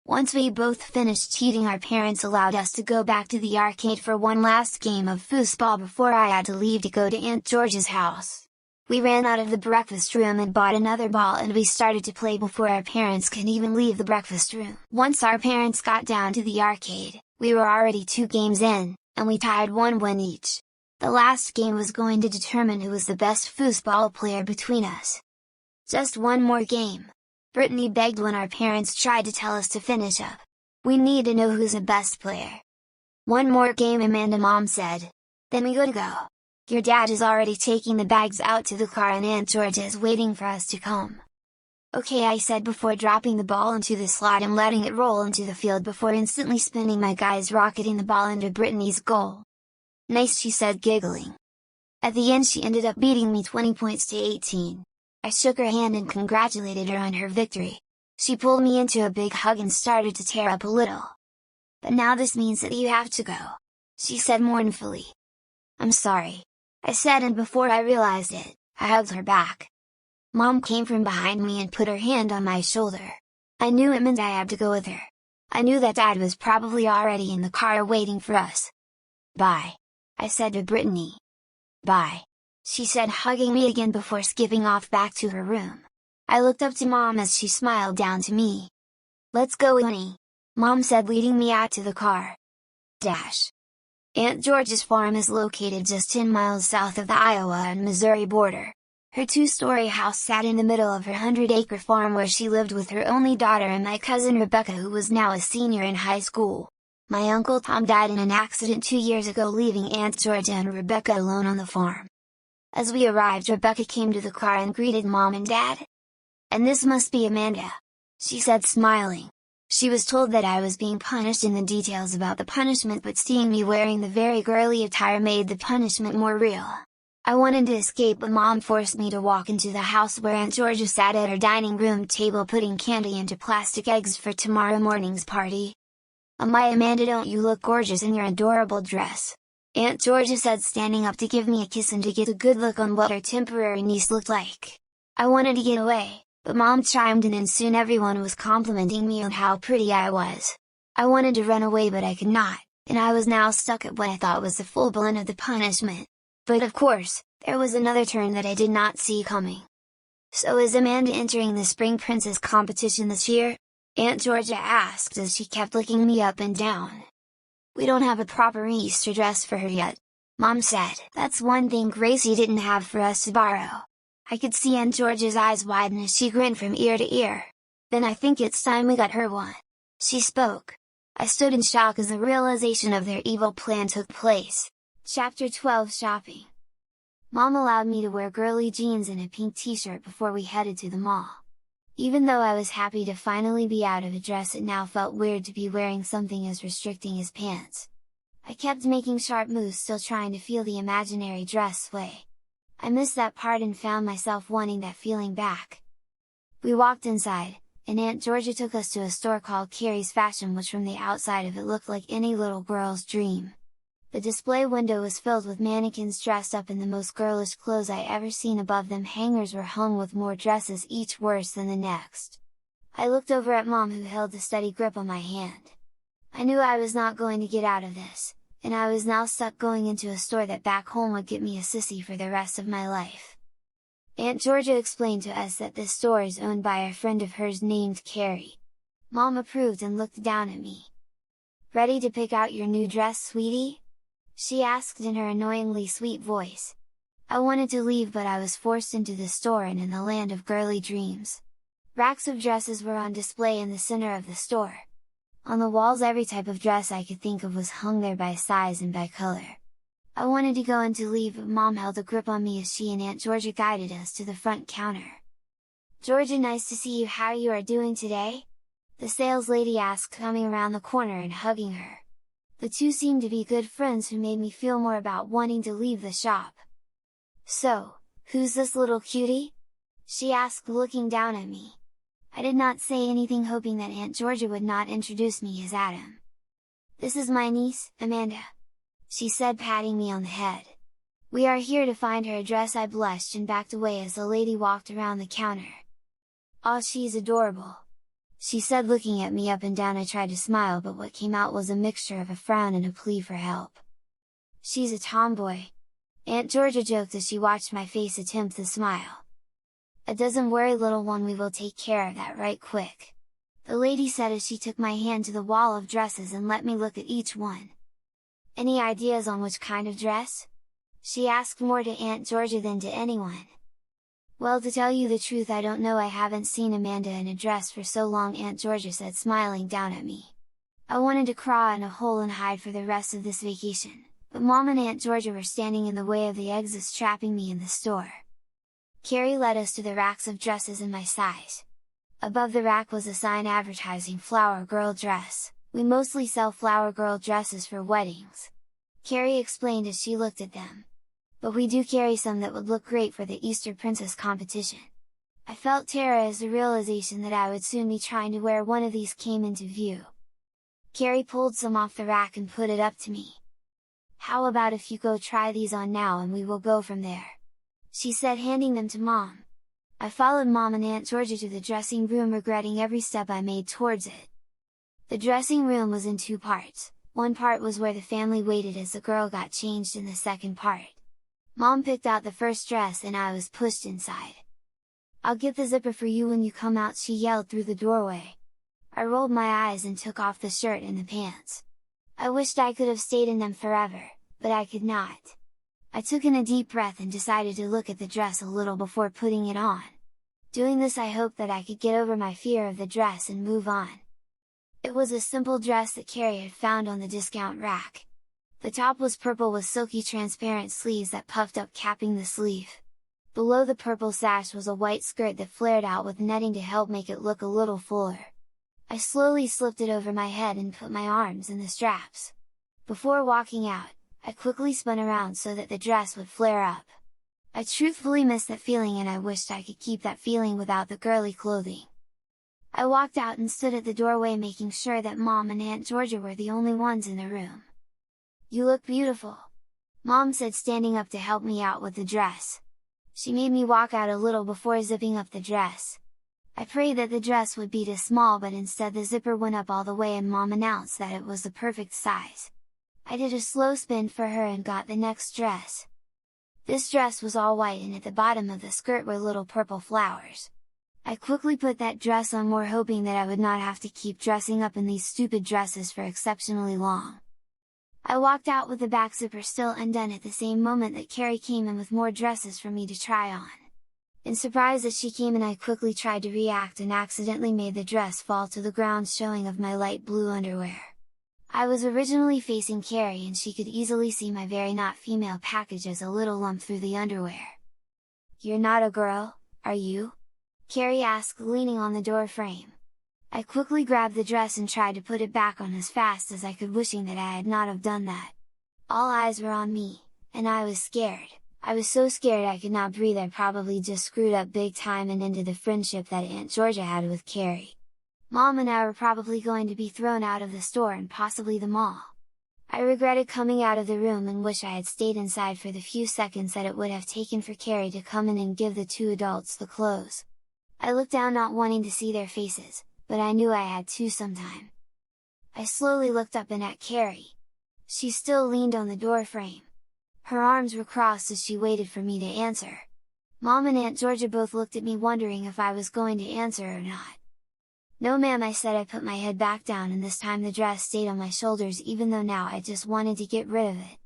Once we both finished eating, our parents allowed us to go back to the arcade for one last game of foosball before I had to leave to go to Aunt George's house. We ran out of the breakfast room and bought another ball and we started to play before our parents could even leave the breakfast room. Once our parents got down to the arcade, we were already 2 games in, and we tied 1 win each. The last game was going to determine who was the best foosball player between us. "Just one more game," Brittany begged when our parents tried to tell us to finish up. "We need to know who's the best player." "One more game," Amanda Mom said. "Then we gotta go. Your dad is already taking the bags out to the car and Aunt Georgia is waiting for us to come." "Okay," I said before dropping the ball into the slot and letting it roll into the field before instantly spinning my guys rocketing the ball into Brittany's goal. "Nice," she said, giggling. At the end she ended up beating me 20 points to 18. I shook her hand and congratulated her on her victory. She pulled me into a big hug and started to tear up a little. "But now this means that you have to go," she said mournfully. "I'm sorry," I said, and before I realized it, I hugged her back. Mom came from behind me and put her hand on my shoulder. I knew it meant I had to go with her. I knew that Dad was probably already in the car waiting for us. "Bye," I said to Brittany. "Bye," she said, hugging me again before skipping off back to her room. I looked up to Mom as she smiled down to me. "Let's go, honey," Mom said, leading me out to the car. Aunt George's farm is located just 10 miles south of the Iowa and Missouri border. Her 2-story house sat in the middle of her 100-acre farm where she lived with her only daughter and my cousin Rebecca, who was now a senior in high school. My Uncle Tom died in an accident 2 years ago, leaving Aunt Georgia and Rebecca alone on the farm. As we arrived, Rebecca came to the car and greeted Mom and Dad. "And this must be Amanda," she said, smiling. She was told that I was being punished in the details about the punishment, but seeing me wearing the very girly attire made the punishment more real. I wanted to escape, but Mom forced me to walk into the house where Aunt Georgia sat at her dining room table putting candy into plastic eggs for tomorrow morning's party. "Oh my, Amanda, don't you look gorgeous in your adorable dress," Aunt Georgia said, standing up to give me a kiss and to get a good look on what her temporary niece looked like. I wanted to get away, but Mom chimed in and soon everyone was complimenting me on how pretty I was. I wanted to run away but I could not, and I was now stuck at what I thought was the full brunt of the punishment. But of course, there was another turn that I did not see coming. "So is Amanda entering the Spring Princess competition this year?" Aunt Georgia asked as she kept looking me up and down. "We don't have a proper Easter dress for her yet," Mom said. "That's one thing Gracie didn't have for us to borrow." I could see Aunt Georgia's eyes widen as she grinned from ear to ear. "Then I think it's time we got her one," she spoke. I stood in shock as the realization of their evil plan took place. Chapter 12, Shopping. Mom allowed me to wear girly jeans and a pink t-shirt before we headed to the mall. Even though I was happy to finally be out of a dress, it now felt weird to be wearing something as restricting as pants. I kept making sharp moves, still trying to feel the imaginary dress sway. I missed that part and found myself wanting that feeling back. We walked inside, and Aunt Georgia took us to a store called Carrie's Fashion, which from the outside of it looked like any little girl's dream. The display window was filled with mannequins dressed up in the most girlish clothes I ever seen. Above them hangers were hung with more dresses, each worse than the next. I looked over at Mom, who held a steady grip on my hand. I knew I was not going to get out of this, and I was now stuck going into a store that back home would get me a sissy for the rest of my life. Aunt Georgia explained to us that this store is owned by a friend of hers named Carrie. Mom approved and looked down at me. "Ready to pick out your new dress, sweetie?" she asked in her annoyingly sweet voice. I wanted to leave, but I was forced into the store and in the land of girly dreams. Racks of dresses were on display in the center of the store. On the walls every type of dress I could think of was hung there by size and by color. I wanted to go in to leave, but Mom held a grip on me as she and Aunt Georgia guided us to the front counter. "Georgia, nice to see you. How you are doing today?" the sales lady asked, coming around the corner and hugging her. The two seemed to be good friends who made me feel more about wanting to leave the shop. "So, who's this little cutie?" she asked, looking down at me. I did not say anything, hoping that Aunt Georgia would not introduce me as Adam. "This is my niece, Amanda," she said, patting me on the head. "We are here to find her address." I blushed and backed away as the lady walked around the counter. "Aw, she's adorable," she said, looking at me up and down. I tried to smile, but what came out was a mixture of a frown and a plea for help. "She's a tomboy," Aunt Georgia joked as she watched my face attempt the smile. "Doesn't worry, little one, we will take care of that right quick," the lady said as she took my hand to the wall of dresses and let me look at each one. "Any ideas on which kind of dress?" she asked, more to Aunt Georgia than to anyone. "Well, to tell you the truth, I don't know. I haven't seen Amanda in a dress for so long," Aunt Georgia said, smiling down at me. I wanted to crawl in a hole and hide for the rest of this vacation, but Mom and Aunt Georgia were standing in the way of the exits, trapping me in the store. Carrie led us to the racks of dresses in my size. Above the rack was a sign advertising Flower Girl Dress. "We mostly sell Flower Girl dresses for weddings," Carrie explained as she looked at them. "But we do carry some that would look great for the Easter Princess competition." I felt terror as the realization that I would soon be trying to wear one of these came into view. Carrie pulled some off the rack and put it up to me. "How about if you go try these on now and we will go from there?" she said, handing them to Mom. I followed Mom and Aunt Georgia to the dressing room, regretting every step I made towards it. The dressing room was in two parts. One part was where the family waited as the girl got changed, in the second part, Mom picked out the first dress and I was pushed inside. "I'll get the zipper for you when you come out," she yelled through the doorway. I rolled my eyes and took off the shirt and the pants. I wished I could have stayed in them forever, but I could not. I took in a deep breath and decided to look at the dress a little before putting it on. Doing this, I hoped that I could get over my fear of the dress and move on. It was a simple dress that Carrie had found on the discount rack. The top was purple with silky transparent sleeves that puffed up, capping the sleeve. Below the purple sash was a white skirt that flared out with netting to help make it look a little fuller. I slowly slipped it over my head and put my arms in the straps. Before walking out, I quickly spun around so that the dress would flare up. I truthfully missed that feeling, and I wished I could keep that feeling without the girly clothing. I walked out and stood at the doorway, making sure that Mom and Aunt Georgia were the only ones in the room. "You look beautiful," Mom said, standing up to help me out with the dress. She made me walk out a little before zipping up the dress. I prayed that the dress would be too small, but instead the zipper went up all the way and Mom announced that it was the perfect size. I did a slow spin for her and got the next dress. This dress was all white, and at the bottom of the skirt were little purple flowers. I quickly put that dress on, more hoping that I would not have to keep dressing up in these stupid dresses for exceptionally long. I walked out with the back zipper still undone at the same moment that Carrie came in with more dresses for me to try on. In surprise as she came in, I quickly tried to react and accidentally made the dress fall to the ground, showing of my light blue underwear. I was originally facing Carrie and she could easily see my very not female package as a little lump through the underwear. "You're not a girl, are you?" Carrie asked, leaning on the door frame. I quickly grabbed the dress and tried to put it back on as fast as I could, wishing that I had not have done that. All eyes were on me, and I was scared. I was so scared I could not breathe. I probably just screwed up big time and ended the friendship that Aunt Georgia had with Carrie. Mom and I were probably going to be thrown out of the store and possibly the mall. I regretted coming out of the room and wish I had stayed inside for the few seconds that it would have taken for Carrie to come in and give the two adults the clothes. I looked down, not wanting to see their faces, but I knew I had to sometime. I slowly looked up and at Carrie. She still leaned on the door frame. Her arms were crossed as she waited for me to answer. Mom and Aunt Georgia both looked at me, wondering if I was going to answer or not. "No ma'am," I said. I put my head back down, and this time the dress stayed on my shoulders, even though now I just wanted to get rid of it.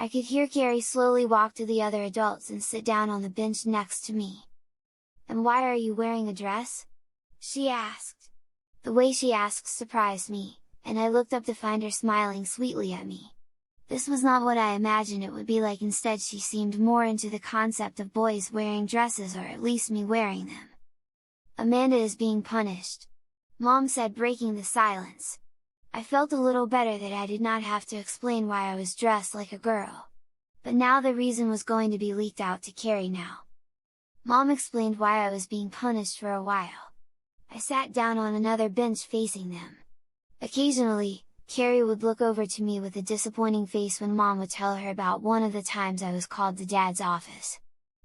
I could hear Carrie slowly walk to the other adults and sit down on the bench next to me. "And why are you wearing a dress?" she asked. The way she asked surprised me, and I looked up to find her smiling sweetly at me. This was not what I imagined it would be like. Instead, she seemed more into the concept of boys wearing dresses, or at least me wearing them. "Amanda is being punished," Mom said, breaking the silence. I felt a little better that I did not have to explain why I was dressed like a girl. But now the reason was going to be leaked out to Carrie now. Mom explained why I was being punished for a while. I sat down on another bench facing them. Occasionally, Carrie would look over to me with a disappointing face when Mom would tell her about one of the times I was called to Dad's office.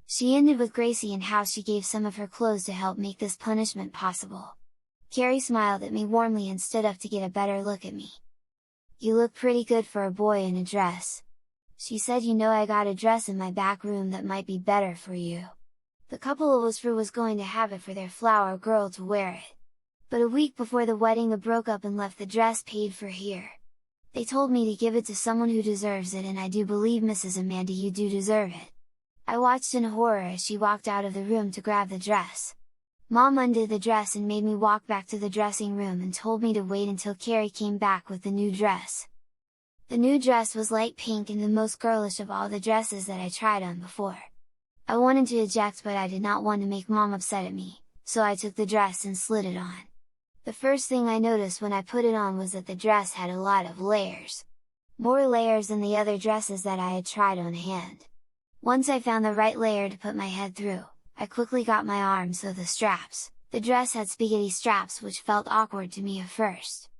She ended with Gracie and how she gave some of her clothes to help make this punishment possible. Carrie smiled at me warmly and stood up to get a better look at me. "You look pretty good for a boy in a dress," she said. "You know, I got a dress in my back room that might be better for you." The couple it was for was going to have it for their flower girl to wear it. But a week before the wedding they broke up and left the dress paid for here. They told me to give it to someone who deserves it, and I do believe, Mrs. Amanda, you do deserve it. I watched in horror as she walked out of the room to grab the dress. Mom undid the dress and made me walk back to the dressing room and told me to wait until Carrie came back with the new dress. The new dress was light pink and the most girlish of all the dresses that I tried on before. I wanted to eject, but I did not want to make Mom upset at me, so I took the dress and slid it on. The first thing I noticed when I put it on was that the dress had a lot of layers. More layers than the other dresses that I had tried on hand. Once I found the right layer to put my head through, I quickly got my arms through the straps. The dress had spaghetti straps, which felt awkward to me at first.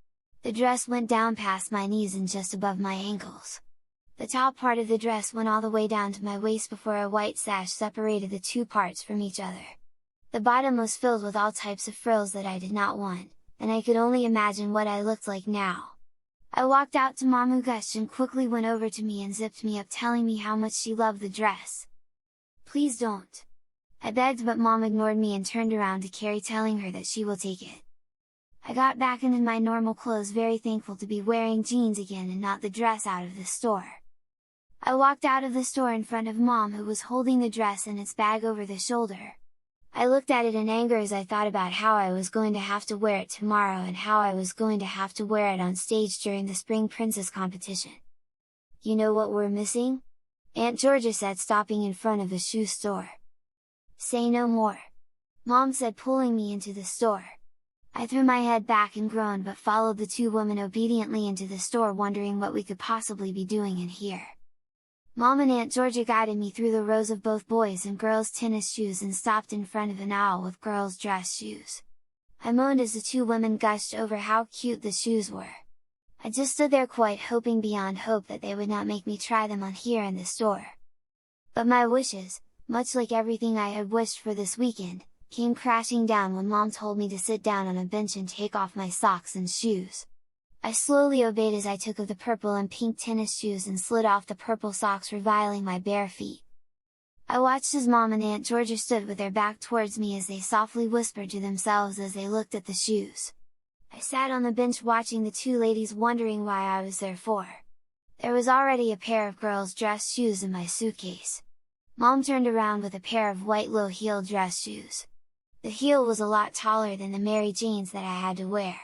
The dress went down past my knees and just above my ankles. The top part of the dress went all the way down to my waist before a white sash separated the two parts from each other. The bottom was filled with all types of frills that I did not want, and I could only imagine what I looked like now. I walked out to Mom, who gushed and quickly went over to me and zipped me up, telling me how much she loved the dress. "Please don't," I begged, but Mom ignored me and turned around to Carrie, telling her that she will take it. I got back into my normal clothes, very thankful to be wearing jeans again and not the dress out of the store. I walked out of the store in front of Mom, who was holding the dress and its bag over the shoulder. I looked at it in anger as I thought about how I was going to have to wear it tomorrow and how I was going to have to wear it on stage during the Spring Princess competition. "You know what we're missing?" Aunt Georgia said, stopping in front of a shoe store. "Say no more," Mom said, pulling me into the store. I threw my head back and groaned, but followed the two women obediently into the store, wondering what we could possibly be doing in here. Mom and Aunt Georgia guided me through the rows of both boys' and girls' tennis shoes and stopped in front of an aisle with girls' dress shoes. I moaned as the two women gushed over how cute the shoes were. I just stood there, quite hoping beyond hope that they would not make me try them on here in the store. But my wishes, much like everything I had wished for this weekend, came crashing down when Mom told me to sit down on a bench and take off my socks and shoes. I slowly obeyed as I took of the purple and pink tennis shoes and slid off the purple socks, revealing my bare feet. I watched as Mom and Aunt Georgia stood with their back towards me as they softly whispered to themselves as they looked at the shoes. I sat on the bench watching the two ladies, wondering why I was there for. There was already a pair of girls' dress shoes in my suitcase. Mom turned around with a pair of white low-heeled dress shoes. The heel was a lot taller than the Mary Janes that I had to wear.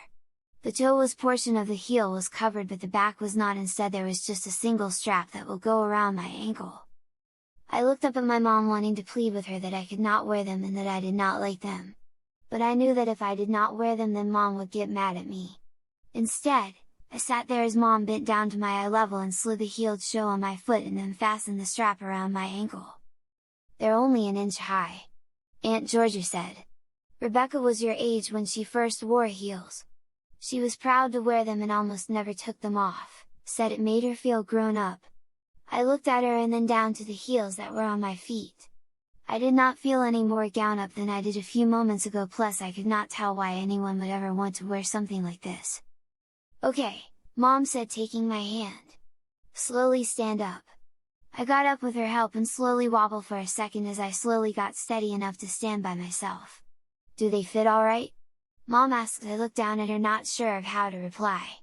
The toe-was portion of the heel was covered, but the back was not. Instead, there was just a single strap that will go around my ankle. I looked up at my mom, wanting to plead with her that I could not wear them and that I did not like them. But I knew that if I did not wear them, then Mom would get mad at me. Instead, I sat there as Mom bent down to my eye level and slid the heeled shoe on my foot and then fastened the strap around my ankle. "They're only an inch high," Aunt Georgia said. "Rebecca was your age when she first wore heels. She was proud to wear them and almost never took them off, said it made her feel grown up." I looked at her and then down to the heels that were on my feet. I did not feel any more gown up than I did a few moments ago, plus I could not tell why anyone would ever want to wear something like this. "Okay," Mom said, taking my hand. "Slowly stand up." I got up with her help and slowly wobbled for a second as I slowly got steady enough to stand by myself. "Do they fit all right?" Mom asked. I looked down at her, not sure of how to reply.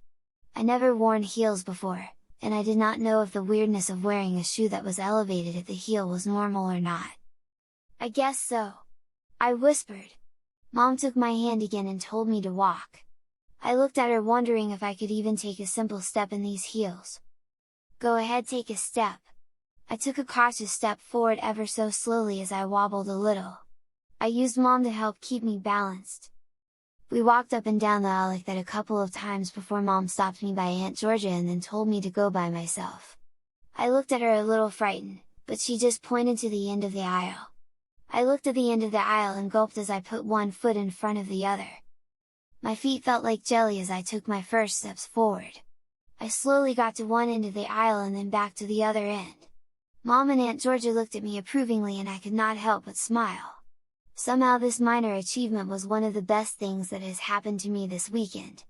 I never worn heels before, and I did not know if the weirdness of wearing a shoe that was elevated at the heel was normal or not. "I guess so," I whispered. Mom took my hand again and told me to walk. I looked at her wondering if I could even take a simple step in these heels. "Go ahead, take a step." I took a cautious step forward ever so slowly as I wobbled a little. I used Mom to help keep me balanced. We walked up and down the aisle like that a couple of times before Mom stopped me by Aunt Georgia and then told me to go by myself. I looked at her a little frightened, but she just pointed to the end of the aisle. I looked at the end of the aisle and gulped as I put one foot in front of the other. My feet felt like jelly as I took my first steps forward. I slowly got to one end of the aisle and then back to the other end. Mom and Aunt Georgia looked at me approvingly and I could not help but smile. Somehow this minor achievement was one of the best things that has happened to me this weekend.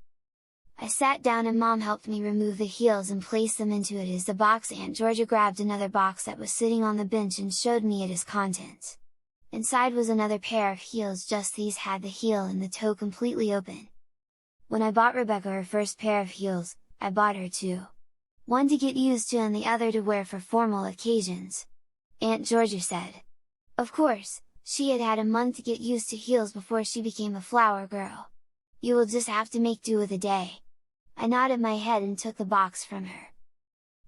I sat down and Mom helped me remove the heels and place them into it as the box. Aunt Georgia grabbed another box that was sitting on the bench and showed me it as contents. Inside was another pair of heels, just these had the heel and the toe completely open. When I bought Rebecca her first pair of heels, I bought her two. One to get used to and the other to wear for formal occasions. Aunt Georgia said. Of course, she had had a month to get used to heels before she became a flower girl. "You will just have to make do with a day." I nodded my head and took the box from her.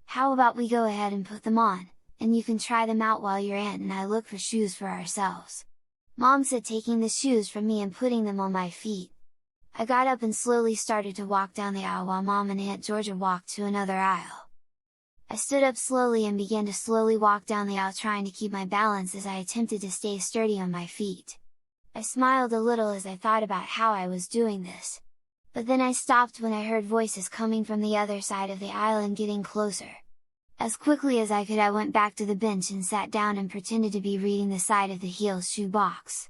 "How about we go ahead and put them on, and you can try them out while your aunt and I look for shoes for ourselves," Mom said, taking the shoes from me and putting them on my feet. I got up and slowly started to walk down the aisle while Mom and Aunt Georgia walked to another aisle. I stood up slowly and began to slowly walk down the aisle, trying to keep my balance as I attempted to stay sturdy on my feet. I smiled a little as I thought about how I was doing this. But then I stopped when I heard voices coming from the other side of the aisle and getting closer. As quickly as I could, I went back to the bench and sat down and pretended to be reading the side of the heels shoe box.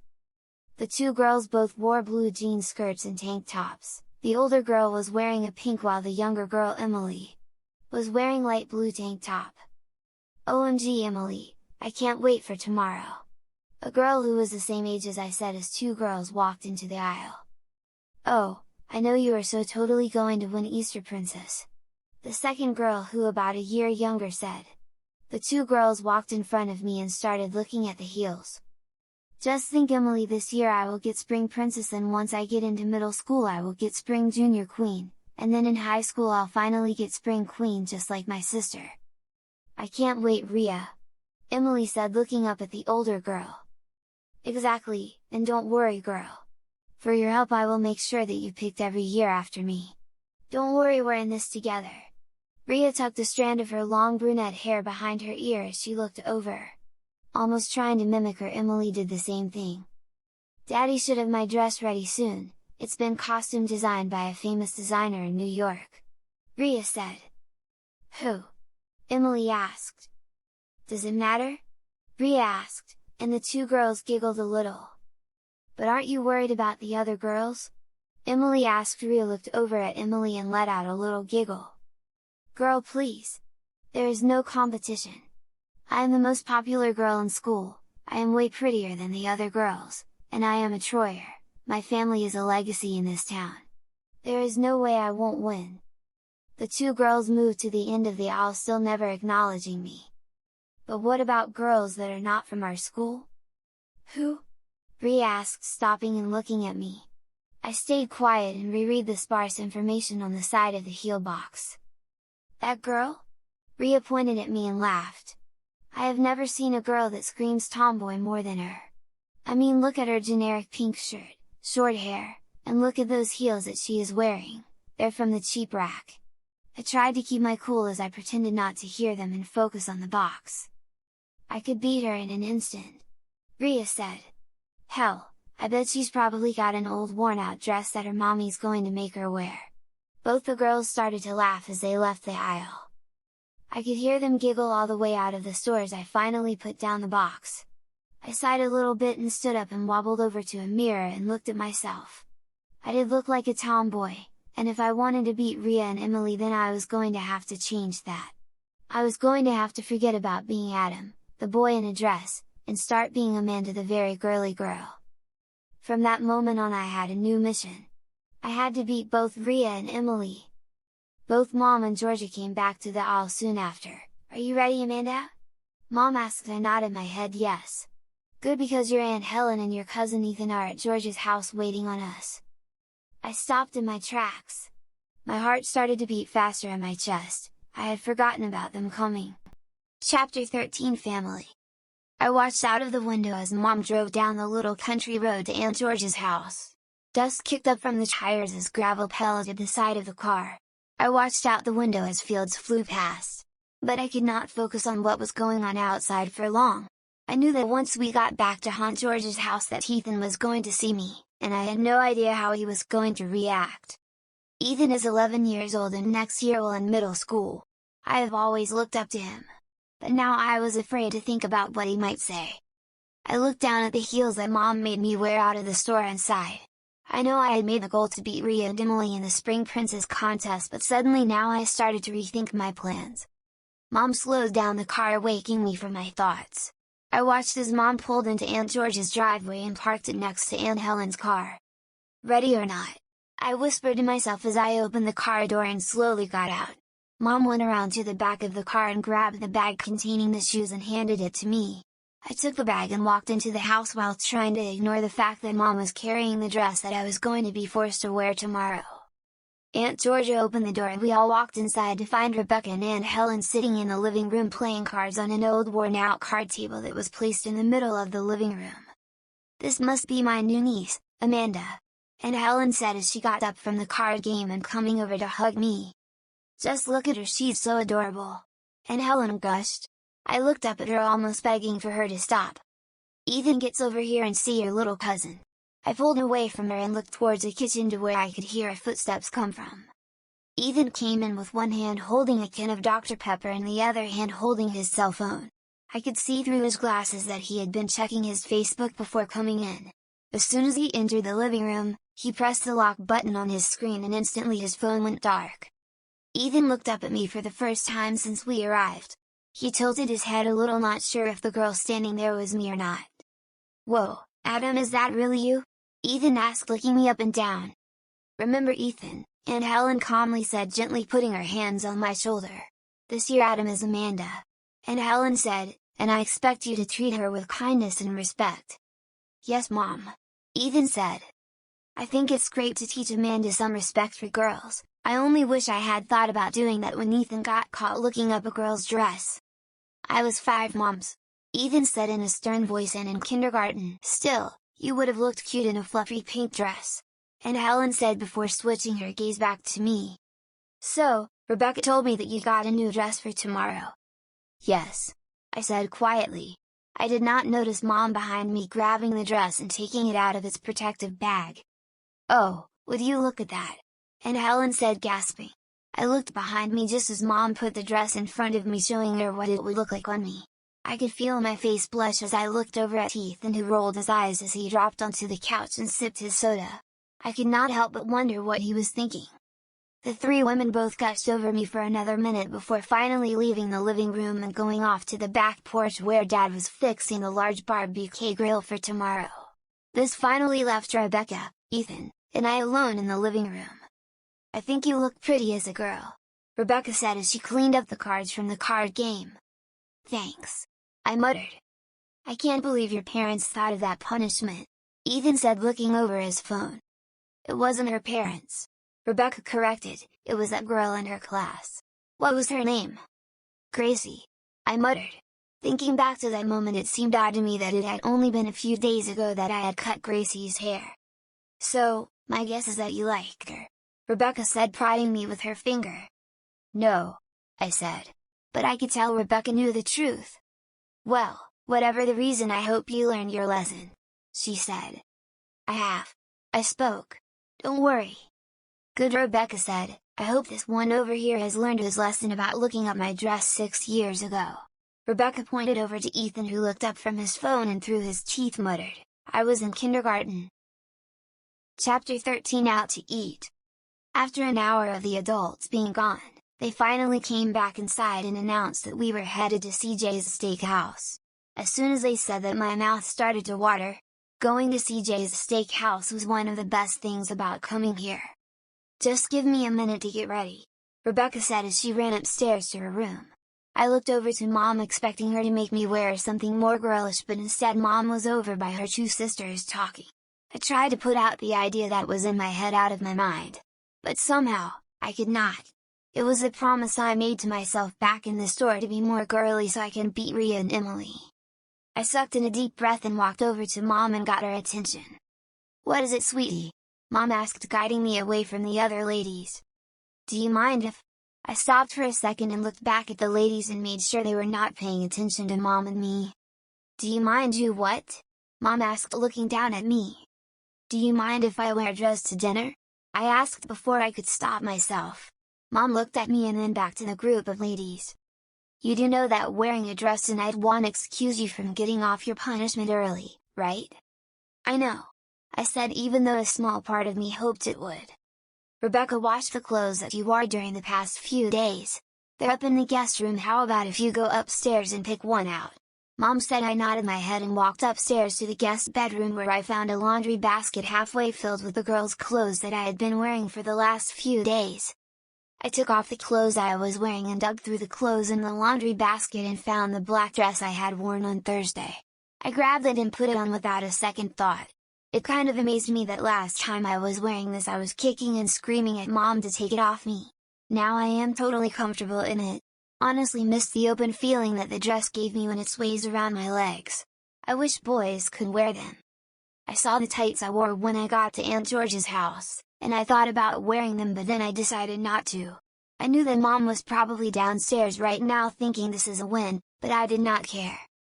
The two girls both wore blue jean skirts and tank tops. The older girl was wearing a pink while the younger girl, Emily, was wearing light blue tank top. "OMG Emily, I can't wait for tomorrow!" A girl who was the same age as I said as two girls walked into the aisle. "Oh, I know you are so totally going to win Easter Princess!" the second girl, who about a year younger, said. The two girls walked in front of me and started looking at the heels. "Just think Emily, this year I will get Spring Princess, and once I get into middle school I will get Spring Junior Queen, and then in high school I'll finally get Spring Queen just like my sister." "I can't wait, Rhea," Emily said, looking up at the older girl. "Exactly, and don't worry girl. For your help I will make sure that you picked every year after me. Don't worry, we're in this together." Rhea tucked a strand of her long brunette hair behind her ear as she looked over. Almost trying to mimic her, Emily did the same thing. "Daddy should have my dress ready soon, it's been costume designed by a famous designer in New York," Rhea said. "Who?" Emily asked. "Does it matter?" Rhea asked, and the two girls giggled a little. "But aren't you worried about the other girls?" Emily asked. Rhea looked over at Emily and let out a little giggle. "Girl, please! There is no competition! I am the most popular girl in school, I am way prettier than the other girls, and I am a Troyer, my family is a legacy in this town. There is no way I won't win!" The two girls moved to the end of the aisle, still never acknowledging me. "But what about girls that are not from our school?" "Who?" Rhea asked, stopping and looking at me. I stayed quiet and reread the sparse information on the side of the heel box. "That girl?" Rhea pointed at me and laughed. "I have never seen a girl that screams tomboy more than her. I mean, look at her generic pink shirt, short hair, and look at those heels that she is wearing, they're from the cheap rack." I tried to keep my cool as I pretended not to hear them and focus on the box. "I could beat her in an instant," Rhea said. "Hell, I bet she's probably got an old worn-out dress that her mommy's going to make her wear." Both the girls started to laugh as they left the aisle. I could hear them giggle all the way out of the store as I finally put down the box. I sighed a little bit and stood up and wobbled over to a mirror and looked at myself. I did look like a tomboy, and if I wanted to beat Rhea and Emily, then I was going to have to change that. I was going to have to forget about being Adam, the boy in a dress, and start being Amanda, the very girly girl. From that moment on I had a new mission. I had to beat both Rhea and Emily. Both Mom and Georgia came back to the aisle soon after. "Are you ready, Amanda?" Mom asked. I nodded my head yes. "Good, because your Aunt Helen and your cousin Ethan are at Georgia's house waiting on us." I stopped in my tracks. My heart started to beat faster in my chest. I had forgotten about them coming. Chapter 13 Family. I watched out of the window as Mom drove down the little country road to Aunt Georgia's house. Dust kicked up from the tires as gravel pelleted the side of the car. I watched out the window as fields flew past. But I could not focus on what was going on outside for long. I knew that once we got back to Aunt Georgia's house that Ethan was going to see me, and I had no idea how he was going to react. Ethan is 11 years old and next year will end middle school. I have always looked up to him. But now I was afraid to think about what he might say. I looked down at the heels that Mom made me wear out of the store and sighed. I know I had made the goal to beat Rhea and Emily in the Spring Princess contest, but suddenly now I started to rethink my plans. Mom slowed down the car, waking me from my thoughts. I watched as Mom pulled into Aunt Georgia's driveway and parked it next to Aunt Helen's car. "Ready or not?" I whispered to myself as I opened the car door and slowly got out. Mom went around to the back of the car and grabbed the bag containing the shoes and handed it to me. I took the bag and walked into the house while trying to ignore the fact that Mom was carrying the dress that I was going to be forced to wear tomorrow. Aunt Georgia opened the door and we all walked inside to find Rebecca and Aunt Helen sitting in the living room playing cards on an old worn-out card table that was placed in the middle of the living room. "This must be my new niece, Amanda," Aunt Helen said as she got up from the card game and coming over to hug me. "Just look at her, she's so adorable," Aunt Helen gushed. I looked up at her, almost begging for her to stop. "Ethan, gets over here and see your little cousin." I pulled away from her and looked towards the kitchen to where I could hear her footsteps come from. Ethan came in with one hand holding a can of Dr. Pepper and the other hand holding his cell phone. I could see through his glasses that he had been checking his Facebook before coming in. As soon as he entered the living room, he pressed the lock button on his screen and instantly his phone went dark. Ethan looked up at me for the first time since we arrived. He tilted his head a little, not sure if the girl standing there was me or not. "Whoa, Adam, is that really you?" Ethan asked, looking me up and down. "Remember Ethan," Aunt Helen calmly said, gently putting her hands on my shoulder. "This year Adam is Amanda," Aunt Helen said, "and I expect you to treat her with kindness and respect." "Yes, Mom," Ethan said. "I think it's great to teach Amanda some respect for girls. I only wish I had thought about doing that when Ethan got caught looking up a girl's dress." "I was 5, Moms," Ethan said in a stern voice, "and in kindergarten. Still, you would have looked cute in a fluffy pink dress," Aunt Helen said before switching her gaze back to me. "So, Rebecca told me that you got a new dress for tomorrow." "Yes," I said quietly. I did not notice Mom behind me grabbing the dress and taking it out of its protective bag. "Oh, would you look at that?" Aunt Helen said, gasping. I looked behind me just as Mom put the dress in front of me, showing her what it would look like on me. I could feel my face blush as I looked over at Ethan, who rolled his eyes as he dropped onto the couch and sipped his soda. I could not help but wonder what he was thinking. The three women both gushed over me for another minute before finally leaving the living room and going off to the back porch where Dad was fixing a large barbecue grill for tomorrow. This finally left Rebecca, Ethan, and I alone in the living room. "I think you look pretty as a girl," Rebecca said as she cleaned up the cards from the card game. "Thanks," I muttered. "I can't believe your parents thought of that punishment," Ethan said, looking over his phone. "It wasn't her parents," Rebecca corrected, "it was that girl in her class." "What was her name?" "Gracie," I muttered. Thinking back to that moment, it seemed odd to me that it had only been a few days ago that I had cut Gracie's hair. "So, my guess is that you like her," Rebecca said, prodding me with her finger. "No," I said. But I could tell Rebecca knew the truth. "Well, whatever the reason, I hope you learned your lesson," she said. "I have," I spoke. "Don't worry." "Good," Rebecca said, "I hope this one over here has learned his lesson about looking up my dress 6 years ago." Rebecca pointed over to Ethan, who looked up from his phone and through his teeth muttered, "I was in kindergarten." Chapter 13 Out to Eat. After an hour of the adults being gone, they finally came back inside and announced that we were headed to CJ's Steakhouse. As soon as they said that, my mouth started to water. Going to CJ's Steakhouse was one of the best things about coming here. "Just give me a minute to get ready," Rebecca said as she ran upstairs to her room. I looked over to Mom expecting her to make me wear something more girlish, but instead Mom was over by her two sisters talking. I tried to put out the idea that was in my head out of my mind. But somehow, I could not. It was a promise I made to myself back in the store to be more girly so I can beat Rhea and Emily. I sucked in a deep breath and walked over to Mom and got her attention. "What is it, sweetie?" Mom asked, guiding me away from the other ladies. "Do you mind if—" I stopped for a second and looked back at the ladies and made sure they were not paying attention to Mom and me. "Do you mind you what?" Mom asked, looking down at me. "Do you mind if I wear a dress to dinner?" I asked before I could stop myself. Mom looked at me and then back to the group of ladies. "You do know that wearing a dress tonight won't excuse you from getting off your punishment early, right?" "I know," I said, even though a small part of me hoped it would. "Rebecca washed the clothes that you wore during the past few days. They're up in the guest room. How about if you go upstairs and pick one out?" Mom said. I nodded my head and walked upstairs to the guest bedroom, where I found a laundry basket halfway filled with the girls' clothes that I had been wearing for the last few days. I took off the clothes I was wearing and dug through the clothes in the laundry basket and found the black dress I had worn on Thursday. I grabbed it and put it on without a second thought. It kind of amazed me that last time I was wearing this I was kicking and screaming at Mom to take it off me. Now I am totally comfortable in it. Honestly miss the open feeling that the dress gave me when it sways around my legs. I wish boys could wear them. I saw the tights I wore when I got to Aunt George's house, and I thought about wearing them, but then I decided not to. I knew that Mom was probably downstairs right now thinking this is a win, but I did not care.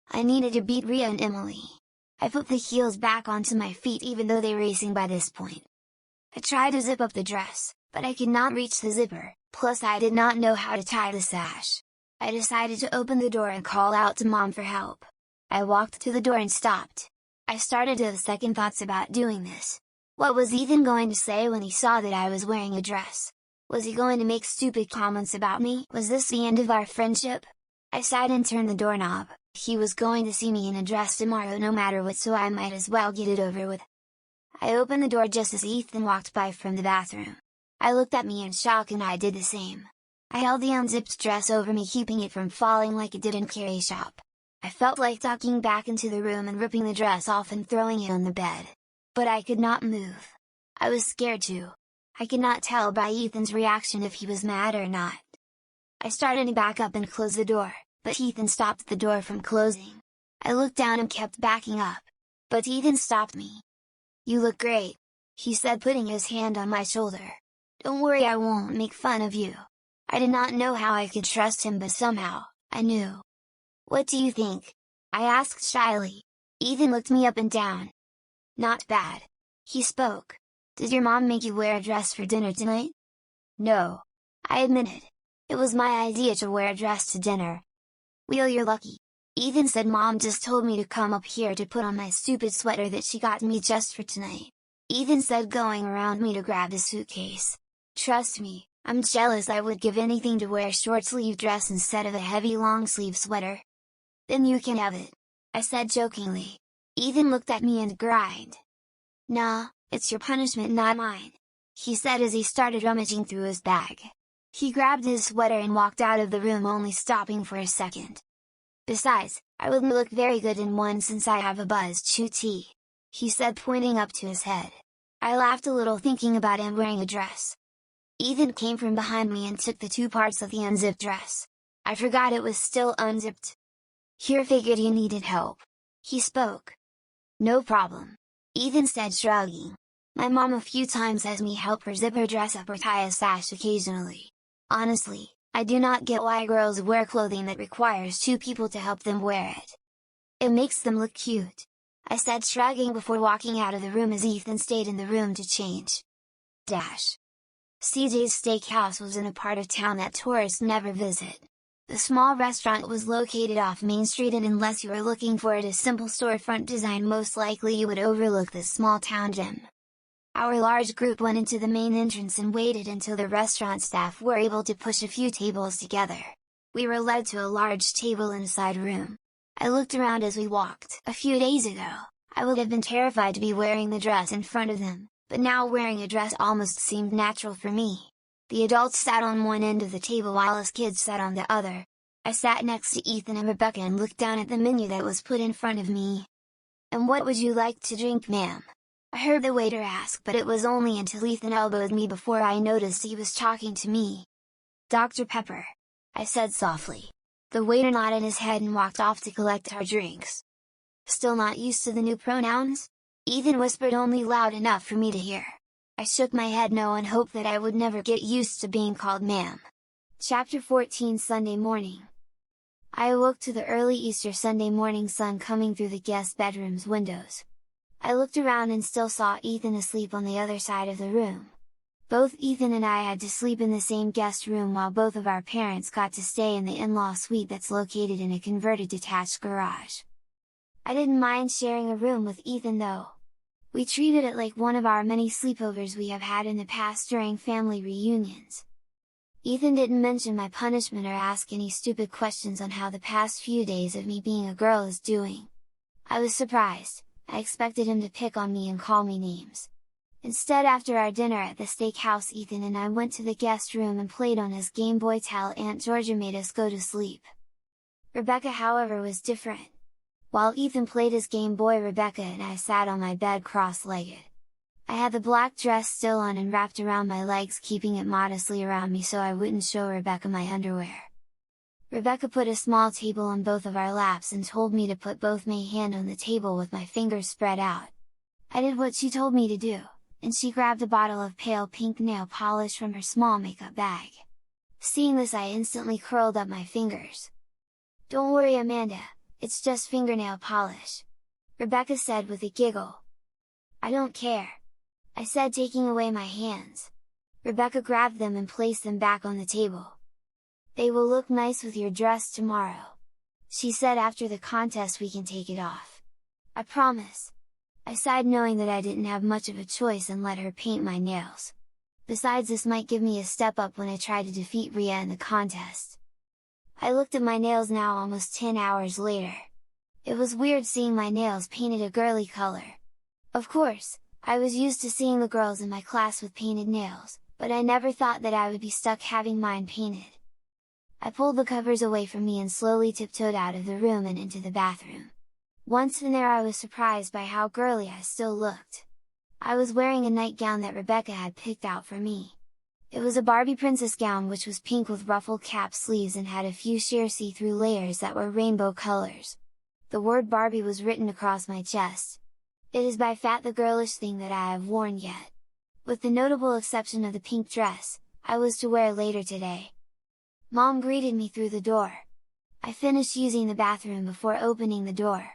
I needed to beat Rhea and Emily. I put the heels back onto my feet even though they were racing by this point. I tried to zip up the dress, but I could not reach the zipper, plus I did not know how to tie the sash. I decided to open the door and call out to Mom for help. I walked to the door and stopped. I started to have second thoughts about doing this. What was Ethan going to say when he saw that I was wearing a dress? Was he going to make stupid comments about me? Was this the end of our friendship? I sighed and turned the doorknob. He was going to see me in a dress tomorrow no matter what, so I might as well get it over with. I opened the door just as Ethan walked by from the bathroom. I looked at me in shock and I did the same. I held the unzipped dress over me, keeping it from falling like it did in Carrie shop. I felt like ducking back into the room and ripping the dress off and throwing it on the bed. But I could not move. I was scared too. I could not tell by Ethan's reaction if he was mad or not. I started to back up and close the door, but Ethan stopped the door from closing. I looked down and kept backing up. But Ethan stopped me. "You look great," he said, putting his hand on my shoulder. "Don't worry, I won't make fun of you." I did not know how I could trust him, but somehow, I knew. "What do you think?" I asked shyly. Ethan looked me up and down. "Not bad," he spoke. "Did your mom make you wear a dress for dinner tonight?" "No," I admitted. "It was my idea to wear a dress to dinner." "Well, you're lucky," Ethan said. "Mom just told me to come up here to put on my stupid sweater that she got me just for tonight," Ethan said, going around me to grab his suitcase. "Trust me, I'm jealous. I would give anything to wear a short-sleeve dress instead of a heavy long-sleeve sweater." "Then you can have it," I said jokingly. Ethan looked at me and grinned. "Nah, it's your punishment, not mine," he said as he started rummaging through his bag. He grabbed his sweater and walked out of the room, only stopping for a second. "Besides, I would look very good in one since I have a buzzed chew tee," he said, pointing up to his head. I laughed a little, thinking about him wearing a dress. Ethan came from behind me and took the two parts of the unzipped dress. I forgot it was still unzipped. "Here, figured you needed help," he spoke. "No problem," Ethan said, shrugging. "My mom a few times has me help her zip her dress up or tie a sash occasionally. Honestly, I do not get why girls wear clothing that requires two people to help them wear it. It makes them look cute," I said, shrugging before walking out of the room as Ethan stayed in the room to change. CJ's Steakhouse was in a part of town that tourists never visit. The small restaurant was located off Main Street, and unless you were looking for a simple storefront design, most likely you would overlook this small town gem. Our large group went into the main entrance and waited until the restaurant staff were able to push a few tables together. We were led to a large table in a side room. I looked around as we walked. A few days ago, I would have been terrified to be wearing the dress in front of them, but now wearing a dress almost seemed natural for me. The adults sat on one end of the table while his kids sat on the other. I sat next to Ethan and Rebecca and looked down at the menu that was put in front of me. "And what would you like to drink, ma'am?" I heard the waiter ask, but it was only until Ethan elbowed me before I noticed he was talking to me. "Dr. Pepper," I said softly. The waiter nodded his head and walked off to collect our drinks. "Still not used to the new pronouns?" Ethan whispered, only loud enough for me to hear. I shook my head no and hoped that I would never get used to being called ma'am. Chapter 14 Sunday morning. I awoke to the early Easter Sunday morning sun coming through the guest bedroom's windows. I looked around and still saw Ethan asleep on the other side of the room. Both Ethan and I had to sleep in the same guest room while both of our parents got to stay in the in-law suite that's located in a converted detached garage. I didn't mind sharing a room with Ethan though. We treated it like one of our many sleepovers we have had in the past during family reunions. Ethan didn't mention my punishment or ask any stupid questions on how the past few days of me being a girl is doing. I was surprised. I expected him to pick on me and call me names. Instead, after our dinner at the steakhouse, Ethan and I went to the guest room and played on his Game Boy till Aunt Georgia made us go to sleep. Rebecca, however, was different. While Ethan played his Game Boy, Rebecca and I sat on my bed cross-legged. I had the black dress still on and wrapped around my legs, keeping it modestly around me so I wouldn't show Rebecca my underwear. Rebecca put a small table on both of our laps and told me to put both my hand on the table with my fingers spread out. I did what she told me to do, and she grabbed a bottle of pale pink nail polish from her small makeup bag. Seeing this, I instantly curled up my fingers. "Don't worry, Amanda, it's just fingernail polish," Rebecca said with a giggle. "I don't care," I said, taking away my hands. Rebecca grabbed them and placed them back on the table. "They will look nice with your dress tomorrow," she said. "After the contest we can take it off." "I promise," I sighed, knowing that I didn't have much of a choice, and let her paint my nails. Besides, this might give me a step up when I try to defeat Rhea in the contest. I looked at my nails now almost 10 hours later. It was weird seeing my nails painted a girly color. Of course, I was used to seeing the girls in my class with painted nails, but I never thought that I would be stuck having mine painted. I pulled the covers away from me and slowly tiptoed out of the room and into the bathroom. Once in there, I was surprised by how girly I still looked. I was wearing a nightgown that Rebecca had picked out for me. It was a Barbie princess gown which was pink with ruffled cap sleeves and had a few sheer see-through layers that were rainbow colors. The word Barbie was written across my chest. It is by far the girlish thing that I have worn yet. With the notable exception of the pink dress I was to wear later today. Mom greeted me through the door. I finished using the bathroom before opening the door.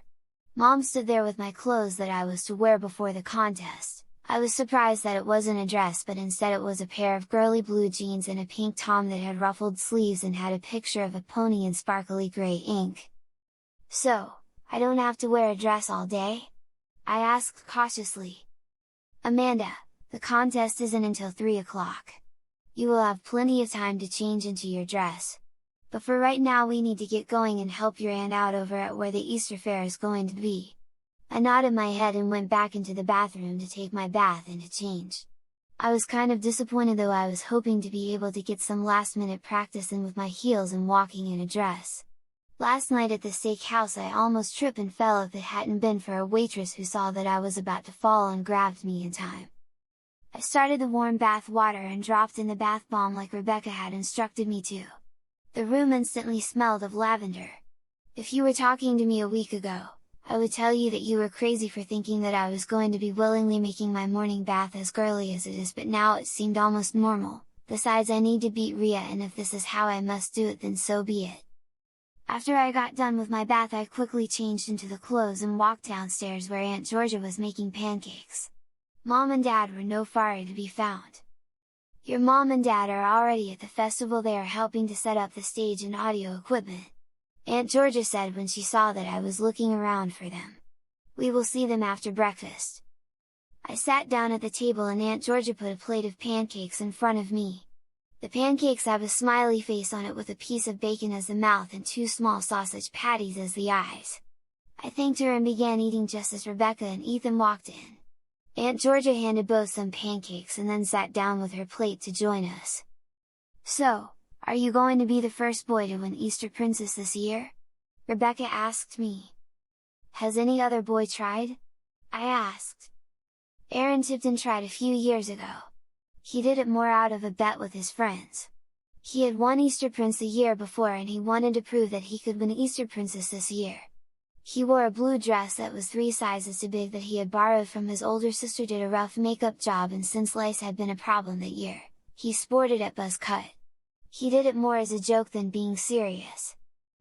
Mom stood there with my clothes that I was to wear before the contest. I was surprised that it wasn't a dress, but instead it was a pair of girly blue jeans and a pink tom that had ruffled sleeves and had a picture of a pony in sparkly gray ink. "So, I don't have to wear a dress all day?" I asked cautiously. "Amanda, the contest isn't until 3 o'clock. You will have plenty of time to change into your dress. But for right now we need to get going and help your aunt out over at where the Easter fair is going to be." I nodded my head and went back into the bathroom to take my bath and to change. I was kind of disappointed though. I was hoping to be able to get some last minute practice in with my heels and walking in a dress. Last night at the steakhouse I almost tripped and fell if it hadn't been for a waitress who saw that I was about to fall and grabbed me in time. I started the warm bath water and dropped in the bath bomb like Rebecca had instructed me to. The room instantly smelled of lavender. If you were talking to me a week ago, I would tell you that you were crazy for thinking that I was going to be willingly making my morning bath as girly as it is, but now it seemed almost normal. Besides, I need to beat Rhea, and if this is how I must do it, then so be it. After I got done with my bath, I quickly changed into the clothes and walked downstairs where Aunt Georgia was making pancakes. Mom and Dad were no far to be found. "Your mom and Dad are already at the festival. They are helping to set up the stage and audio equipment," Aunt Georgia said when she saw that I was looking around for them. "We will see them after breakfast." I sat down at the table and Aunt Georgia put a plate of pancakes in front of me. The pancakes have a smiley face on it with a piece of bacon as the mouth and 2 small sausage patties as the eyes. I thanked her and began eating just as Rebecca and Ethan walked in. Aunt Georgia handed both some pancakes and then sat down with her plate to join us. "So, are you going to be the first boy to win Easter Princess this year?" Rebecca asked me. "Has any other boy tried?" I asked. "Aaron Tipton tried a few years ago. He did it more out of a bet with his friends. He had won Easter Prince the year before and he wanted to prove that he could win Easter Princess this year. He wore a blue dress that was 3 sizes too big that he had borrowed from his older sister, did a rough makeup job, and since lice had been a problem that year, he sported it buzz cut. He did it more as a joke than being serious.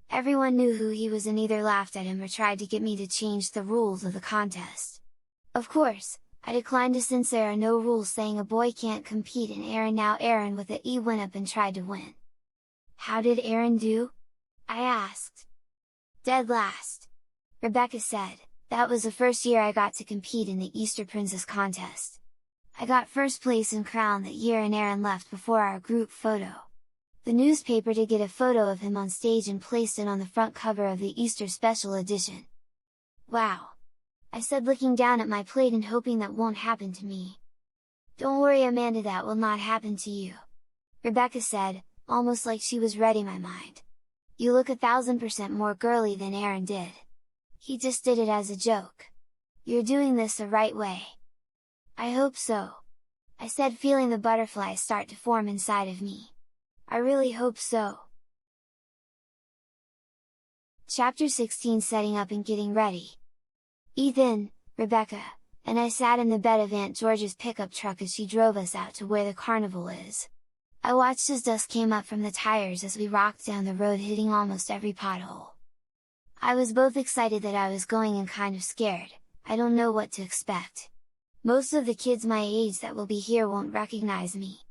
Everyone knew who he was and either laughed at him or tried to get me to change the rules of the contest. Of course, I declined to since there are no rules saying a boy can't compete, and Aaron with the E went up and tried to win." "How did Aaron do?" I asked. "Dead last," Rebecca said. "That was the first year I got to compete in the Easter Princess contest. I got first place and crown that year and Aaron left before our group photo. The newspaper did get a photo of him on stage and placed it on the front cover of the Easter special edition." "Wow!" I said, looking down at my plate and hoping that won't happen to me. "Don't worry Amanda, that will not happen to you," Rebecca said, almost like she was reading my mind. "You look 1000% more girly than Aaron did. He just did it as a joke. You're doing this the right way." "I hope so," I said, feeling the butterflies start to form inside of me. "I really hope so." Chapter 16, Setting Up and Getting Ready. Ethan, Rebecca, and I sat in the bed of Aunt George's pickup truck as she drove us out to where the carnival is. I watched as dust came up from the tires as we rocked down the road, hitting almost every pothole. I was both excited that I was going and kind of scared. I don't know what to expect. Most of the kids my age that will be here won't recognize me.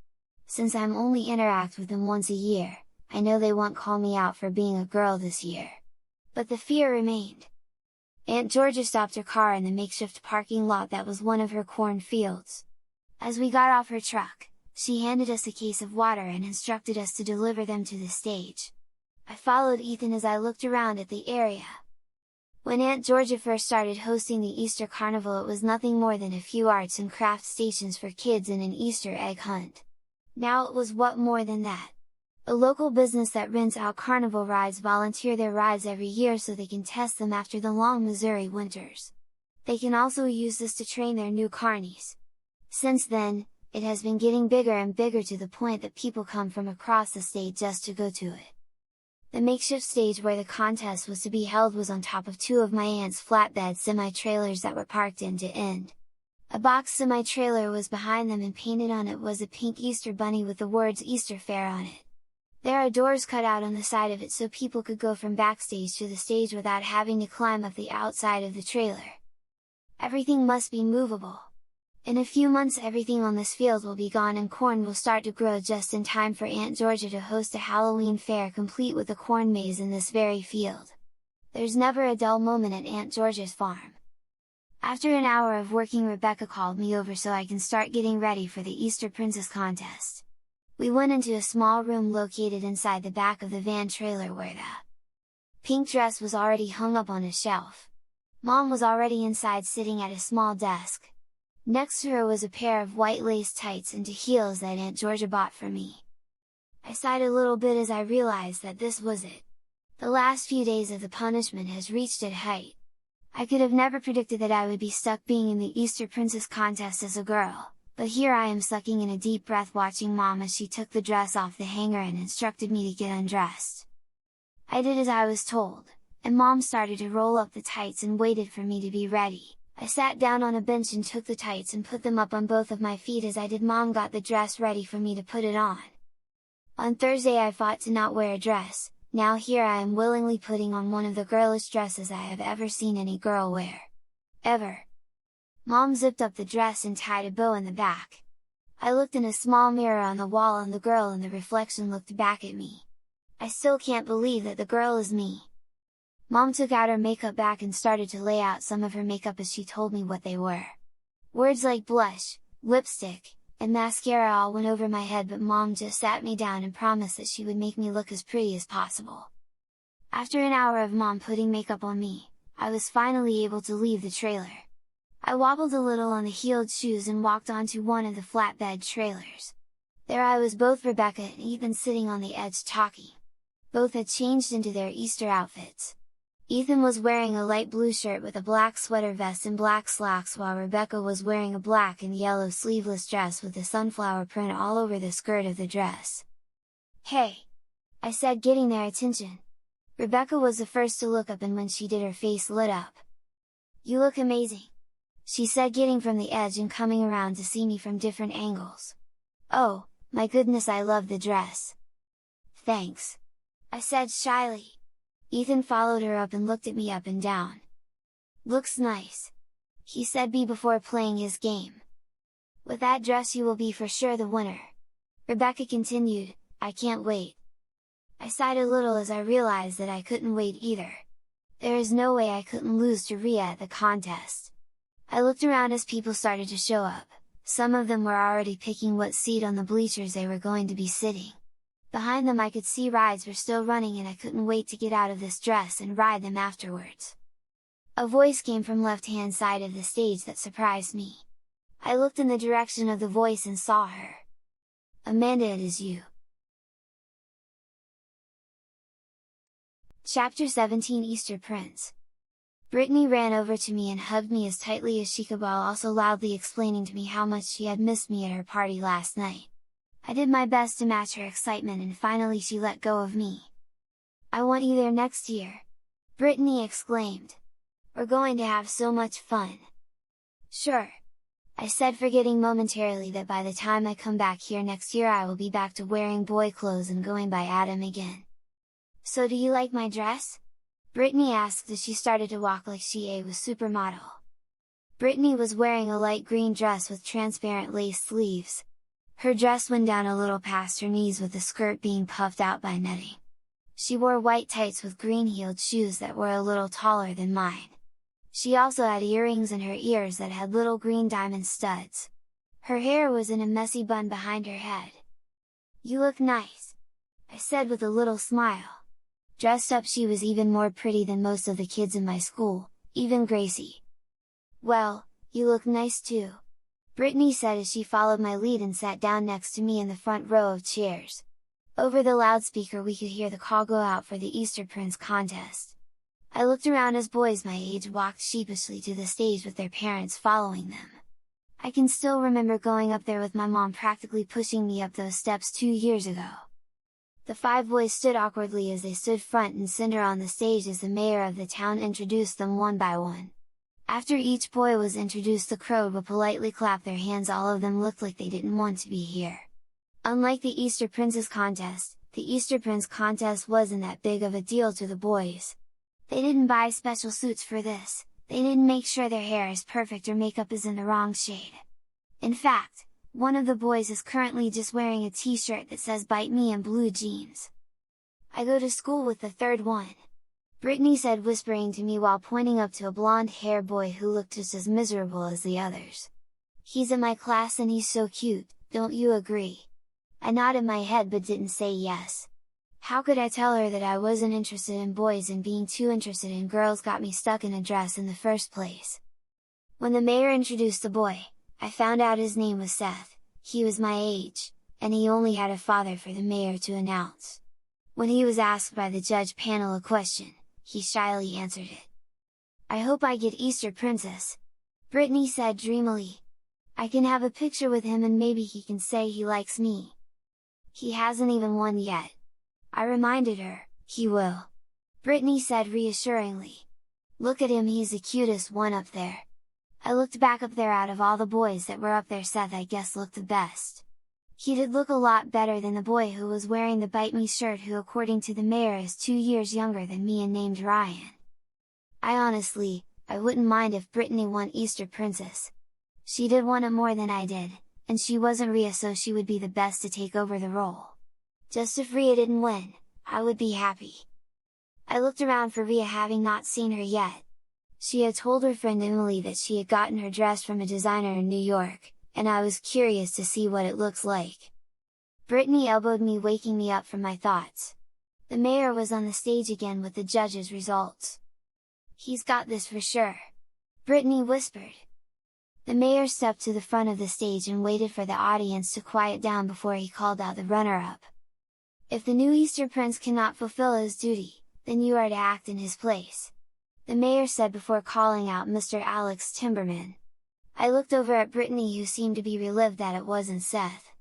Since I'm only interact with them once a year, I know they won't call me out for being a girl this year. But the fear remained. Aunt Georgia stopped her car in the makeshift parking lot that was one of her corn fields. As we got off her truck, she handed us a case of water and instructed us to deliver them to the stage. I followed Ethan as I looked around at the area. When Aunt Georgia first started hosting the Easter Carnival, it was nothing more than a few arts and crafts stations for kids and an Easter egg hunt. Now it was what more than that. A local business that rents out carnival rides volunteer their rides every year so they can test them after the long Missouri winters. They can also use this to train their new carnies. Since then, it has been getting bigger and bigger to the point that people come from across the state just to go to it. The makeshift stage where the contest was to be held was on top of 2 of my aunt's flatbed semi-trailers that were parked end to end. A box semi-trailer was behind them and painted on it was a pink Easter bunny with the words Easter Fair on it. There are doors cut out on the side of it so people could go from backstage to the stage without having to climb up the outside of the trailer. Everything must be movable. In a few months everything on this field will be gone and corn will start to grow just in time for Aunt Georgia to host a Halloween fair complete with a corn maze in this very field. There's never a dull moment at Aunt Georgia's farm. After an hour of working, Rebecca called me over so I can start getting ready for the Easter Princess contest. We went into a small room located inside the back of the van trailer where the pink dress was already hung up on a shelf. Mom was already inside sitting at a small desk. Next to her was a pair of white lace tights and 2 heels that Aunt Georgia bought for me. I sighed a little bit as I realized that this was it. The last few days of the punishment has reached its height. I could have never predicted that I would be stuck being in the Easter Princess contest as a girl. But here I am sucking in a deep breath watching Mom as she took the dress off the hanger and instructed me to get undressed. I did as I was told, and Mom started to roll up the tights and waited for me to be ready. I sat down on a bench and took the tights and put them up on both of my feet as I did. Mom got the dress ready for me to put it on. On Thursday I fought to not wear a dress, now here I am willingly putting on one of the girlish dresses I have ever seen any girl wear. Ever. Mom zipped up the dress and tied a bow in the back. I looked in a small mirror on the wall and the girl in the reflection looked back at me. I still can't believe that the girl is me. Mom took out her makeup bag and started to lay out some of her makeup as she told me what they were. Words like blush, lipstick, and mascara all went over my head, but Mom just sat me down and promised that she would make me look as pretty as possible. After an hour of Mom putting makeup on me, I was finally able to leave the trailer. I wobbled a little on the heeled shoes and walked onto one of the flatbed trailers. There I was, both Rebecca and Ethan sitting on the edge talking. Both had changed into their Easter outfits. Ethan was wearing a light blue shirt with a black sweater vest and black slacks, while Rebecca was wearing a black and yellow sleeveless dress with a sunflower print all over the skirt of the dress. "Hey!" I said, getting their attention. Rebecca was the first to look up, and when she did, her face lit up. "You look amazing!" she said, getting from the edge and coming around to see me from different angles. "Oh, my goodness, I love the dress!" "Thanks!" I said shyly. Ethan followed her up and looked at me up and down. "Looks nice," he said before playing his game. "With that dress you will be for sure the winner," Rebecca continued. "I can't wait." I sighed a little as I realized that I couldn't wait either. There is no way I couldn't lose to Rhea at the contest. I looked around as people started to show up. Some of them were already picking what seat on the bleachers they were going to be sitting. Behind them I could see rides were still running, and I couldn't wait to get out of this dress and ride them afterwards. A voice came from left-hand side of the stage that surprised me. I looked in the direction of the voice and saw her. "Amanda, it is you." Chapter 17, Easter Prince. Brittany ran over to me and hugged me as tightly as she could, while also loudly explaining to me how much she had missed me at her party last night. I did my best to match her excitement, and finally she let go of me. "I want you there next year!" Brittany exclaimed. "We're going to have so much fun!" "Sure!" I said, forgetting momentarily that by the time I come back here next year I will be back to wearing boy clothes and going by Adam again. "So do you like my dress?" Brittany asked as she started to walk like she was supermodel. Brittany was wearing a light green dress with transparent lace sleeves. Her dress went down a little past her knees, with the skirt being puffed out by netting. She wore white tights with green-heeled shoes that were a little taller than mine. She also had earrings in her ears that had little green diamond studs. Her hair was in a messy bun behind her head. "You look nice," I said with a little smile. Dressed up, she was even more pretty than most of the kids in my school, even Gracie. "Well, you look nice too," Brittany said as she followed my lead and sat down next to me in the front row of chairs. Over the loudspeaker we could hear the call go out for the Easter Prince contest. I looked around as boys my age walked sheepishly to the stage with their parents following them. I can still remember going up there with my mom practically pushing me up those steps 2 years ago. The 5 boys stood awkwardly as they stood front and center on the stage as the mayor of the town introduced them one by one. After each boy was introduced, the crowd would politely clap their hands. All of them looked like they didn't want to be here. Unlike the Easter Princess contest, the Easter Prince contest wasn't that big of a deal to the boys. They didn't buy special suits for this, they didn't make sure their hair is perfect or makeup is in the wrong shade. In fact, one of the boys is currently just wearing a t-shirt that says "Bite Me" in blue jeans. "I go to school with the third one," Brittany said, whispering to me while pointing up to a blonde-haired boy who looked just as miserable as the others. "He's in my class and he's so cute, don't you agree?" I nodded my head but didn't say yes. How could I tell her that I wasn't interested in boys, and being too interested in girls got me stuck in a dress in the first place? When the mayor introduced the boy, I found out his name was Seth. He was my age, and he only had a father for the mayor to announce. When he was asked by the judge panel a question, he shyly answered it. "I hope I get Easter Princess," Brittany said dreamily. "I can have a picture with him and maybe he can say he likes me." "He hasn't even won yet," I reminded her. "He will," Brittany said reassuringly. "Look at him, he's the cutest one up there." I looked back up there. Out of all the boys that were up there, Seth I guess looked the best. He did look a lot better than the boy who was wearing the "Bite Me" shirt, who according to the mayor is 2 years younger than me and named Ryan. I wouldn't mind if Brittany won Easter Princess. She did want it more than I did, and she wasn't Rhea, so she would be the best to take over the role. Just if Rhea didn't win, I would be happy. I looked around for Rhea, having not seen her yet. She had told her friend Emily that she had gotten her dress from a designer in New York, and I was curious to see what it looks like. Brittany elbowed me, waking me up from my thoughts. The mayor was on the stage again with the judges' results. "He's got this for sure," Brittany whispered. The mayor stepped to the front of the stage and waited for the audience to quiet down before he called out the runner-up. "If the new Easter Prince cannot fulfill his duty, then you are to act in his place," the mayor said before calling out Mr. Alex Timberman. I looked over at Brittany, who seemed to be relieved that it wasn't Seth.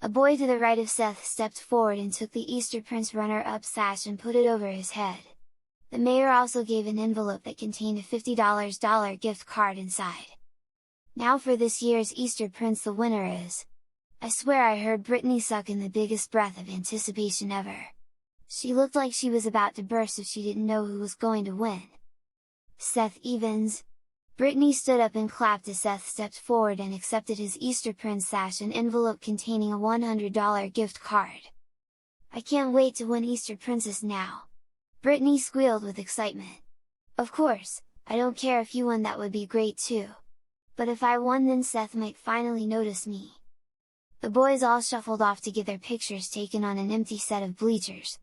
A boy to the right of Seth stepped forward and took the Easter Prince runner-up sash and put it over his head. The mayor also gave an envelope that contained a $50 gift card inside. "Now for this year's Easter Prince, the winner is..." I swear I heard Brittany suck in the biggest breath of anticipation ever. She looked like she was about to burst if she didn't know who was going to win. "Seth Evans!" Brittany stood up and clapped as Seth stepped forward and accepted his Easter Prince sash and envelope containing a $100 gift card. "I can't wait to win Easter Princess now!" Brittany squealed with excitement. "Of course, I don't care if you won, that would be great too! But if I won, then Seth might finally notice me." The boys all shuffled off to get their pictures taken on an empty set of bleachers.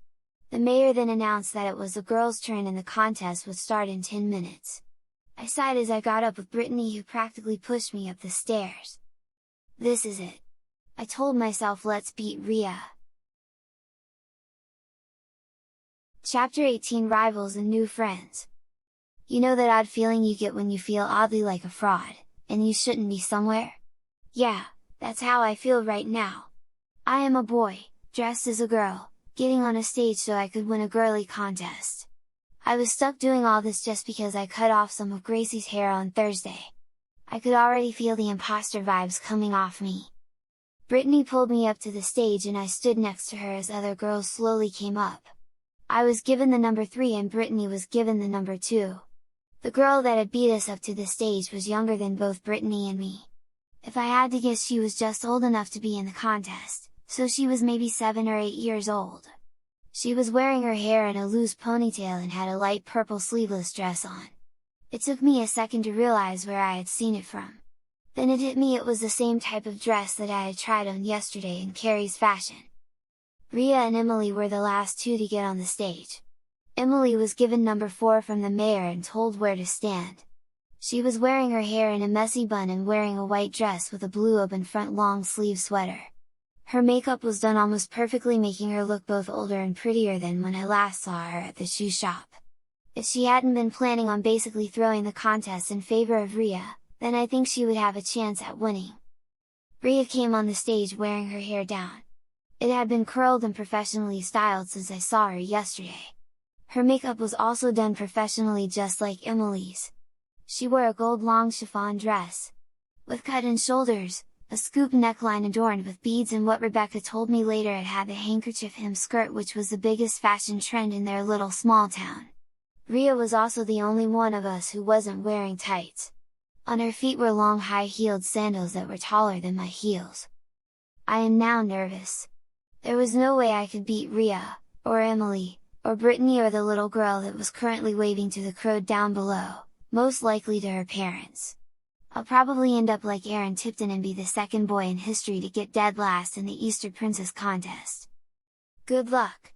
The mayor then announced that it was the girls' turn and the contest would start in 10 minutes. I sighed as I got up with Brittany, who practically pushed me up the stairs. "This is it!" I told myself. "Let's beat Rhea!" Chapter 18, Rivals and New Friends. You know that odd feeling you get when you feel oddly like a fraud, and you shouldn't be somewhere? Yeah, that's how I feel right now. I am a boy, dressed as a girl, getting on a stage so I could win a girly contest. I was stuck doing all this just because I cut off some of Gracie's hair on Thursday. I could already feel the imposter vibes coming off me. Brittany pulled me up to the stage and I stood next to her as other girls slowly came up. I was given the number 3 and Brittany was given the number 2. The girl that had beat us up to the stage was younger than both Brittany and me. If I had to guess, she was just old enough to be in the contest, so she was maybe 7 or 8 years old. She was wearing her hair in a loose ponytail and had a light purple sleeveless dress on. It took me a second to realize where I had seen it from. Then it hit me, it was the same type of dress that I had tried on yesterday in Carrie's fashion. Rhea and Emily were the last two to get on the stage. Emily was given number 4 from the mayor and told where to stand. She was wearing her hair in a messy bun and wearing a white dress with a blue open front long sleeve sweater. Her makeup was done almost perfectly, making her look both older and prettier than when I last saw her at the shoe shop. If she hadn't been planning on basically throwing the contest in favor of Rhea, then I think she would have a chance at winning. Rhea came on the stage wearing her hair down. It had been curled and professionally styled since I saw her yesterday. Her makeup was also done professionally, just like Emily's. She wore a gold long chiffon dress, with cut-in shoulders, a scoop neckline adorned with beads, and what Rebecca told me later, it had the handkerchief hem skirt, which was the biggest fashion trend in their little small town. Rhea was also the only one of us who wasn't wearing tights. On her feet were long high-heeled sandals that were taller than my heels. I am now nervous. There was no way I could beat Rhea, or Emily, or Brittany, or the little girl that was currently waving to the crowd down below, most likely to her parents. I'll probably end up like Aaron Tipton and be the second boy in history to get dead last in the Easter Princess contest. "Good luck!"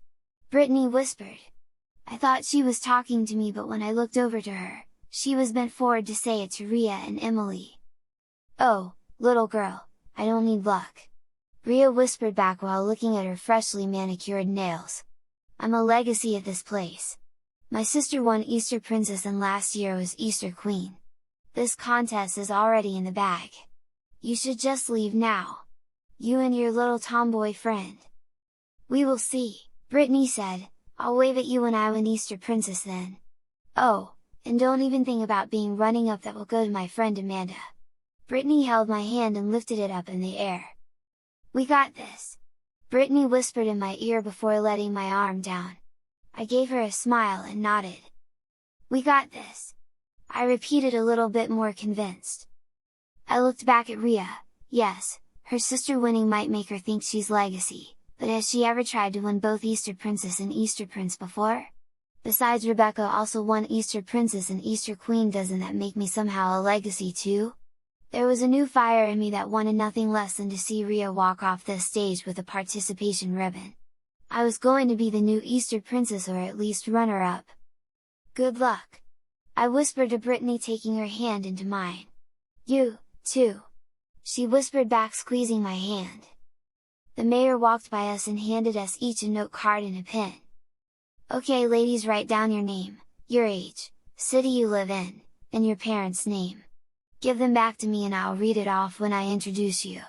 Brittany whispered. I thought she was talking to me, but when I looked over to her, she was bent forward to say it to Rhea and Emily. "Oh, little girl, I don't need luck," Rhea whispered back while looking at her freshly manicured nails. "I'm a legacy at this place. My sister won Easter Princess and last year was Easter Queen. This contest is already in the bag. You should just leave now. You and your little tomboy friend." "We will see," Brittany said. "I'll wave at you when I win Easter Princess then. Oh, and don't even think about being running up, that will go to my friend Amanda." Brittany held my hand and lifted it up in the air. "We got this!" Brittany whispered in my ear before letting my arm down. I gave her a smile and nodded. "We got this!" I repeated, a little bit more convinced. I looked back at Rhea. Yes, her sister winning might make her think she's legacy, but has she ever tried to win both Easter Princess and Easter Prince before? Besides, Rebecca also won Easter Princess and Easter Queen, doesn't that make me somehow a legacy too? There was a new fire in me that wanted nothing less than to see Rhea walk off this stage with a participation ribbon. I was going to be the new Easter Princess, or at least runner-up. "Good luck!" I whispered to Brittany, taking her hand into mine. "You, 2. She whispered back, squeezing my hand. The mayor walked by us and handed us each a note card and a pen. Okay ladies, write down your name, your age, city you live in, and your parents' name. Give them back to me and I'll read it off when I introduce you.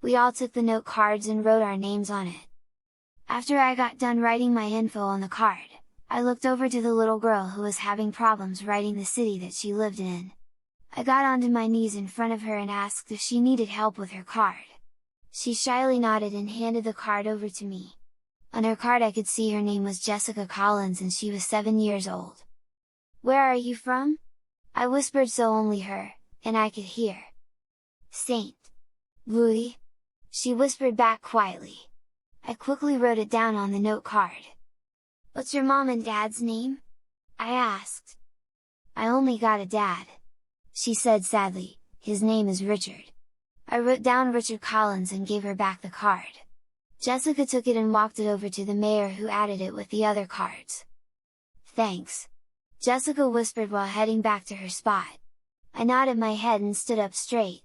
We all took the note cards and wrote our names on it. After I got done writing my info on the card, I looked over to the little girl who was having problems writing the city that she lived in. I got onto my knees in front of her and asked if she needed help with her card. She shyly nodded and handed the card over to me. On her card I could see her name was Jessica Collins and she was 7 years old. Where are you from? I whispered so only her, and I could hear. Saint Louis, she whispered back quietly. I quickly wrote it down on the note card. What's your mom and dad's name? I asked. I only got a dad, she said sadly. His name is Richard. I wrote down Richard Collins and gave her back the card. Jessica took it and walked it over to the mayor, who added it with the other cards. Thanks, Jessica whispered while heading back to her spot. I nodded my head and stood up straight.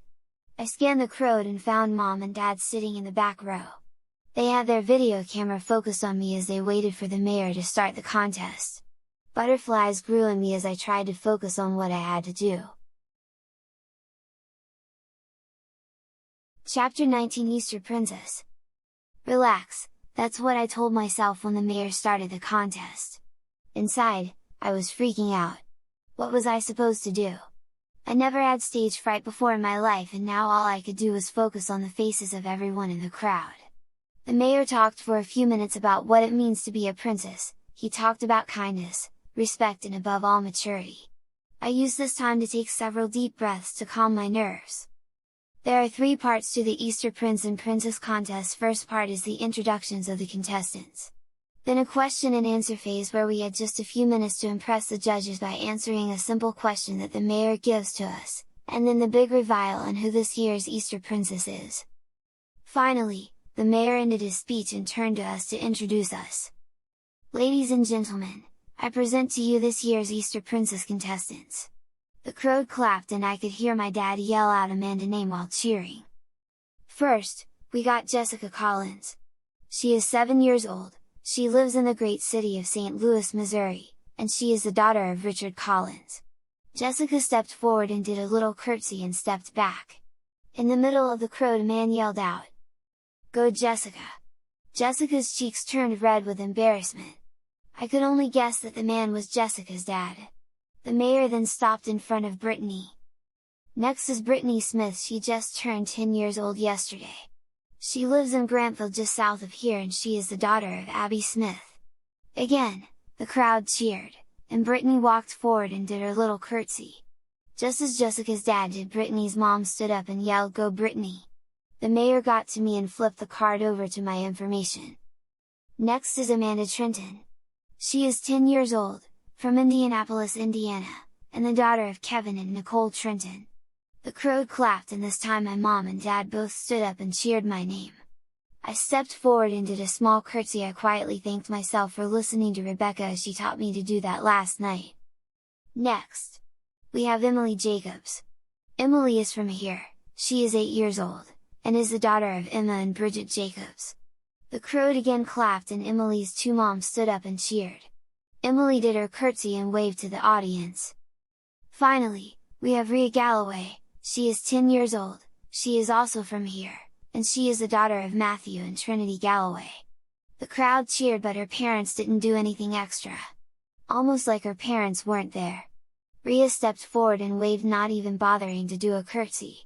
I scanned the crowd and found Mom and Dad sitting in the back row. They had their video camera focused on me as they waited for the mayor to start the contest. Butterflies grew in me as I tried to focus on what I had to do. Chapter 19, Easter Princess. Relax, that's what I told myself when the mayor started the contest. Inside, I was freaking out. What was I supposed to do? I never had stage fright before in my life, and now all I could do was focus on the faces of everyone in the crowd. The mayor talked for a few minutes about what it means to be a princess. He talked about kindness, respect and above all maturity. I used this time to take several deep breaths to calm my nerves. There are 3 parts to the Easter Prince and Princess contest. First part is the introductions of the contestants. Then a question and answer phase where we had just a few minutes to impress the judges by answering a simple question that the mayor gives to us, and then the big reveal on who this year's Easter Princess is. Finally, the mayor ended his speech and turned to us to introduce us. Ladies and gentlemen, I present to you this year's Easter Princess contestants. The crowd clapped and I could hear my dad yell out Amanda's name while cheering. First, we got Jessica Collins. She is 7 years old, she lives in the great city of St. Louis, Missouri, and she is the daughter of Richard Collins. Jessica stepped forward and did a little curtsy and stepped back. In the middle of the crowd a man yelled out, "Go Jessica!" Jessica's cheeks turned red with embarrassment. I could only guess that the man was Jessica's dad. The mayor then stopped in front of Brittany. Next is Brittany Smith. She just turned 10 years old yesterday. She lives in Grantville just south of here and she is the daughter of Abby Smith. Again, the crowd cheered, and Brittany walked forward and did her little curtsy. Just as Jessica's dad did, Brittany's mom stood up and yelled, "Go Brittany!" The mayor got to me and flipped the card over to my information. Next is Amanda Trenton. She is 10 years old, from Indianapolis, Indiana, and the daughter of Kevin and Nicole Trenton. The crowd clapped and this time my mom and dad both stood up and cheered my name. I stepped forward and did a small curtsy. I quietly thanked myself for listening to Rebecca as she taught me to do that last night. Next, we have Emily Jacobs. Emily is from here, she is 8 years old, and is the daughter of Emma and Bridget Jacobs. The crowd again clapped and Emily's 2 moms stood up and cheered. Emily did her curtsy and waved to the audience. Finally, we have Rhea Galloway. She is 10 years old, she is also from here, and she is the daughter of Matthew and Trinity Galloway. The crowd cheered but her parents didn't do anything extra. Almost like her parents weren't there. Rhea stepped forward and waved, not even bothering to do a curtsy.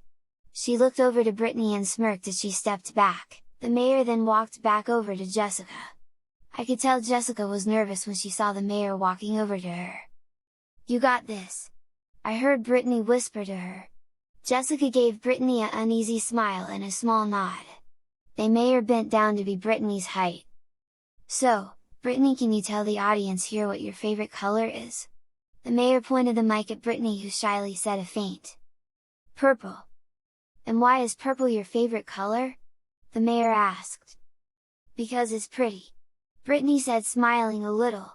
She looked over to Brittany and smirked as she stepped back. The mayor then walked back over to Jessica. I could tell Jessica was nervous when she saw the mayor walking over to her. "You got this!" I heard Brittany whisper to her. Jessica gave Brittany an uneasy smile and a small nod. The mayor bent down to be Brittany's height. "So, Brittany, can you tell the audience here what your favorite color is?" The mayor pointed the mic at Brittany, who shyly said a faint purple. "And why is purple your favorite color?" the mayor asked. "Because it's pretty," Brittany said, smiling a little.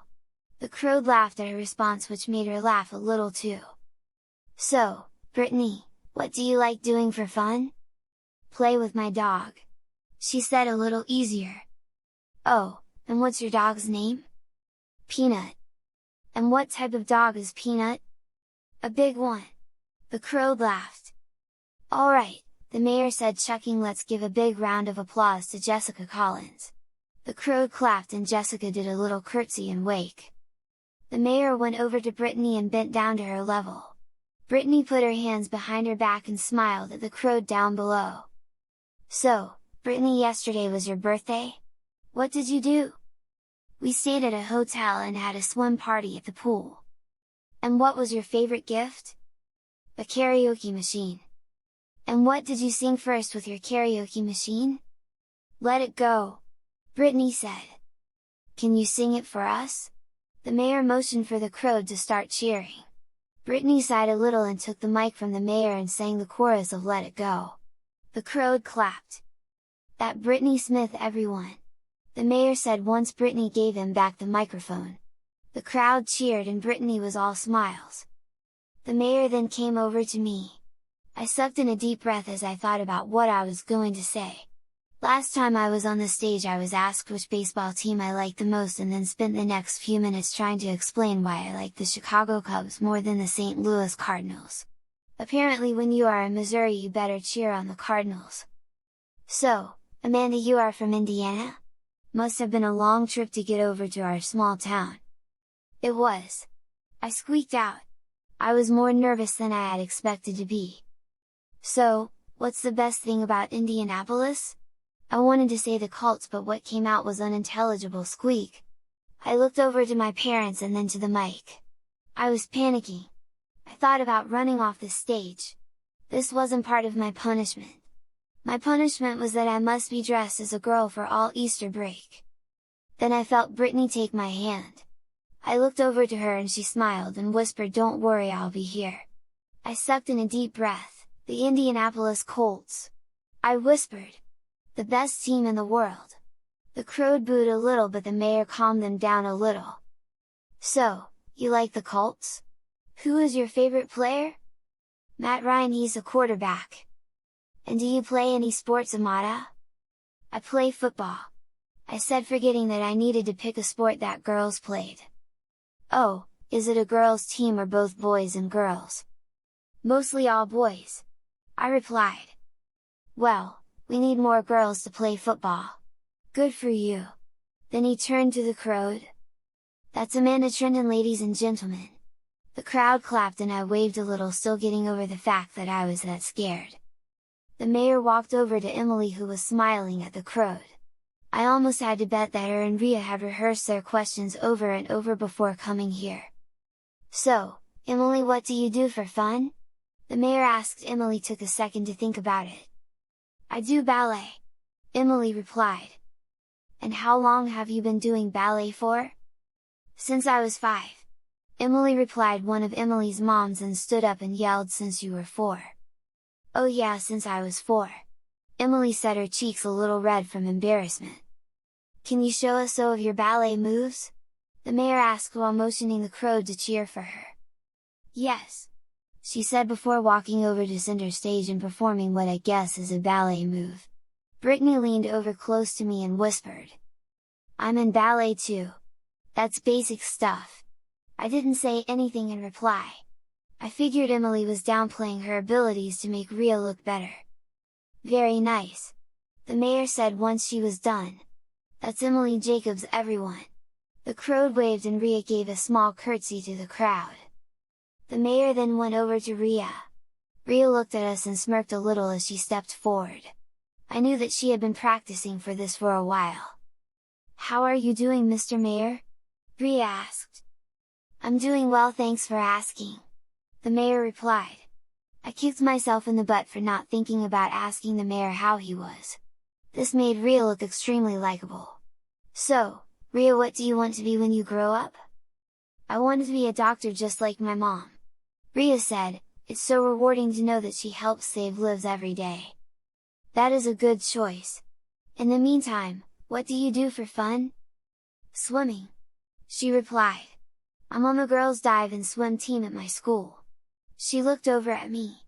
The crowd laughed at her response, which made her laugh a little too. "So, Brittany, What do you like doing for fun? Play with my dog, she said a little easier. Oh, and what's your dog's name? Peanut. And what type of dog is Peanut? A big one. The crow laughed. Alright, the mayor said, chuckling. Let's give a big round of applause to Jessica Collins. The crow clapped and Jessica did a little curtsy and wake. The mayor went over to Brittany and bent down to her level. Brittany put her hands behind her back and smiled at the crow down below. So, Brittany, yesterday was your birthday? What did you do? We stayed at a hotel and had a swim party at the pool. And what was your favorite gift? A karaoke machine. And what did you sing first with your karaoke machine? Let It Go, Brittany said. Can you sing it for us? The mayor motioned for the crow to start cheering. Brittany sighed a little and took the mic from the mayor and sang the chorus of Let It Go. The crow clapped. That Brittany Smith, everyone! The mayor said once Brittany gave him back the microphone. The crowd cheered and Brittany was all smiles. The mayor then came over to me. I sucked in a deep breath as I thought about what I was going to say. Last time I was on the stage I was asked which baseball team I liked the most and then spent the next few minutes trying to explain why I like the Chicago Cubs more than the St. Louis Cardinals. Apparently when you are in Missouri you better cheer on the Cardinals. So, Amanda, you are from Indiana? Must have been a long trip to get over to our small town. It was. I squeaked out. I was more nervous than I had expected to be. So, what's the best thing about Indianapolis? I wanted to say the Colts, but what came out was unintelligible squeak. I looked over to my parents and then to the mic. I was panicking. I thought about running off the stage. This wasn't part of my punishment. My punishment was that I must be dressed as a girl for all Easter break. Then I felt Brittany take my hand. I looked over to her and she smiled and whispered, "Don't worry, I'll be here." I sucked in a deep breath. The Indianapolis Colts! I whispered. The best team in the world! The crowd booed a little but the mayor calmed them down a little. So, you like the Colts? Who is your favorite player? Matt Ryan, he's a quarterback. And do you play any sports, Amada? I play football, I said, forgetting that I needed to pick a sport that girls played. Oh, is it a girls' team or both boys and girls? Mostly all boys, I replied. Well, we need more girls to play football. Good for you. Then he turned to the crowd. That's Amanda Trendon, ladies and gentlemen. The crowd clapped and I waved a little, still getting over the fact that I was that scared. The mayor walked over to Emily, who was smiling at the crowd. I almost had to bet that her and Rhea had rehearsed their questions over and over before coming here. So, Emily, what do you do for fun? The mayor asked. Emily took a second to think about it. I do ballet, Emily replied. And how long have you been doing ballet for? Since I was 5, Emily replied. One of Emily's moms then stood up and yelled, "Since you were 4. Oh yeah, since I was 4. Emily said, her cheeks a little red from embarrassment. Can you show us some of your ballet moves? The mayor asked while motioning the crowd to cheer for her. Yes, she said before walking over to center stage and performing what I guess is a ballet move. Brittany leaned over close to me and whispered. I'm in ballet too. That's basic stuff. I didn't say anything in reply. I figured Emily was downplaying her abilities to make Rhea look better. Very nice, the mayor said once she was done. That's Emily Jacobs, everyone. The crowd waved and Rhea gave a small curtsy to the crowd. The mayor then went over to Rhea. Rhea looked at us and smirked a little as she stepped forward. I knew that she had been practicing for this for a while. How are you doing, Mr. Mayor? Rhea asked. I'm doing well, thanks for asking, the mayor replied. I kicked myself in the butt for not thinking about asking the mayor how he was. This made Rhea look extremely likable. So, Rhea, what do you want to be when you grow up? I wanted to be a doctor just like my mom, Rhea said. It's so rewarding to know that she helps save lives every day. That is a good choice. In the meantime, what do you do for fun? Swimming, she replied. I'm on the girls' dive and swim team at my school. She looked over at me.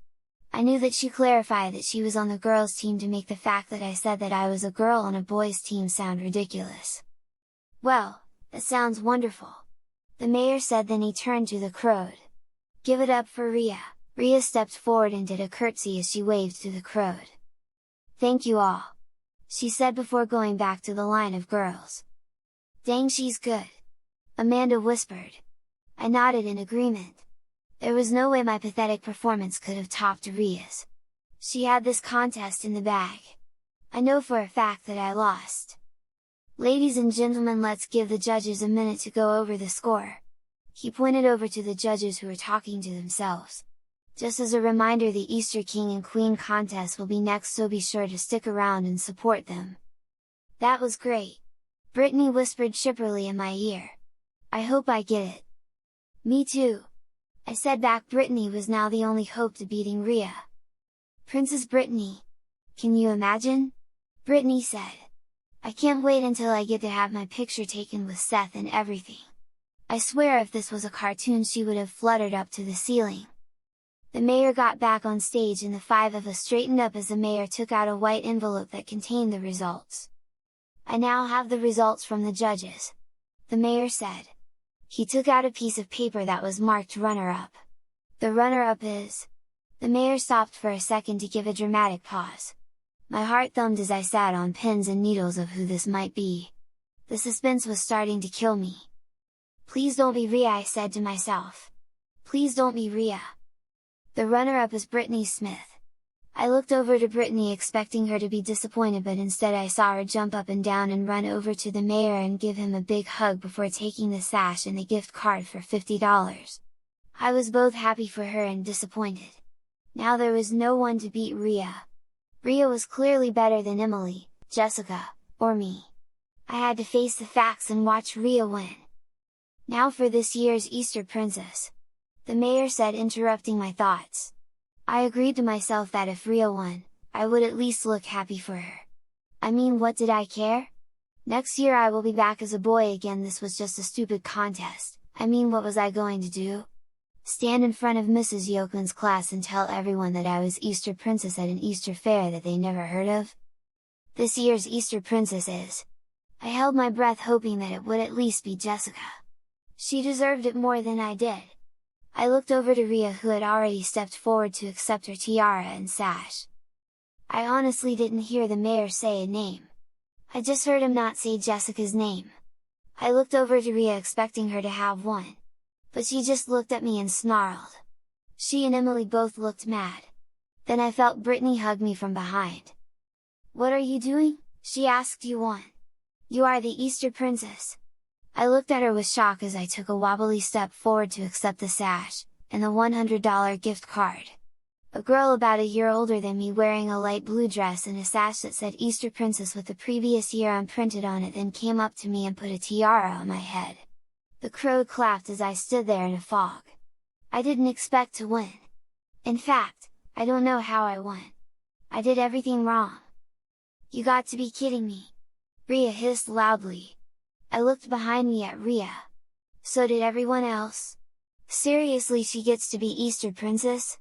I knew that she clarified that she was on the girls' team to make the fact that I said that I was a girl on a boys' team sound ridiculous. "Well, that sounds wonderful," the mayor said. Then he turned to the crowd. "Give it up for Rhea." Rhea stepped forward and did a curtsy as she waved to the crowd. "Thank you all," she said before going back to the line of girls. "Dang, she's good," Amanda whispered. I nodded in agreement. There was no way my pathetic performance could have topped Rhea's. She had this contest in the bag. I know for a fact that I lost. "Ladies and gentlemen, let's give the judges a minute to go over the score." He pointed over to the judges who were talking to themselves. "Just as a reminder, the Easter King and Queen contest will be next, so be sure to stick around and support them." "That was great," Brittany whispered chipperly in my ear. "I hope I get it." "Me too," I said back. Brittany was now the only hope to beating Rhea. "Princess Brittany! Can you imagine?" Brittany said. "I can't wait until I get to have my picture taken with Seth and everything. I swear if this was a cartoon she would have fluttered up to the ceiling." The mayor got back on stage and the five of us straightened up as the mayor took out a white envelope that contained the results. "I now have the results from the judges," the mayor said. He took out a piece of paper that was marked runner-up. "The runner-up is…" The mayor stopped for a second to give a dramatic pause. My heart thumped as I sat on pins and needles of who this might be. The suspense was starting to kill me. "Please don't be Rhea," I said to myself. "Please don't be Rhea." The runner-up is Brittany Smith. I looked over to Brittany expecting her to be disappointed, but instead I saw her jump up and down and run over to the mayor and give him a big hug before taking the sash and the gift card for $50. I was both happy for her and disappointed. Now there was no one to beat Rhea. Rhea was clearly better than Emily, Jessica, or me. I had to face the facts and watch Rhea win. "Now for this year's Easter Princess," the mayor said, interrupting my thoughts. I agreed to myself that if Rhea won, I would at least look happy for her. I mean, what did I care? Next year I will be back as a boy again. This was just a stupid contest. I mean, what was I going to do? Stand in front of Mrs. Yokel's class and tell everyone that I was Easter Princess at an Easter fair that they never heard of? This year's Easter Princess is… I held my breath hoping that it would at least be Jessica. She deserved it more than I did. I looked over to Rhea, who had already stepped forward to accept her tiara and sash. I honestly didn't hear the mayor say a name. I just heard him not say Jessica's name. I looked over to Rhea expecting her to have won. But she just looked at me and snarled. She and Emily both looked mad. Then I felt Brittany hug me from behind. "What are you doing?" she asked. "You won! You are the Easter Princess!" I looked at her with shock as I took a wobbly step forward to accept the sash, and the $100 gift card. A girl about a year older than me wearing a light blue dress and a sash that said Easter Princess with the previous year imprinted on it then came up to me and put a tiara on my head. The crowd clapped as I stood there in a fog. I didn't expect to win. In fact, I don't know how I won. I did everything wrong. "You got to be kidding me!" Rhea hissed loudly. I looked behind me at Rhea. So did everyone else. Seriously, she gets to be Easter Princess?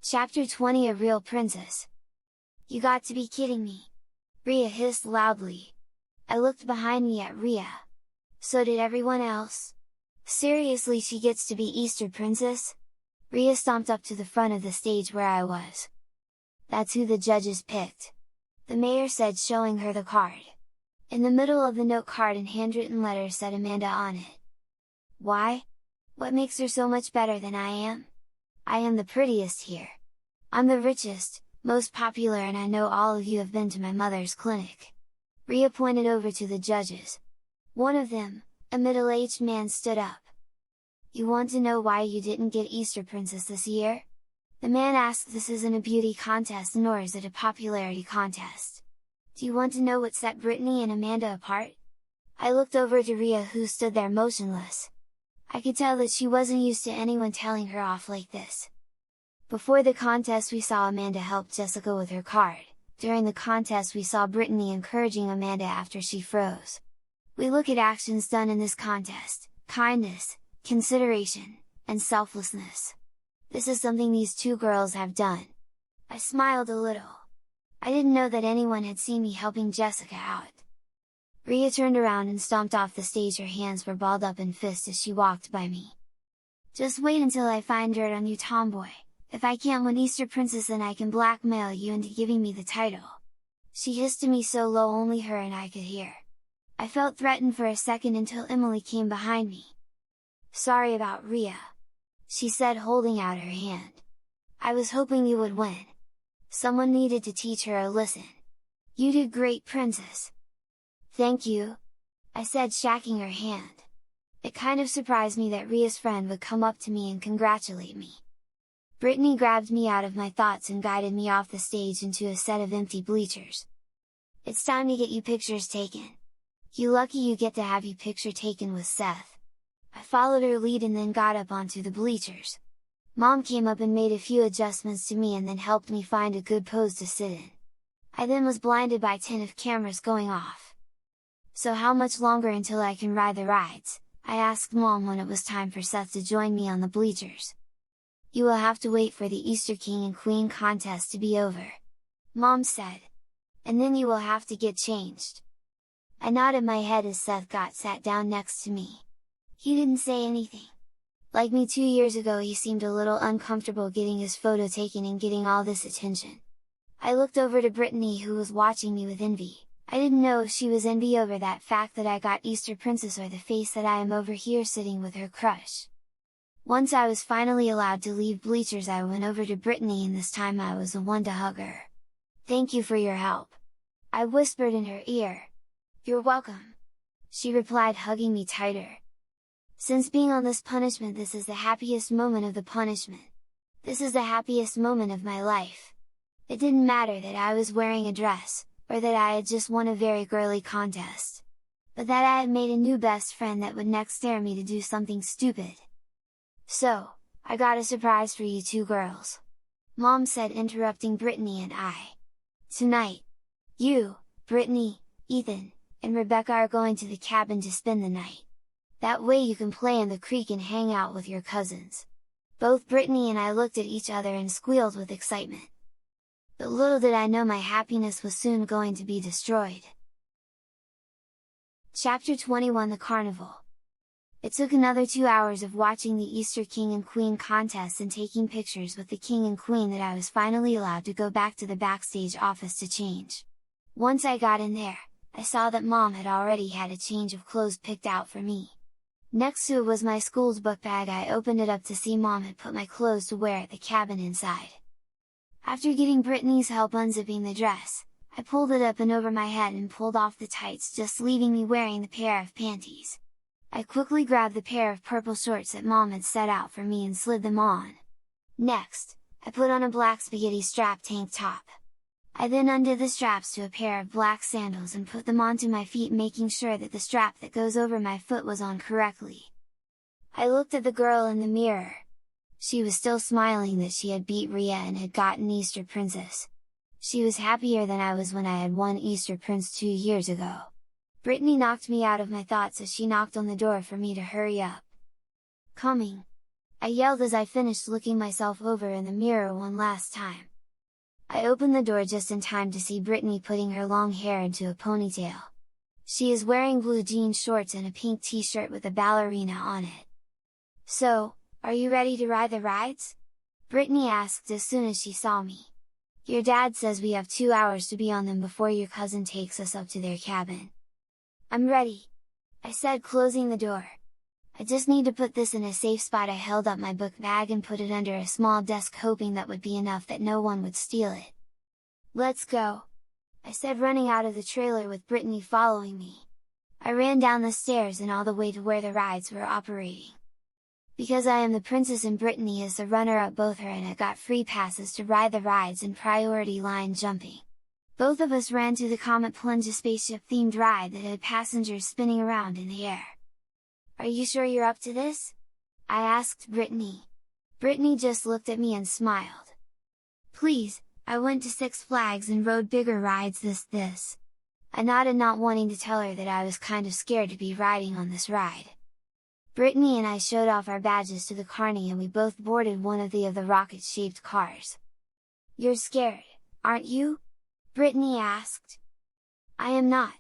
Chapter 20, A Real Princess. "You got to be kidding me!" Rhea hissed loudly. I looked behind me at Rhea. So did everyone else. Seriously, she gets to be Easter Princess? Rhea stomped up to the front of the stage where I was. "That's who the judges picked," the mayor said, showing her the card. In the middle of the note card in handwritten letters said Amanda on it. "Why? What makes her so much better than I am? I am the prettiest here. I'm the richest, most popular, and I know all of you have been to my mother's clinic." Rhea pointed over to the judges. One of them, a middle-aged man, stood up. "You want to know why you didn't get Easter Princess this year?" The man asked. "This isn't a beauty contest, nor is it a popularity contest. Do you want to know what set Brittany and Amanda apart?" I looked over to Rhea, who stood there motionless. I could tell that she wasn't used to anyone telling her off like this. Before the contest we saw Amanda help Jessica with her card. During the contest we saw Brittany encouraging Amanda after she froze. We look at actions done in this contest: kindness, consideration, and selflessness. This is something these two girls have done. I smiled a little. I didn't know that anyone had seen me helping Jessica out. Rhea turned around and stomped off the stage. Her hands were balled up in fists as she walked by me. "Just wait until I find dirt on you, tomboy. If I can't win Easter Princess, then I can blackmail you into giving me the title." She hissed to me so low only her and I could hear. I felt threatened for a second until Emily came behind me. "Sorry about Rhea," she said, holding out her hand. "I was hoping you would win. Someone needed to teach her a lesson. You did great, Princess." "Thank you," I said, shaking her hand. It kind of surprised me that Rhea's friend would come up to me and congratulate me. Brittany grabbed me out of my thoughts and guided me off the stage into a set of empty bleachers. "It's time to get you pictures taken. You lucky you get to have your picture taken with Seth." I followed her lead and then got up onto the bleachers. Mom came up and made a few adjustments to me and then helped me find a good pose to sit in. I then was blinded by 10 of cameras going off. "So how much longer until I can ride the rides?" I asked Mom when it was time for Seth to join me on the bleachers. "You will have to wait for the Easter King and Queen contest to be over," Mom said. "And then you will have to get changed." I nodded my head as Seth sat down next to me. He didn't say anything. Like me 2 years ago, he seemed a little uncomfortable getting his photo taken and getting all this attention. I looked over to Brittany, who was watching me with envy. I didn't know if she was envy over that fact that I got Easter Princess or the face that I am over here sitting with her crush. Once I was finally allowed to leave bleachers, I went over to Brittany and this time I was the one to hug her. "Thank you for your help," I whispered in her ear. "You're welcome," she replied, hugging me tighter. "Since being on this punishment, this is the happiest moment of the punishment. This is the happiest moment of my life. It didn't matter that I was wearing a dress, or that I had just won a very girly contest, but that I had made a new best friend that would next dare me to do something stupid. So, I got a surprise for you two girls," Mom said, interrupting Brittany and I. "Tonight, you, Brittany, Ethan, and Rebecca are going to the cabin to spend the night. That way you can play in the creek and hang out with your cousins." Both Brittany and I looked at each other and squealed with excitement. But little did I know my happiness was soon going to be destroyed. Chapter 21: The Carnival. It took another 2 hours of watching the Easter King and Queen contest and taking pictures with the King and Queen that I was finally allowed to go back to the backstage office to change. Once I got in there, I saw that Mom had already had a change of clothes picked out for me. Next to it was my school's book bag. I opened it up to see Mom had put my clothes to wear at the cabin inside. After getting Brittany's help unzipping the dress, I pulled it up and over my head and pulled off the tights, just leaving me wearing the pair of panties. I quickly grabbed the pair of purple shorts that Mom had set out for me and slid them on. Next, I put on a black spaghetti strap tank top. I then undid the straps to a pair of black sandals and put them onto my feet, making sure that the strap that goes over my foot was on correctly. I looked at the girl in the mirror. She was still smiling that she had beat Rhea and had gotten Easter Princess. She was happier than I was when I had won Easter Prince 2 years ago. Brittany knocked me out of my thoughts as she knocked on the door for me to hurry up. "Coming!" I yelled as I finished looking myself over in the mirror one last time. I opened the door just in time to see Brittany putting her long hair into a ponytail. She is wearing blue jean shorts and a pink t-shirt with a ballerina on it. "So, are you ready to ride the rides?" Brittany asked as soon as she saw me. "Your dad says we have 2 hours to be on them before your cousin takes us up to their cabin." "I'm ready," I said, closing the door. "I just need to put this in a safe spot." I held up my book bag and put it under a small desk, hoping that would be enough that no one would steal it. "Let's go," I said, running out of the trailer with Brittany following me. I ran down the stairs and all the way to where the rides were operating. Because I am the princess and Brittany is the runner-up, both her and I got free passes to ride the rides and priority line jumping. Both of us ran to the Comet Plunge, a spaceship-themed ride that had passengers spinning around in the air. "Are you sure you're up to this?" I asked Brittany. Brittany just looked at me and smiled. "Please, I went to Six Flags and rode bigger rides this. I nodded, not wanting to tell her that I was kind of scared to be riding on this ride. Brittany and I showed off our badges to the carny and we both boarded one of the rocket-shaped cars. "You're scared, aren't you?" Brittany asked. "I am not,"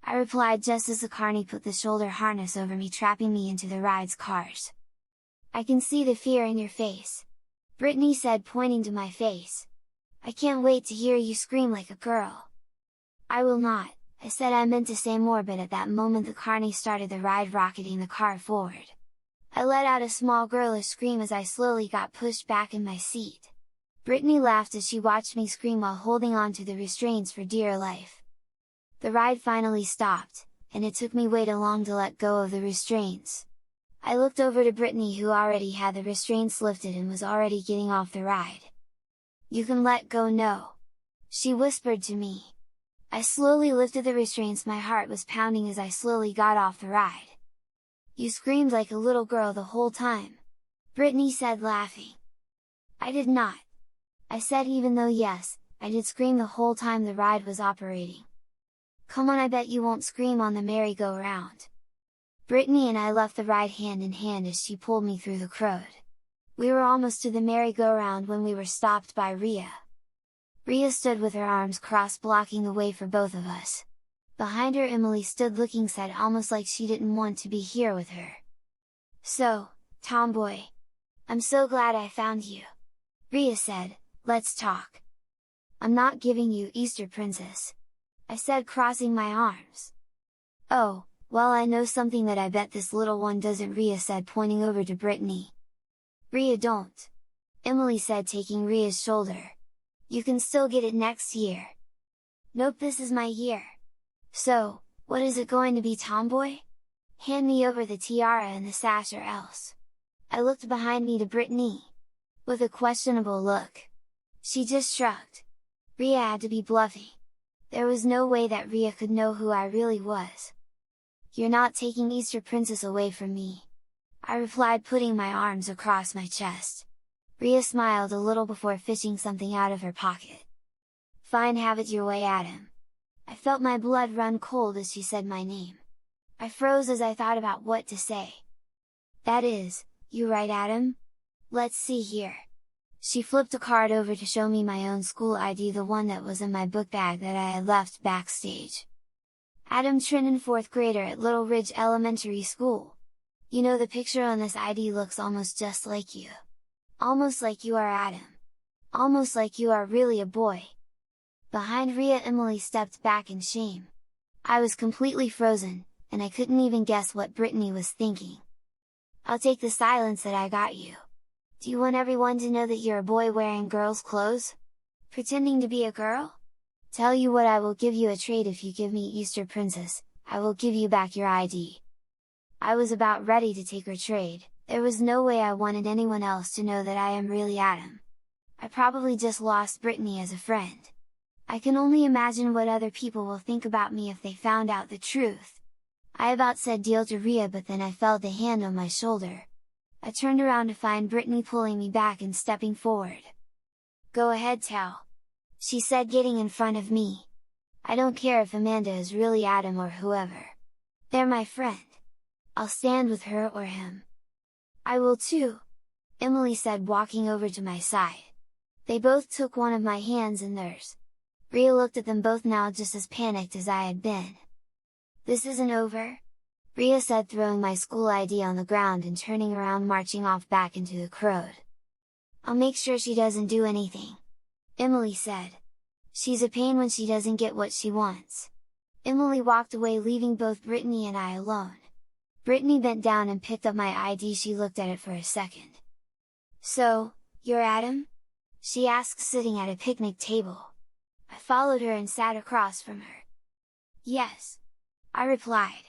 I replied just as the carny put the shoulder harness over me, trapping me into the ride's cars. "I can see the fear in your face," Brittany said, pointing to my face. "I can't wait to hear you scream like a girl." "I will not," I said. I meant to say more, but at that moment the carny started the ride, rocketing the car forward. I let out a small girlish scream as I slowly got pushed back in my seat. Brittany laughed as she watched me scream while holding on to the restraints for dear life. The ride finally stopped, and it took me way too long to let go of the restraints. I looked over to Brittany, who already had the restraints lifted and was already getting off the ride. "You can let go now," she whispered to me. I slowly lifted the restraints, my heart was pounding as I slowly got off the ride. "You screamed like a little girl the whole time," Brittany said, laughing. "I did not," I said, even though yes, I did scream the whole time the ride was operating. "Come on, I bet you won't scream on the merry-go-round." Brittany and I left the ride hand in hand as she pulled me through the crowd. We were almost to the merry-go-round when we were stopped by Rhea. Rhea stood with her arms crossed, blocking the way for both of us. Behind her Emily stood looking sad, almost like she didn't want to be here with her. "So, tomboy! I'm so glad I found you!" Rhea said, "Let's talk." "I'm not giving you Easter Princess," I said, crossing my arms. "Oh, well, I know something that I bet this little one doesn't," Rhea said, pointing over to Brittany. "Rhea, don't!" Emily said, taking Rhea's shoulder. "You can still get it next year." "Nope, this is my year." "So, what is it going to be, tomboy? Hand me over the tiara and the sash or else." I looked behind me to Brittany, with a questionable look. She just shrugged. Rhea had to be bluffing. There was no way that Rhea could know who I really was. "You're not taking Easter Princess away from me," I replied, putting my arms across my chest. Rhea smiled a little before fishing something out of her pocket. "Fine, have it your way, Adam." I felt my blood run cold as she said my name. I froze as I thought about what to say. "That is, you right, Adam? Let's see here." She flipped a card over to show me my own school ID, the one that was in my book bag that I had left backstage. "Adam Trinan, 4th grader at Little Ridge Elementary School. You know, the picture on this ID looks almost just like you. Almost like you are Adam. Almost like you are really a boy." Behind Rhea, Emily stepped back in shame. I was completely frozen, and I couldn't even guess what Brittany was thinking. "I'll take the silence that I got you. Do you want everyone to know that you're a boy wearing girls' clothes? Pretending to be a girl? Tell you what, I will give you a trade if you give me Easter Princess, I will give you back your ID." I was about ready to take her trade. There was no way I wanted anyone else to know that I am really Adam. I probably just lost Brittany as a friend. I can only imagine what other people will think about me if they found out the truth. I about said deal to Rhea, but then I felt the hand on my shoulder. I turned around to find Brittany pulling me back and stepping forward. "Go ahead, tell," she said, getting in front of me. "I don't care if Amanda is really Adam or whoever. They're my friend. I'll stand with her or him." "I will too," Emily said, walking over to my side. They both took one of my hands in theirs. Rhea looked at them both now, just as panicked as I had been. "This isn't over," Rhea said, throwing my school ID on the ground and turning around, marching off back into the crowd. "I'll make sure she doesn't do anything," Emily said. "She's a pain when she doesn't get what she wants." Emily walked away, leaving both Brittany and I alone. Brittany bent down and picked up my ID. She looked at it for a second. "So, you're Adam?" she asked, sitting at a picnic table. I followed her and sat across from her. "Yes," I replied.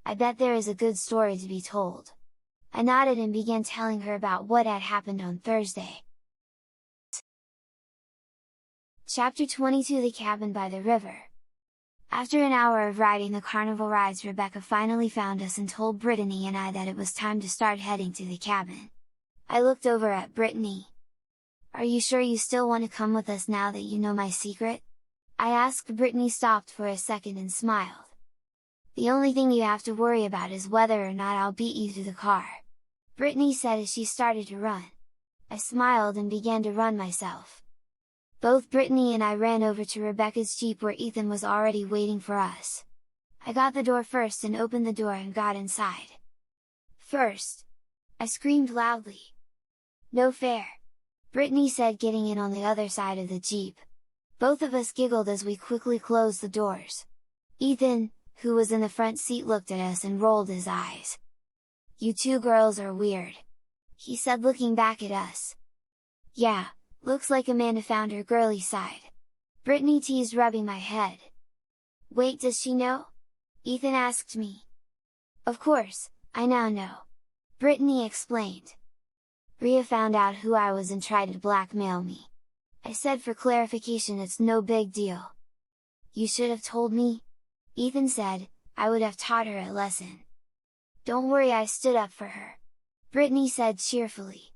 "I bet there is a good story to be told." I nodded and began telling her about what had happened on Thursday. Chapter 22: The Cabin by the River. After an hour of riding the carnival rides, Rebecca finally found us and told Brittany and I that it was time to start heading to the cabin. I looked over at Brittany. "Are you sure you still want to come with us now that you know my secret?" I asked. Brittany stopped for a second and smiled. The only thing you have to worry about is whether or not I'll beat you to the car," Brittany said as she started to run. I smiled and began to run myself. Both Brittany and I ran over to Rebecca's Jeep where Ethan was already waiting for us. I got the door first and opened the door and got inside. "First!" I screamed loudly. "No fair!" Brittany said, getting in on the other side of the Jeep. Both of us giggled as we quickly closed the doors. Ethan, who was in the front seat, looked at us and rolled his eyes. "You two girls are weird," he said, looking back at us. "Yeah, looks like Amanda found her girly side," Brittany teased, rubbing my head. "Wait, does she know?" Ethan asked me. "Of course, I now know," Brittany explained. "Rhea found out who I was and tried to blackmail me. I said for clarification it's no big deal." "You should have told me," Ethan said, "I would have taught her a lesson." "Don't worry, I stood up for her," Brittany said cheerfully.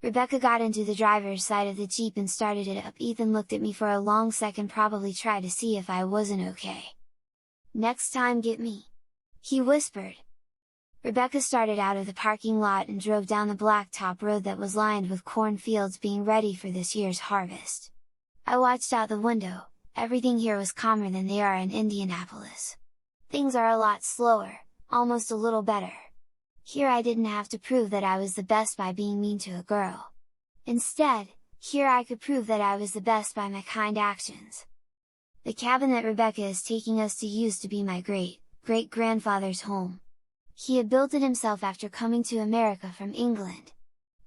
Rebecca got into the driver's side of the Jeep and started it up. Ethan looked at me for a long second, probably tried to see if I wasn't okay. "Next time get me," he whispered. Rebecca started out of the parking lot and drove down the blacktop road that was lined with cornfields being ready for this year's harvest. I watched out the window. Everything here was calmer than they are in Indianapolis. Things are a lot slower, almost a little better. Here I didn't have to prove that I was the best by being mean to a girl. Instead, here I could prove that I was the best by my kind actions. The cabin that Rebecca is taking us to used to be my great-grandfather's home. He had built it himself after coming to America from England.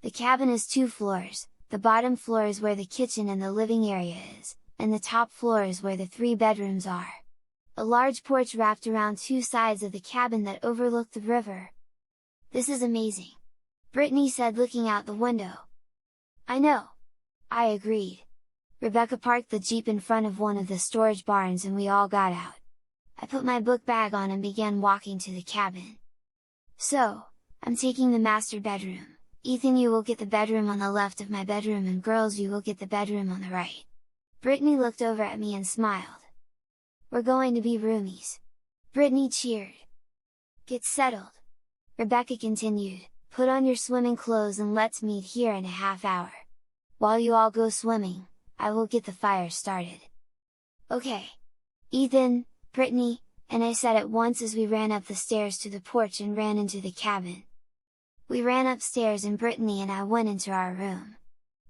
The cabin is 2 floors, the bottom floor is where the kitchen and the living area is, and the top floor is where the 3 bedrooms are. A large porch wrapped around 2 sides of the cabin that overlooked the river. "This is amazing," Brittany said, looking out the window. "I know," I agreed. Rebecca parked the Jeep in front of one of the storage barns and we all got out. I put my book bag on and began walking to the cabin. "So, I'm taking the master bedroom. Ethan, you will get the bedroom on the left of my bedroom, and girls, you will get the bedroom on the right." Brittany looked over at me and smiled. "We're going to be roomies," Brittany cheered. "Get settled," Rebecca continued, "put on your swimming clothes and let's meet here in a half hour. While you all go swimming, I will get the fire started." "Okay, Ethan, Brittany," and I said at once as we ran up the stairs to the porch and ran into the cabin. We ran upstairs and Brittany and I went into our room.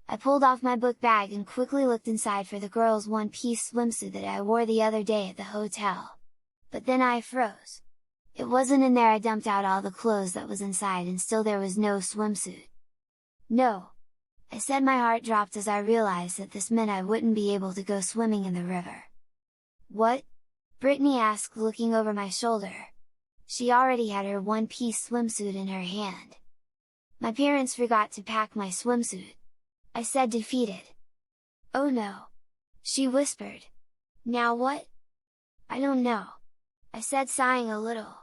I pulled off my book bag and quickly looked inside for the girls' one-piece swimsuit that I wore the other day at the hotel. But then I froze. It wasn't in there. I dumped out all the clothes that was inside and still there was no swimsuit. "No!" I said. My heart dropped as I realized that this meant I wouldn't be able to go swimming in the river. "What?" Brittany asked, looking over my shoulder. She already had her one-piece swimsuit in her hand. "My parents forgot to pack my swimsuit," I said, defeated. "Oh no!" she whispered. "Now what?" "I don't know," I said, sighing a little.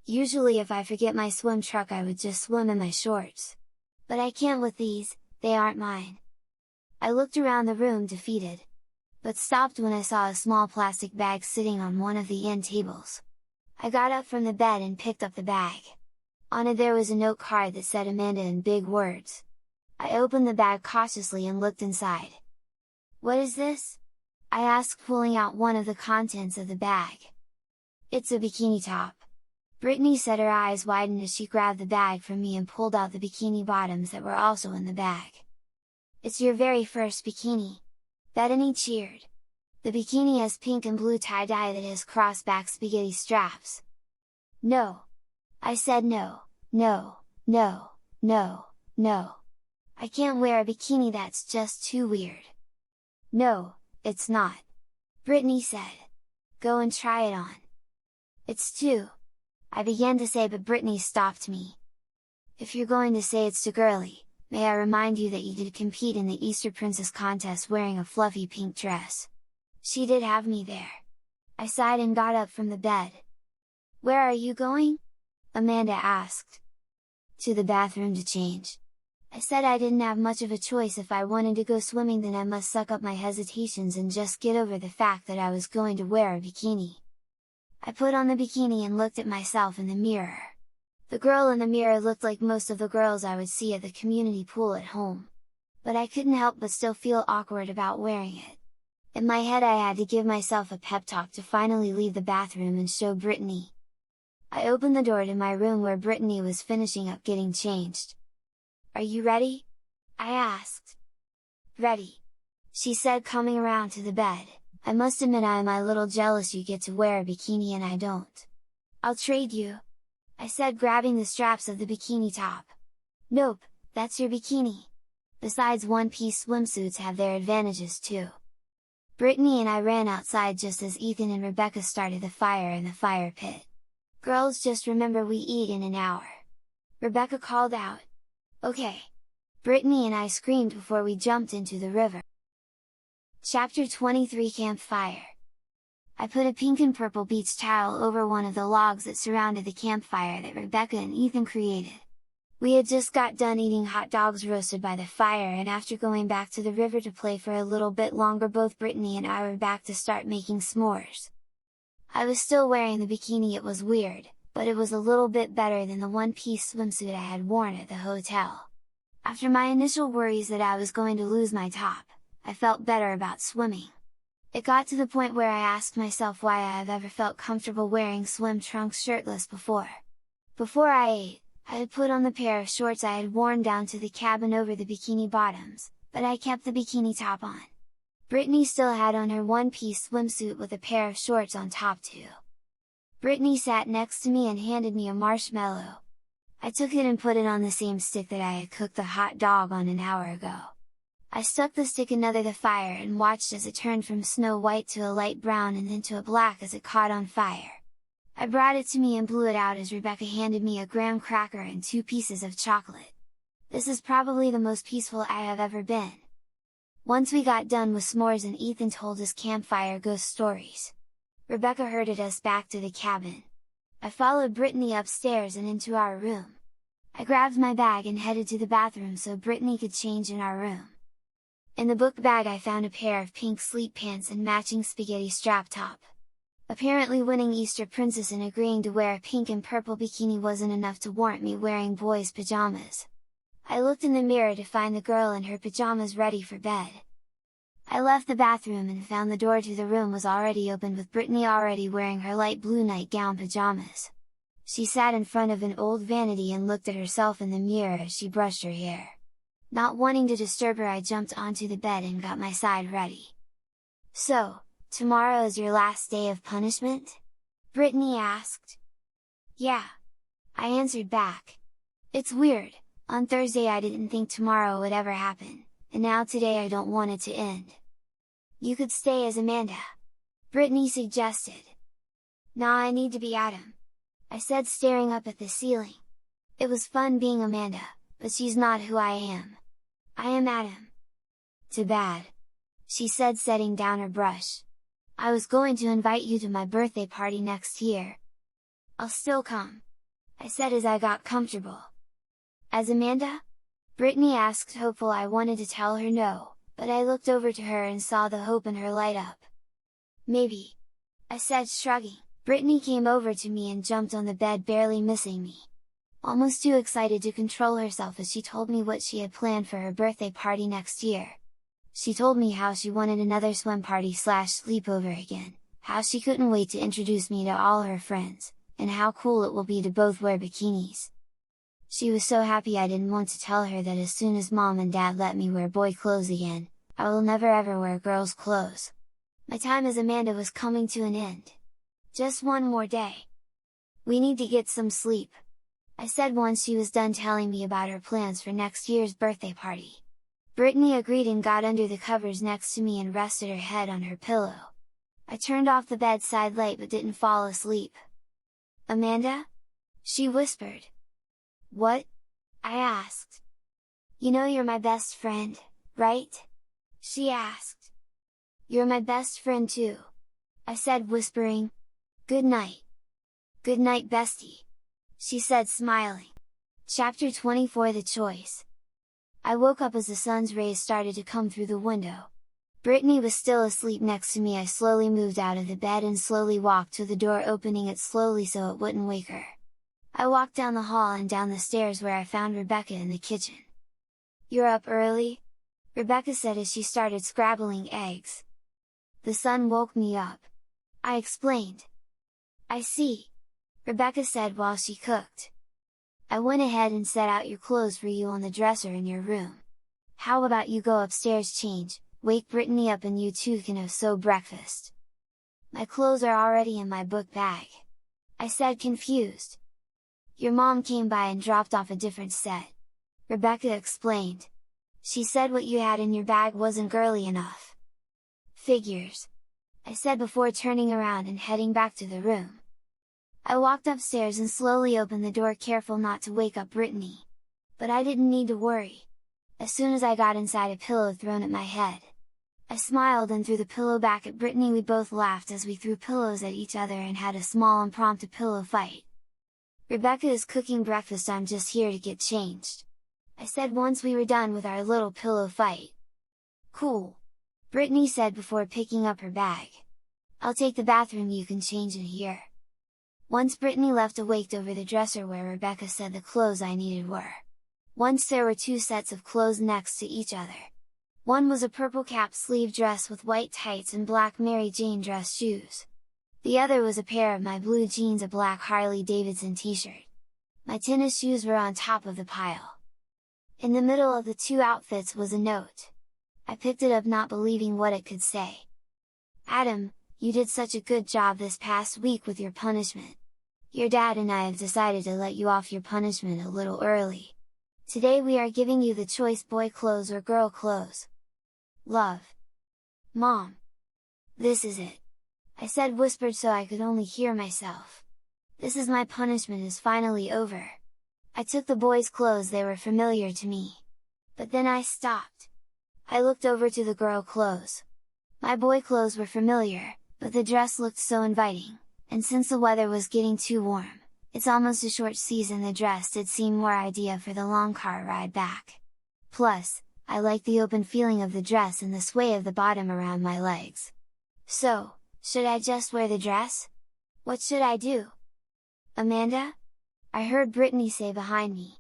Usually if I forget my swim trunk I would just swim in my shorts. But I can't with these, they aren't mine. I looked around the room, defeated. But stopped when I saw a small plastic bag sitting on one of the end tables. I got up from the bed and picked up the bag. On it there was a note card that said Amanda in big words. I opened the bag cautiously and looked inside. "What is this?" I asked, pulling out one of the contents of the bag. "It's a bikini top," Brittany said. Her eyes widened as she grabbed the bag from me and pulled out the bikini bottoms that were also in the bag. "It's your very first bikini," Bethany cheered. "The bikini has pink and blue tie-dye that has cross-back spaghetti straps." "No!" I said. "No, no, no, no, no! I can't wear a bikini, that's just too weird." "No, it's not," Brittany said. "Go and try it on." "It's too," I began to say, but Brittany stopped me. "If you're going to say it's too girly, may I remind you that you did compete in the Easter Princess contest wearing a fluffy pink dress. She did have me there." I sighed and got up from the bed. "Where are you going?" Amanda asked. "To the bathroom to change," I said. I didn't have much of a choice. If I wanted to go swimming, then I must suck up my hesitations and just get over the fact that I was going to wear a bikini. I put on the bikini and looked at myself in the mirror. The girl in the mirror looked like most of the girls I would see at the community pool at home. But I couldn't help but still feel awkward about wearing it. In my head I had to give myself a pep talk to finally leave the bathroom and show Brittany. I opened the door to my room where Brittany was finishing up getting changed. "Are you ready?" I asked. "Ready," she said, coming around to the bed. "I must admit I am a little jealous you get to wear a bikini and I don't." "I'll trade you," I said, grabbing the straps of the bikini top. "Nope, that's your bikini. Besides, one-piece swimsuits have their advantages too." Brittany and I ran outside just as Ethan and Rebecca started the fire in the fire pit. "Girls, just remember we eat in an hour," Rebecca called out. "Okay!" Brittany and I screamed before we jumped into the river. Chapter 23 Campfire. I put a pink and purple beach towel over one of the logs that surrounded the campfire that Rebecca and Ethan created. We had just got done eating hot dogs roasted by the fire, and after going back to the river to play for a little bit longer, both Brittany and I were back to start making s'mores. I was still wearing the bikini. It was weird, but it was a little bit better than the one-piece swimsuit I had worn at the hotel. After my initial worries that I was going to lose my top, I felt better about swimming. It got to the point where I asked myself why I have ever felt comfortable wearing swim trunks shirtless before. Before I ate, I had put on the pair of shorts I had worn down to the cabin over the bikini bottoms, but I kept the bikini top on. Brittany still had on her one-piece swimsuit with a pair of shorts on top too. Brittany sat next to me and handed me a marshmallow. I took it and put it on the same stick that I had cooked the hot dog on an hour ago. I stuck the stick under the fire and watched as it turned from snow white to a light brown and then to a black as it caught on fire. I brought it to me and blew it out as Rebecca handed me a graham cracker and 2 pieces of chocolate. This is probably the most peaceful I have ever been. Once we got done with s'mores and Ethan told us campfire ghost stories, Rebecca herded us back to the cabin. I followed Brittany upstairs and into our room. I grabbed my bag and headed to the bathroom so Brittany could change in our room. In the book bag I found a pair of pink sleep pants and matching spaghetti strap top. Apparently winning Easter Princess and agreeing to wear a pink and purple bikini wasn't enough to warrant me wearing boys' pajamas. I looked in the mirror to find the girl in her pajamas ready for bed. I left the bathroom and found the door to the room was already open, with Brittany already wearing her light blue nightgown pajamas. She sat in front of an old vanity and looked at herself in the mirror as she brushed her hair. Not wanting to disturb her, I jumped onto the bed and got my side ready. "So, tomorrow is your last day of punishment?" Brittany asked. "Yeah," I answered back. "It's weird, on Thursday I didn't think tomorrow would ever happen, and now today I don't want it to end." "You could stay as Amanda," Brittany suggested. "Nah, I need to be Adam," I said, staring up at the ceiling. It was fun being Amanda, but she's not who I am. I am Adam. "Too bad," she said, setting down her brush. "I was going to invite you to my birthday party next year." "I'll still come," I said as I got comfortable. "As Amanda?" Brittany asked, hopeful. I wanted to tell her no, but I looked over to her and saw the hope in her light up. "Maybe," I said, shrugging. Brittany came over to me and jumped on the bed, barely missing me. Almost too excited to control herself as she told me what she had planned for her birthday party next year. She told me how she wanted another swim party / sleepover again, how she couldn't wait to introduce me to all her friends, and how cool it will be to both wear bikinis. She was so happy I didn't want to tell her that as soon as mom and dad let me wear boy clothes again, I will never ever wear girls' clothes. My time as Amanda was coming to an end. Just one more day. "We need to get some sleep," I said once she was done telling me about her plans for next year's birthday party. Brittany agreed and got under the covers next to me and rested her head on her pillow. I turned off the bedside light but didn't fall asleep. "Amanda?" she whispered. "What?" I asked. "You know you're my best friend, right?" she asked. "You're my best friend too," I said, whispering. "Good night." "Good night, bestie," she said, smiling. Chapter 24 The Choice. I woke up as the sun's rays started to come through the window. Brittany was still asleep next to me. I slowly moved out of the bed and slowly walked to the door, opening it slowly so it wouldn't wake her. I walked down the hall and down the stairs where I found Rebecca in the kitchen. "You're up early?" Rebecca said as she started scrabbling eggs. "The sun woke me up," I explained. "I see," Rebecca said while she cooked. "I went ahead and set out your clothes for you on the dresser in your room. How about you go upstairs, change, wake Brittany up, and you two can have so breakfast." "My clothes are already in my book bag," I said, confused. "Your mom came by and dropped off a different set," Rebecca explained. "She said what you had in your bag wasn't girly enough." "Figures," I said before turning around and heading back to the room. I walked upstairs and slowly opened the door, careful not to wake up Brittany. But I didn't need to worry. As soon as I got inside, a pillow thrown at my head. I smiled and threw the pillow back at Brittany. We both laughed as we threw pillows at each other and had a small impromptu pillow fight. "Rebecca is cooking breakfast, I'm just here to get changed," I said once we were done with our little pillow fight. "Cool," Brittany said before picking up her bag. "I'll take the bathroom, you can change in here." Once Brittany left, I waked over the dresser where Rebecca said the clothes I needed were. Once there were two sets of clothes next to each other. One was a purple cap sleeve dress with white tights and black Mary Jane dress shoes. The other was a pair of my blue jeans, a black Harley Davidson t-shirt. My tennis shoes were on top of the pile. In the middle of the two outfits was a note. I picked it up, not believing what it could say. "Adam, you did such a good job this past week with your punishment. Your dad and I have decided to let you off your punishment a little early. Today we are giving you the choice, boy clothes or girl clothes. Love. Mom." "This is it," I said, whispered so I could only hear myself. "This is my punishment is finally over." I took the boys' clothes, they were familiar to me. But then I stopped. I looked over to the girl clothes. My boy clothes were familiar, but the dress looked so inviting, and since the weather was getting too warm, it's almost a short season, the dress did seem more ideal for the long car ride back. Plus, I liked the open feeling of the dress and the sway of the bottom around my legs. So, should I just wear the dress? What should I do? "Amanda?" I heard Brittany say behind me.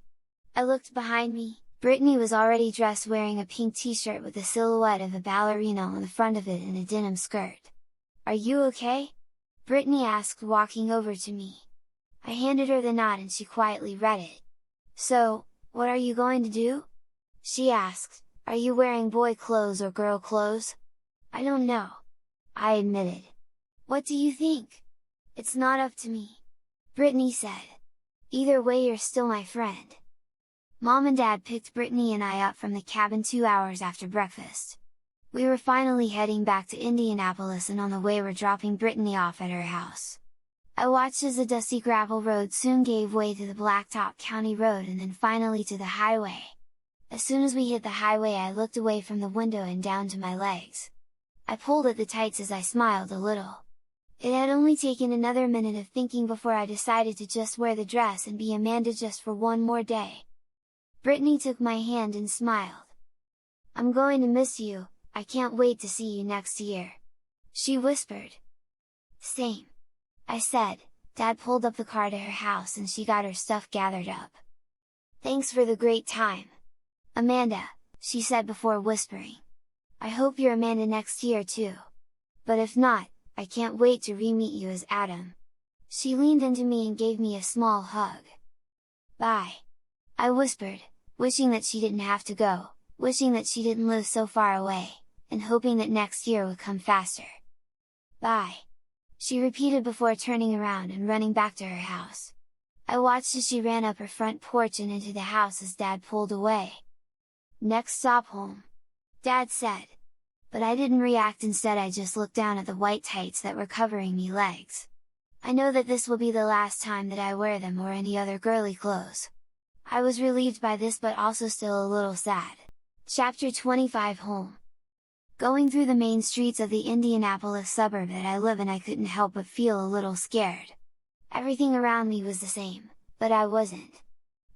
I looked behind me. Brittany was already dressed, wearing a pink t-shirt with the silhouette of a ballerina on the front of it and a denim skirt. "Are you okay?" Brittany asked, walking over to me. I handed her the note and she quietly read it. "So, what are you going to do?" she asked. "Are you wearing boy clothes or girl clothes?" "I don't know," I admitted. "What do you think?" "It's not up to me," Brittany said. "Either way, you're still my friend." Mom and Dad picked Brittany and I up from the cabin 2 hours after breakfast. We were finally heading back to Indianapolis, and on the way we're dropping Brittany off at her house. I watched as the dusty gravel road soon gave way to the blacktop county road and then finally to the highway. As soon as we hit the highway, I looked away from the window and down to my legs. I pulled at the tights as I smiled a little. It had only taken another minute of thinking before I decided to just wear the dress and be Amanda just for one more day. Brittany took my hand and smiled. "I'm going to miss you, I can't wait to see you next year," she whispered. "Same," I said. Dad pulled up the car to her house and she got her stuff gathered up. "Thanks for the great time, Amanda," she said before whispering. "I hope you're Amanda next year too. But if not, I can't wait to re-meet you as Adam." She leaned into me and gave me a small hug. "Bye," I whispered, wishing that she didn't have to go, wishing that she didn't live so far away, and hoping that next year would come faster. "Bye," she repeated before turning around and running back to her house. I watched as she ran up her front porch and into the house as Dad pulled away. "Next stop home," Dad said. But I didn't react, instead I just looked down at the white tights that were covering me legs. I know that this will be the last time that I wear them or any other girly clothes. I was relieved by this, but also still a little sad. Chapter 25 Home. Going through the main streets of the Indianapolis suburb that I live in, I couldn't help but feel a little scared. Everything around me was the same, but I wasn't.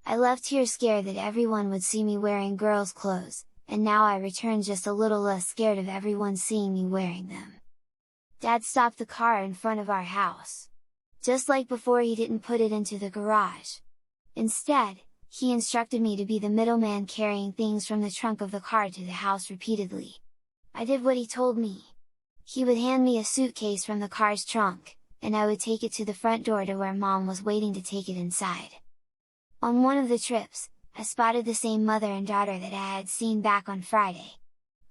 I left here scared that everyone would see me wearing girls' clothes, and now I return just a little less scared of everyone seeing me wearing them. Dad stopped the car in front of our house. Just like before, he didn't put it into the garage. Instead, he instructed me to be the middleman, carrying things from the trunk of the car to the house repeatedly. I did what he told me. He would hand me a suitcase from the car's trunk, and I would take it to the front door to where Mom was waiting to take it inside. On one of the trips, I spotted the same mother and daughter that I had seen back on Friday.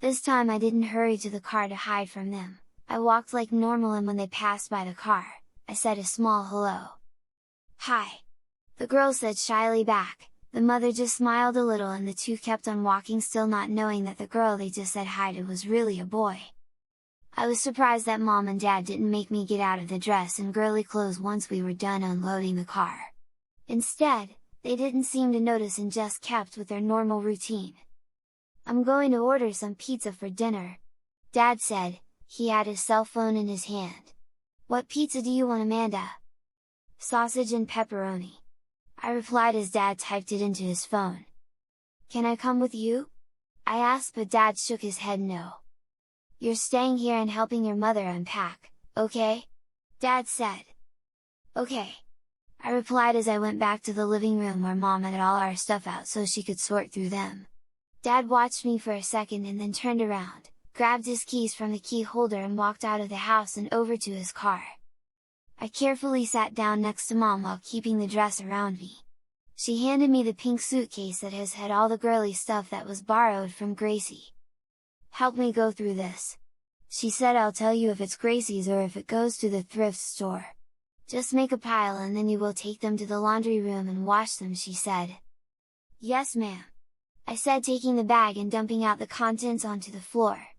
This time I didn't hurry to the car to hide from them. I walked like normal, and when they passed by the car, I said a small hello. "Hi!" the girl said shyly back. The mother just smiled a little, and the two kept on walking, still not knowing that the girl they just said hi to was really a boy. I was surprised that Mom and Dad didn't make me get out of the dress and girly clothes once we were done unloading the car. Instead, they didn't seem to notice and just kept with their normal routine. "I'm going to order some pizza for dinner," Dad said. He had his cell phone in his hand. "What pizza do you want, Amanda?" "Sausage and pepperoni," I replied as Dad typed it into his phone. "Can I come with you?" I asked, but Dad shook his head no. "You're staying here and helping your mother unpack, okay?" Dad said. "Okay," I replied as I went back to the living room where Mom had all our stuff out so she could sort through them. Dad watched me for a second and then turned around, grabbed his keys from the key holder and walked out of the house and over to his car. I carefully sat down next to Mom while keeping the dress around me. She handed me the pink suitcase that has had all the girly stuff that was borrowed from Gracie. "Help me go through this," she said. "I'll tell you if it's Gracie's or if it goes to the thrift store. Just make a pile and then you will take them to the laundry room and wash them," she said. "Yes, ma'am," I said, taking the bag and dumping out the contents onto the floor.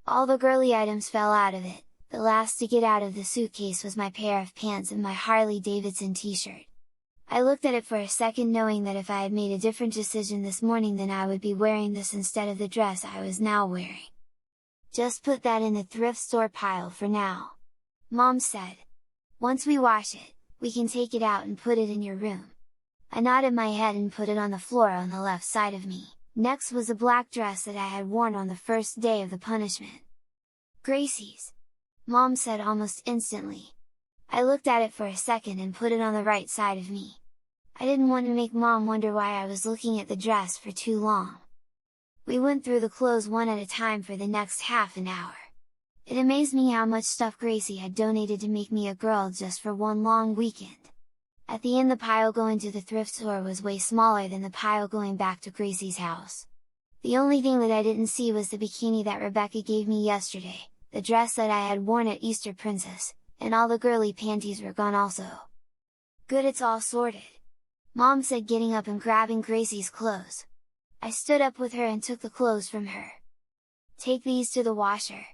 All the girly items fell out of it. The last to get out of the suitcase was my pair of pants and my Harley Davidson t-shirt. I looked at it for a second, knowing that if I had made a different decision this morning, then I would be wearing this instead of the dress I was now wearing. "Just put that in the thrift store pile for now," Mom said. "Once we wash it, we can take it out and put it in your room." I nodded my head and put it on the floor on the left side of me. Next was a black dress that I had worn on the first day of the punishment. "Gracie's," Mom said almost instantly. I looked at it for a second and put it on the right side of me. I didn't want to make Mom wonder why I was looking at the dress for too long. We went through the clothes one at a time for the next half an hour. It amazed me how much stuff Gracie had donated to make me a girl just for one long weekend. At the end, the pile going to the thrift store was way smaller than the pile going back to Gracie's house. The only thing that I didn't see was the bikini that Rebecca gave me yesterday, the dress that I had worn at Easter Princess, and all the girly panties were gone also. "Good, it's all sorted," Mom said, getting up and grabbing Gracie's clothes. I stood up with her and took the clothes from her. "Take these to the washer,"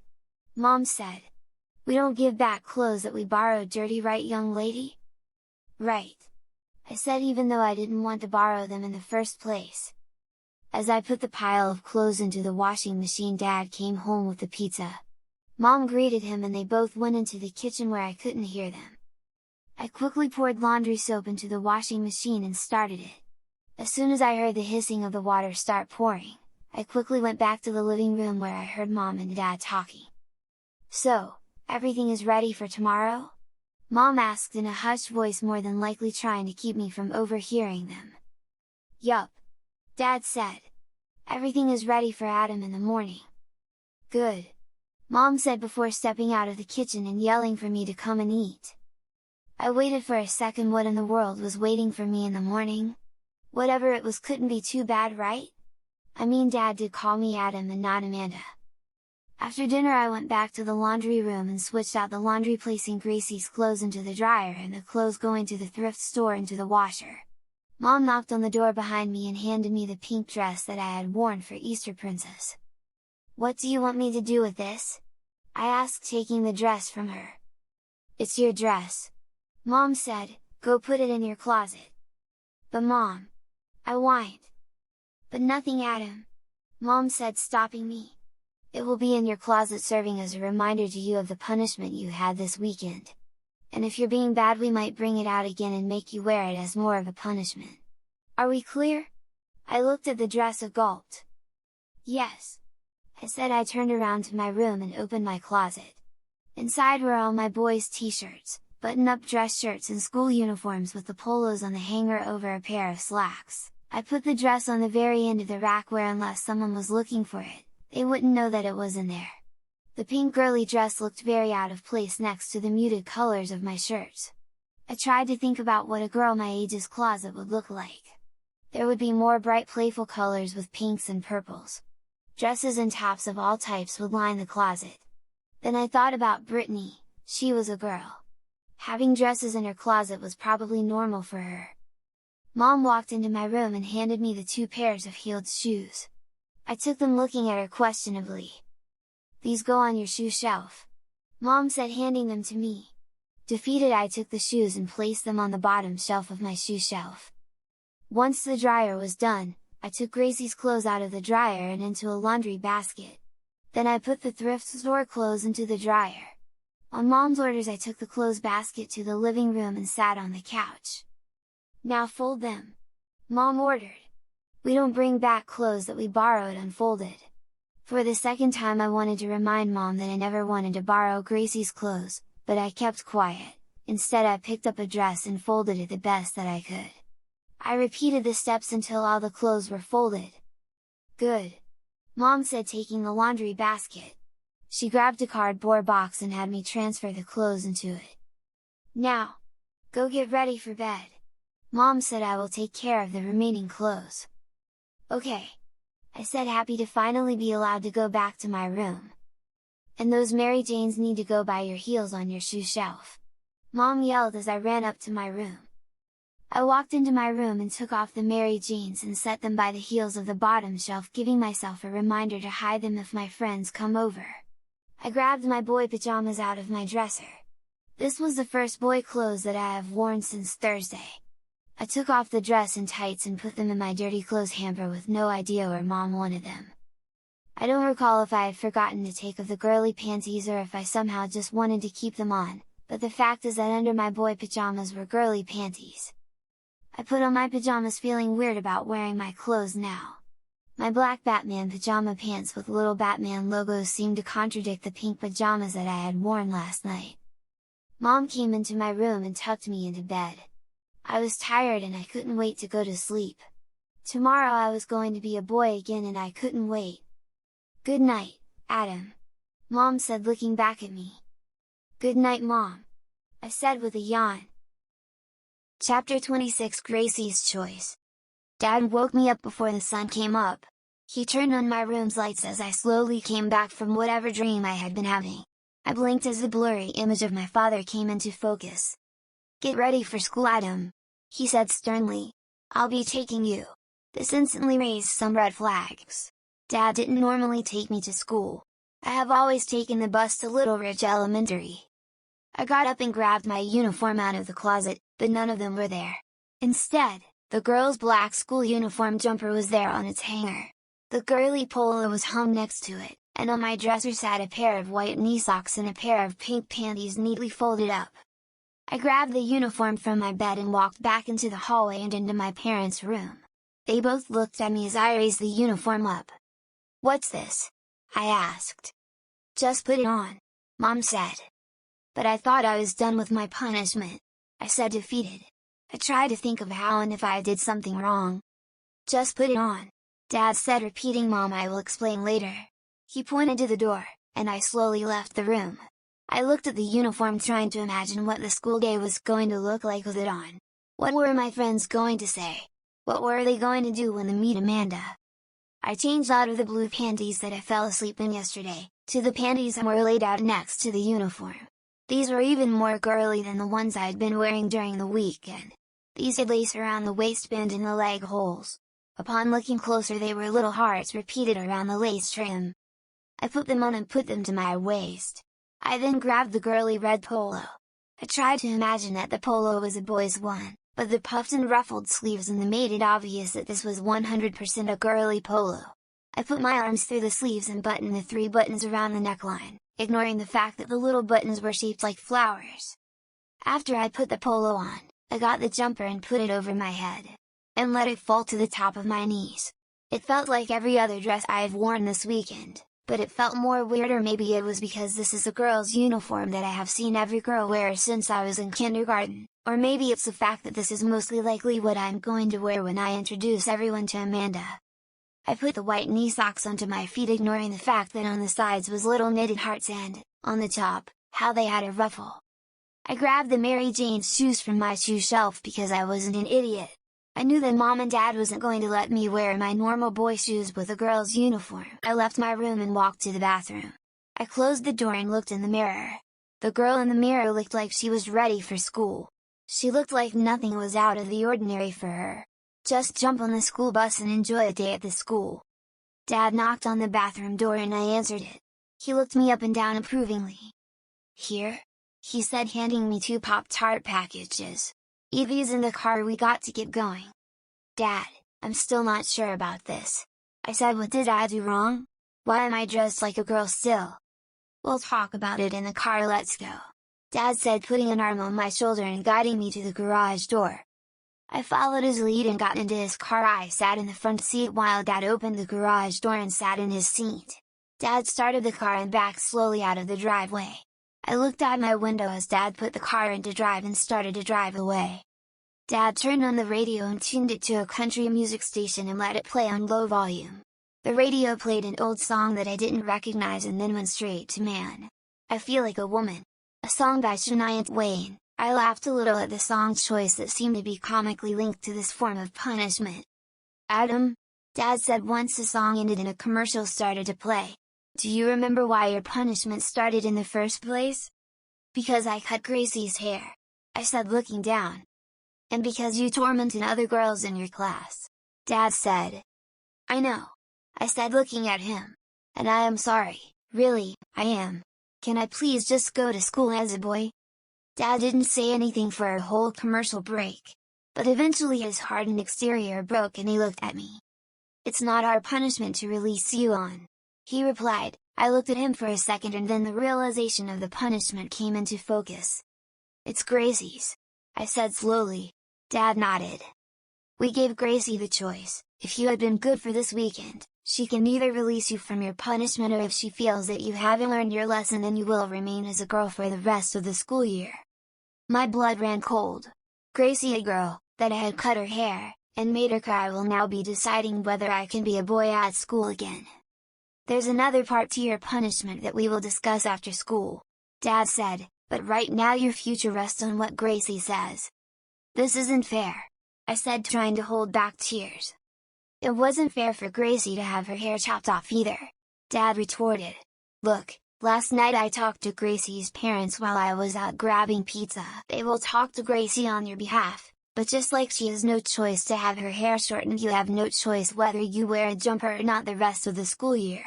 Mom said. "We don't give back clothes that we borrowed dirty, right, young lady?" "Right," I said, even though I didn't want to borrow them in the first place. As I put the pile of clothes into the washing machine, Dad came home with the pizza. Mom greeted him and they both went into the kitchen where I couldn't hear them. I quickly poured laundry soap into the washing machine and started it. As soon as I heard the hissing of the water start pouring, I quickly went back to the living room where I heard Mom and Dad talking. "So, everything is ready for tomorrow?" Mom asked in a hushed voice, more than likely trying to keep me from overhearing them. "Yup," Dad said. "Everything is ready for Adam in the morning." "Good," Mom said before stepping out of the kitchen and yelling for me to come and eat. I waited for a second. What in the world was waiting for me in the morning? Whatever it was couldn't be too bad, right? I mean, Dad did call me Adam and not Amanda. After dinner I went back to the laundry room and switched out the laundry, placing Gracie's clothes into the dryer and the clothes going to the thrift store into the washer. Mom knocked on the door behind me and handed me the pink dress that I had worn for Easter Princess. "What do you want me to do with this?" I asked, taking the dress from her. "It's your dress," Mom said, "go put it in your closet." "But Mom," I whined. "But nothing, Adam," Mom said, stopping me. "It will be in your closet, serving as a reminder to you of the punishment you had this weekend. And if you're being bad, we might bring it out again and make you wear it as more of a punishment. Are we clear?" I looked at the dress and gulped. Yes. I said. I turned around to my room and opened my closet. Inside were all my boys' t-shirts, button-up dress shirts and school uniforms with the polos on the hanger over a pair of slacks. I put the dress on the very end of the rack where unless someone was looking for it, they wouldn't know that it was in there. The pink girly dress looked very out of place next to the muted colors of my shirts. I tried to think about what a girl my age's closet would look like. There would be more bright playful colors with pinks and purples. Dresses and tops of all types would line the closet. Then I thought about Brittany. She was a girl. Having dresses in her closet was probably normal for her. Mom walked into my room and handed me the 2 pairs of heeled shoes. I took them, looking at her questionably. "These go on your shoe shelf," Mom said, handing them to me. Defeated, I took the shoes and placed them on the bottom shelf of my shoe shelf. Once the dryer was done, I took Gracie's clothes out of the dryer and into a laundry basket. Then I put the thrift store clothes into the dryer. On Mom's orders, I took the clothes basket to the living room and sat on the couch. "Now fold them," Mom ordered. We don't bring back clothes that we borrowed unfolded. For the second time I wanted to remind Mom that I never wanted to borrow Gracie's clothes, but I kept quiet. Instead, I picked up a dress and folded it the best that I could. I repeated the steps until all the clothes were folded. "Good," Mom said, taking the laundry basket. She grabbed a cardboard box and had me transfer the clothes into it. "Now, go get ready for bed," Mom said. "I will take care of the remaining clothes." "Okay," I said, happy to finally be allowed to go back to my room. "And those Mary Janes need to go by your heels on your shoe shelf," Mom yelled as I ran up to my room. I walked into my room and took off the Mary Janes and set them by the heels of the bottom shelf, giving myself a reminder to hide them if my friends come over. I grabbed my boy pajamas out of my dresser. This was the first boy clothes that I have worn since Thursday. I took off the dress and tights and put them in my dirty clothes hamper with no idea where Mom wanted them. I don't recall if I had forgotten to take off the girly panties or if I somehow just wanted to keep them on, but the fact is that under my boy pajamas were girly panties. I put on my pajamas feeling weird about wearing my clothes now. My black Batman pajama pants with little Batman logos seemed to contradict the pink pajamas that I had worn last night. Mom came into my room and tucked me into bed. I was tired and I couldn't wait to go to sleep. Tomorrow I was going to be a boy again and I couldn't wait. "Good night, Adam," Mom said, looking back at me. "Good night, Mom," I said with a yawn. Chapter 26: Gracie's Choice. Dad woke me up before the sun came up. He turned on my room's lights as I slowly came back from whatever dream I had been having. I blinked as the blurry image of my father came into focus. "Get ready for school, Adam," he said sternly. "I'll be taking you." This instantly raised some red flags. Dad didn't normally take me to school. I have always taken the bus to Little Ridge Elementary. I got up and grabbed my uniform out of the closet, but none of them were there. Instead, the girl's black school uniform jumper was there on its hanger. The girly polo was hung next to it, and on my dresser sat a pair of white knee socks and a pair of pink panties neatly folded up. I grabbed the uniform from my bed and walked back into the hallway and into my parents' room. They both looked at me as I raised the uniform up. "What's this?" I asked. "Just put it on," Mom said. "But I thought I was done with my punishment," I said, defeated. I tried to think of how and if I did something wrong. "Just put it on," Dad said, repeating, "Mom, I will explain later." He pointed to the door, and I slowly left the room. I looked at the uniform, trying to imagine what the school day was going to look like with it on. What were my friends going to say? What were they going to do when they meet Amanda? I changed out of the blue panties that I fell asleep in yesterday, to the panties that were laid out next to the uniform. These were even more girly than the ones I had been wearing during the weekend. These had lace around the waistband and the leg holes. Upon looking closer, they were little hearts repeated around the lace trim. I put them on and put them to my waist. I then grabbed the girly red polo. I tried to imagine that the polo was a boy's one, but the puffed and ruffled sleeves and made it obvious that this was 100% a girly polo. I put my arms through the sleeves and buttoned the 3 buttons around the neckline, ignoring the fact that the little buttons were shaped like flowers. After I put the polo on, I got the jumper and put it over my head, and let it fall to the top of my knees. It felt like every other dress I've worn this weekend, but it felt more weird, or maybe it was because this is a girl's uniform that I have seen every girl wear since I was in kindergarten, or maybe it's the fact that this is mostly likely what I'm going to wear when I introduce everyone to Amanda. I put the white knee socks onto my feet, ignoring the fact that on the sides was little knitted hearts and, on the top, how they had a ruffle. I grabbed the Mary Jane's shoes from my shoe shelf because I wasn't an idiot. I knew that Mom and Dad wasn't going to let me wear my normal boy shoes with a girl's uniform. I left my room and walked to the bathroom. I closed the door and looked in the mirror. The girl in the mirror looked like she was ready for school. She looked like nothing was out of the ordinary for her. Just jump on the school bus and enjoy a day at the school. Dad knocked on the bathroom door and I answered it. He looked me up and down approvingly. "Here?" he said, handing me 2 Pop-Tart packages. "Evie's in the car, we got to get going." "Dad, I'm still not sure about this," I said. "What did I do wrong? Why am I dressed like a girl still?" "We'll talk about it in the car, let's go," Dad said, putting an arm on my shoulder and guiding me to the garage door. I followed his lead and got into his car. I sat in the front seat while Dad opened the garage door and sat in his seat. Dad started the car and backed slowly out of the driveway. I looked out my window as Dad put the car into drive and started to drive away. Dad turned on the radio and tuned it to a country music station and let it play on low volume. The radio played an old song that I didn't recognize and then went straight to "Man, I Feel Like a Woman," a song by Shania Twain. I laughed a little at the song choice that seemed to be comically linked to this form of punishment. "Adam," Dad said once the song ended and a commercial started to play, "do you remember why your punishment started in the first place?" "Because I cut Gracie's hair," I said, looking down. "And because you tormented other girls in your class," Dad said. "I know," I said, looking at him. "And I am sorry, really, I am. Can I please just go to school as a boy?" Dad didn't say anything for a whole commercial break. But eventually his hardened exterior broke and he looked at me. "It's not our punishment to release you on," he replied. I looked at him for a second and then the realization of the punishment came into focus. "It's Gracie's," I said slowly. Dad nodded. "We gave Gracie the choice. If you had been good for this weekend, she can either release you from your punishment, or if she feels that you haven't learned your lesson, then you will remain as a girl for the rest of the school year." My blood ran cold. Gracie, a girl, that I had cut her hair, and made her cry, will now be deciding whether I can be a boy at school again. "There's another part to your punishment that we will discuss after school," Dad said, "but right now your future rests on what Gracie says." "This isn't fair," I said, trying to hold back tears. "It wasn't fair for Gracie to have her hair chopped off either," Dad retorted. "Look, last night I talked to Gracie's parents while I was out grabbing pizza. They will talk to Gracie on your behalf, but just like she has no choice to have her hair shortened, you have no choice whether you wear a jumper or not the rest of the school year."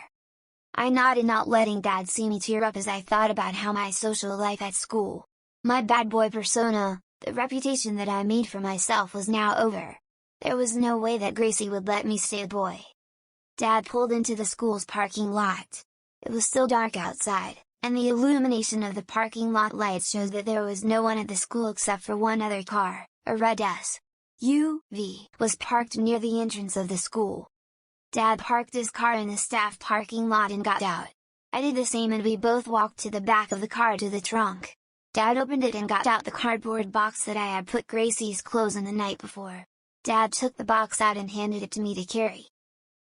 I nodded, not letting Dad see me tear up as I thought about how my social life at school, my bad boy persona, the reputation that I made for myself, was now over. There was no way that Gracie would let me stay a boy. Dad pulled into the school's parking lot. It was still dark outside, and the illumination of the parking lot lights showed that there was no one at the school except for one other car, a red SUV, was parked near the entrance of the school. Dad parked his car in the staff parking lot and got out. I did the same and we both walked to the back of the car to the trunk. Dad opened it and got out the cardboard box that I had put Gracie's clothes in the night before. Dad took the box out and handed it to me to carry.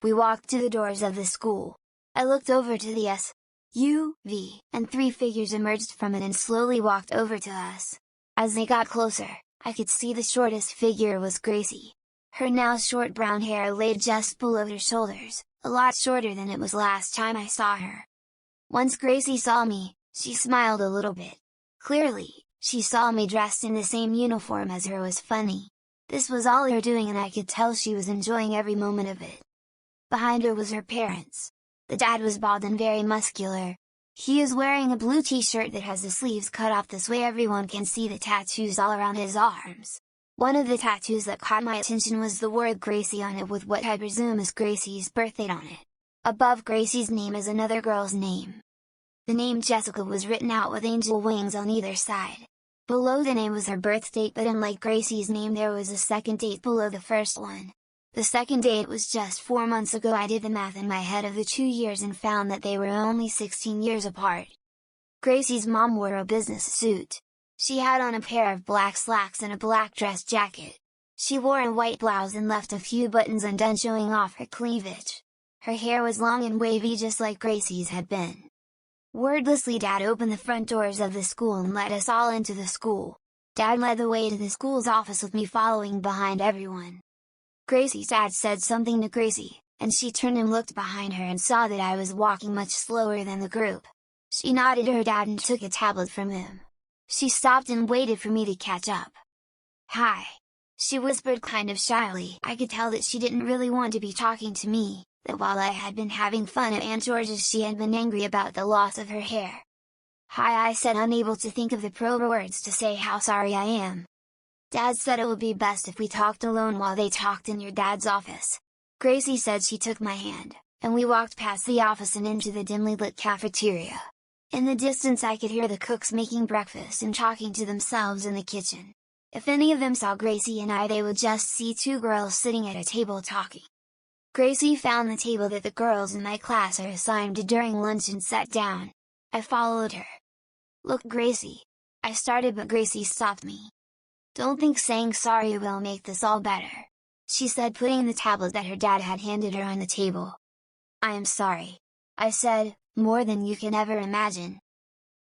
We walked to the doors of the school. I looked over to the SUV, and 3 figures emerged from it and slowly walked over to us. As they got closer, I could see the shortest figure was Gracie. Her now short brown hair laid just below her shoulders, a lot shorter than it was last time I saw her. Once Gracie saw me, she smiled a little bit. Clearly, she saw me dressed in the same uniform as her was funny. This was all her doing and I could tell she was enjoying every moment of it. Behind her was her parents. The dad was bald and very muscular. He is wearing a blue t-shirt that has the sleeves cut off this way everyone can see the tattoos all around his arms. One of the tattoos that caught my attention was the word Gracie on it with what I presume is Gracie's birthdate on it. Above Gracie's name is another girl's name. The name Jessica was written out with angel wings on either side. Below the name was her birth date, but unlike Gracie's name there was a second date below the first one. The second day, it was just 4 months ago. I did the math in my head of the 2 years and found that they were only 16 years apart. Gracie's mom wore a business suit. She had on a pair of black slacks and a black dress jacket. She wore a white blouse and left a few buttons undone, showing off her cleavage. Her hair was long and wavy, just like Gracie's had been. Wordlessly, Dad opened the front doors of the school and let us all into the school. Dad led the way to the school's office with me following behind everyone. Gracie's dad said something to Gracie, and she turned and looked behind her and saw that I was walking much slower than the group. She nodded to her dad and took a tablet from him. She stopped and waited for me to catch up. "Hi," she whispered kind of shyly. I could tell that she didn't really want to be talking to me, that while I had been having fun at Aunt George's, she had been angry about the loss of her hair. "Hi," I said, unable to think of the proper words to say how sorry I am. Dad said it would be best if we talked alone while they talked in your dad's office. Gracie said she took my hand, and we walked past the office and into the dimly lit cafeteria. In the distance I could hear the cooks making breakfast and talking to themselves in the kitchen. If any of them saw Gracie and I, they would just see two girls sitting at a table talking. Gracie found the table that the girls in my class are assigned to during lunch and sat down. I followed her. "Look, Gracie," I started, but Gracie stopped me. "Don't think saying sorry will make this all better," she said, putting the tablet that her dad had handed her on the table. "I am sorry," I said, "more than you can ever imagine."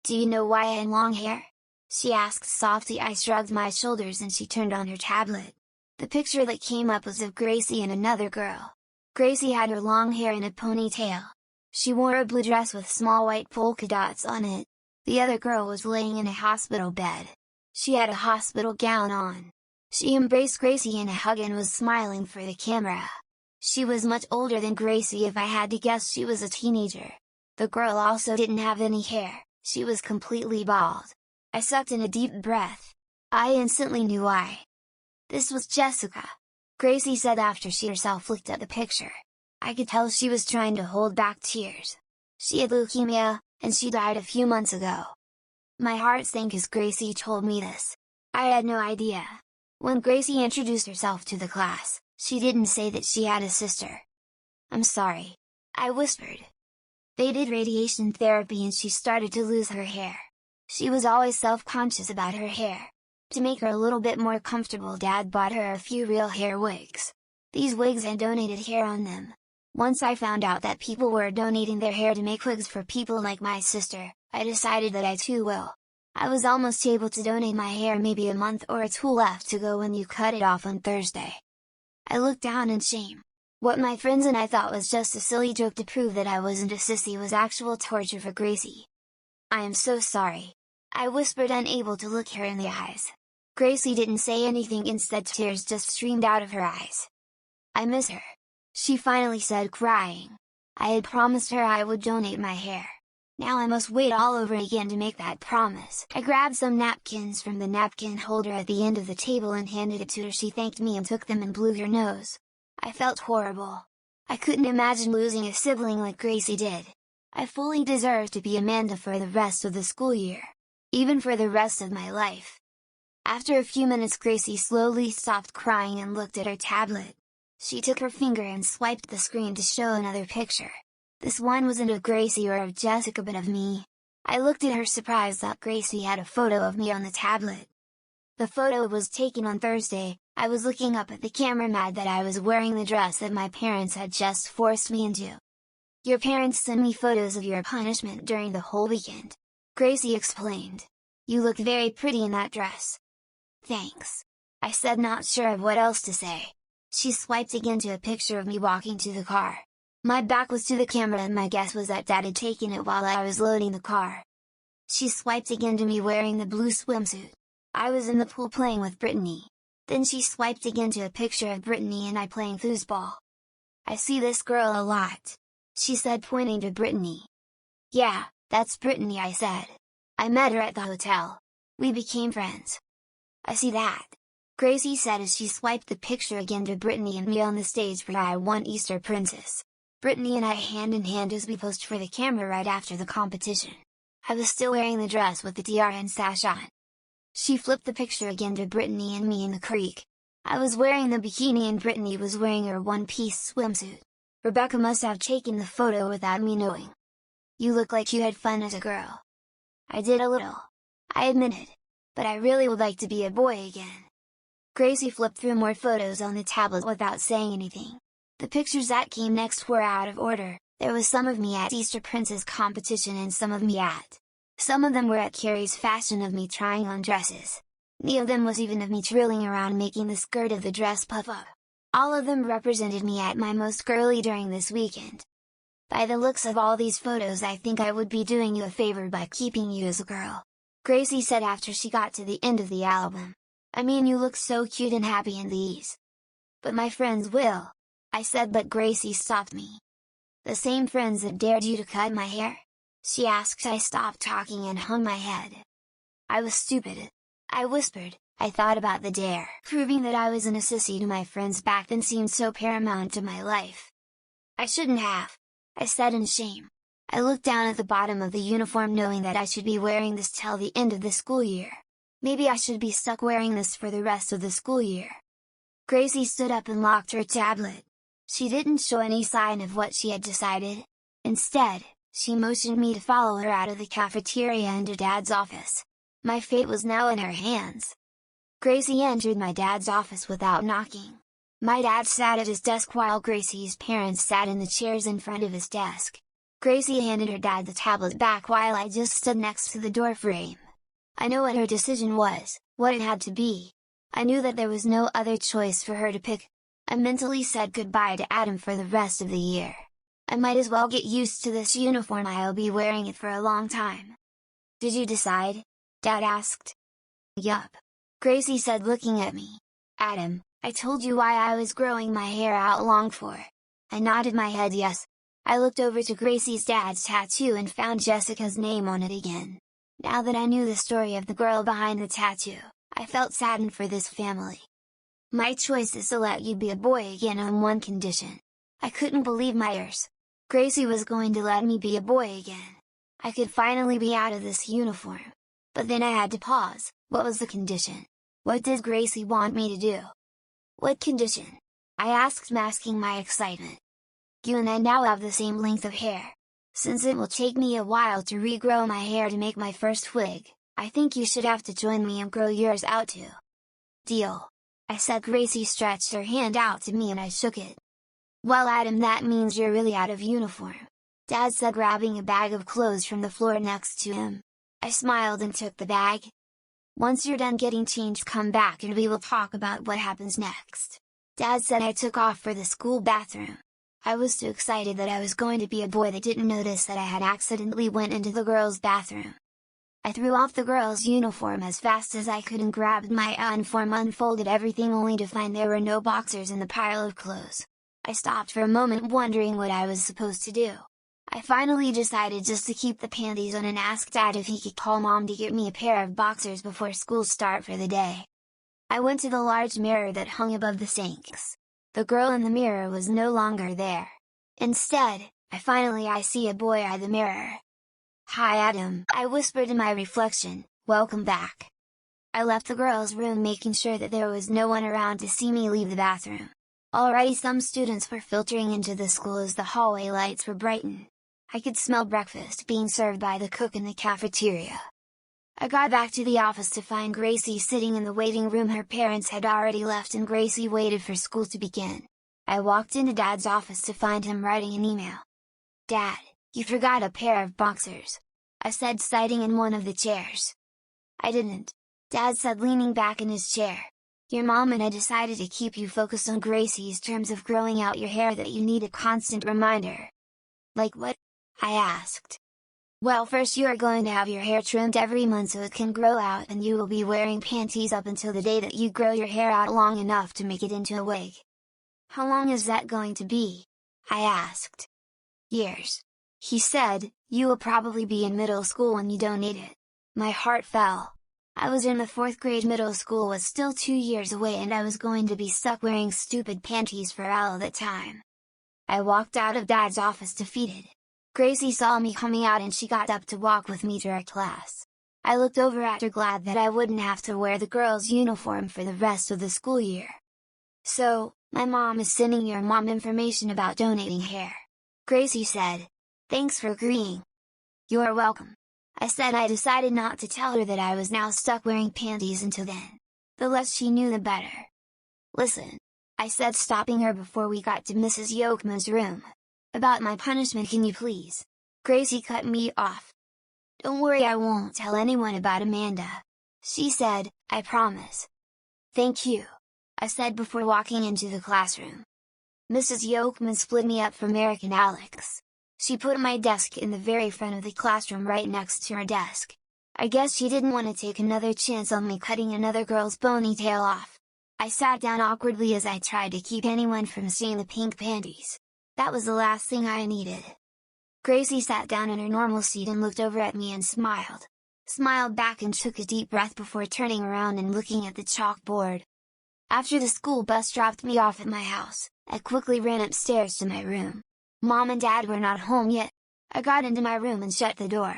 "Do you know why I had long hair?" she asked softly. I shrugged my shoulders and she turned on her tablet. The picture that came up was of Gracie and another girl. Gracie had her long hair in a ponytail. She wore a blue dress with small white polka dots on it. The other girl was laying in a hospital bed. She had a hospital gown on. She embraced Gracie in a hug and was smiling for the camera. She was much older than Gracie. If I had to guess, she was a teenager. The girl also didn't have any hair, she was completely bald. I sucked in a deep breath. I instantly knew why. "This was Jessica," Gracie said after she herself looked at the picture. I could tell she was trying to hold back tears. She had leukemia, and she died a few months ago. My heart sank as Gracie told me this. I had no idea. When Gracie introduced herself to the class, she didn't say that she had a sister. "I'm sorry," I whispered. "They did radiation therapy and she started to lose her hair. She was always self-conscious about her hair. To make her a little bit more comfortable, Dad bought her a few real hair wigs. These wigs had donated hair on them. Once I found out that people were donating their hair to make wigs for people like my sister, I decided that I too will. I was almost able to donate my hair, maybe a month or two left to go when you cut it off on Thursday." I looked down in shame. What my friends and I thought was just a silly joke to prove that I wasn't a sissy was actual torture for Gracie. "I am so sorry," I whispered, unable to look her in the eyes. Gracie didn't say anything, instead tears just streamed out of her eyes. "I miss her," she finally said, crying. I had promised her I would donate my hair. Now I must wait all over again to make that promise. I grabbed some napkins from the napkin holder at the end of the table and handed it to her. She thanked me and took them and blew her nose. I felt horrible. I couldn't imagine losing a sibling like Gracie did. I fully deserved to be Amanda for the rest of the school year. Even for the rest of my life. After a few minutes, Gracie slowly stopped crying and looked at her tablet. She took her finger and swiped the screen to show another picture. This one wasn't of Gracie or of Jessica but of me. I looked at her surprised that Gracie had a photo of me on the tablet. The photo was taken on Thursday. I was looking up at the camera, mad that I was wearing the dress that my parents had just forced me into. "Your parents sent me photos of your punishment during the whole weekend," Gracie explained. "You looked very pretty in that dress." "Thanks," I said, not sure of what else to say. She swiped again to a picture of me walking to the car. My back was to the camera and my guess was that Dad had taken it while I was loading the car. She swiped again to me wearing the blue swimsuit. I was in the pool playing with Brittany. Then she swiped again to a picture of Brittany and I playing foosball. "I see this girl a lot," she said, pointing to Brittany. "Yeah, that's Brittany," I said. "I met her at the hotel. We became friends." "I see that," Gracie said as she swiped the picture again to Brittany and me on the stage for I Won Easter Princess. Brittany and I hand in hand as we posed for the camera right after the competition. I was still wearing the dress with the tiara and sash on. She flipped the picture again to Brittany and me in the creek. I was wearing the bikini and Brittany was wearing her one-piece swimsuit. Rebecca must have taken the photo without me knowing. You look like you had fun as a girl. I did a little, I admitted. But I really would like to be a boy again. Gracie flipped through more photos on the tablet without saying anything. The pictures that came next were out of order. There was some of me at Easter Princess competition and some of me at... Some of them were at Carrie's fashion of me trying on dresses. None of them was even of me twirling around making the skirt of the dress puff up. All of them represented me at my most girly during this weekend. By the looks of all these photos, I think I would be doing you a favor by keeping you as a girl, Gracie said after she got to the end of the album. I mean, you look so cute and happy in these. But my friends will, I said, but Gracie stopped me. The same friends that dared you to cut my hair? She asked. I stopped talking and hung my head. I was stupid, I whispered. I thought about the dare. Proving that I wasn't a sissy to my friends back then seemed so paramount to my life. I shouldn't have, I said in shame. I looked down at the bottom of the uniform knowing that I should be wearing this till the end of the school year. Maybe I should be stuck wearing this for the rest of the school year. Gracie stood up and locked her tablet. She didn't show any sign of what she had decided. Instead, she motioned me to follow her out of the cafeteria into Dad's office. My fate was now in her hands. Gracie entered my dad's office without knocking. My dad sat at his desk while Gracie's parents sat in the chairs in front of his desk. Gracie handed her dad the tablet back while I just stood next to the door frame. I knew what her decision was, what it had to be. I knew that there was no other choice for her to pick. I mentally said goodbye to Adam for the rest of the year. I might as well get used to this uniform. I'll be wearing it for a long time. Did you decide? Dad asked. Yup. Gracie said, looking at me. Adam, I told you why I was growing my hair out long for. I nodded my head yes. I looked over to Gracie's dad's tattoo and found Jessica's name on it again. Now that I knew the story of the girl behind the tattoo, I felt saddened for this family. My choice is to let you be a boy again on one condition. I couldn't believe my ears. Gracie was going to let me be a boy again. I could finally be out of this uniform. But then I had to pause. What was the condition? What did Gracie want me to do? What condition? I asked, masking my excitement. You and I now have the same length of hair. Since it will take me a while to regrow my hair to make my first wig, I think you should have to join me and grow yours out too. Deal, I said. Gracie stretched her hand out to me and I shook it. Well, Adam, that means you're really out of uniform, Dad said, grabbing a bag of clothes from the floor next to him. I smiled and took the bag. Once you're done getting changed, come back and we will talk about what happens next, Dad said. I took off for the school bathroom. I was too excited that I was going to be a boy that didn't notice that I had accidentally went into the girls' bathroom. I threw off the girls' uniform as fast as I could and grabbed my uniform, unfolded everything only to find there were no boxers in the pile of clothes. I stopped for a moment wondering what I was supposed to do. I finally decided just to keep the panties on and asked Dad if he could call Mom to get me a pair of boxers before school start for the day. I went to the large mirror that hung above the sinks. The girl in the mirror was no longer there. Instead, I see a boy eye the mirror. Hi Adam, I whispered in my reflection, welcome back. I left the girls' room making sure that there was no one around to see me leave the bathroom. Already some students were filtering into the school as the hallway lights were brightened. I could smell breakfast being served by the cook in the cafeteria. I got back to the office to find Gracie sitting in the waiting room. Her parents had already left and Gracie waited for school to begin. I walked into Dad's office to find him writing an email. Dad, you forgot a pair of boxers, I said, sitting in one of the chairs. I didn't, Dad said, leaning back in his chair. Your mom and I decided to keep you focused on Gracie's terms of growing out your hair that you need a constant reminder. Like what? I asked. Well, first you are going to have your hair trimmed every month so it can grow out, and you will be wearing panties up until the day that you grow your hair out long enough to make it into a wig. How long is that going to be? I asked. Years. He said, you will probably be in middle school when you don't need it. My heart fell. I was in the 4th grade. Middle school was still 2 years away and I was going to be stuck wearing stupid panties for all that time. I walked out of Dad's office defeated. Gracie saw me coming out and she got up to walk with me to her class. I looked over at her, glad that I wouldn't have to wear the girls' uniform for the rest of the school year. So, my mom is sending your mom information about donating hair. Gracie said. Thanks for agreeing. You're welcome. I said I decided not to tell her that I was now stuck wearing panties until then. The less she knew the better. Listen, I said, stopping her before we got to Mrs. Yokman's room. About my punishment, can you please? Gracie cut me off. Don't worry, I won't tell anyone about Amanda. She said, I promise. Thank you, I said before walking into the classroom. Mrs. Yokman split me up from Eric and Alex. She put my desk in the very front of the classroom right next to her desk. I guess she didn't want to take another chance on me cutting another girl's ponytail off. I sat down awkwardly as I tried to keep anyone from seeing the pink panties. That was the last thing I needed. Gracie sat down in her normal seat and looked over at me and smiled. Smiled back and took a deep breath before turning around and looking at the chalkboard. After the school bus dropped me off at my house, I quickly ran upstairs to my room. Mom and Dad were not home yet. I got into my room and shut the door.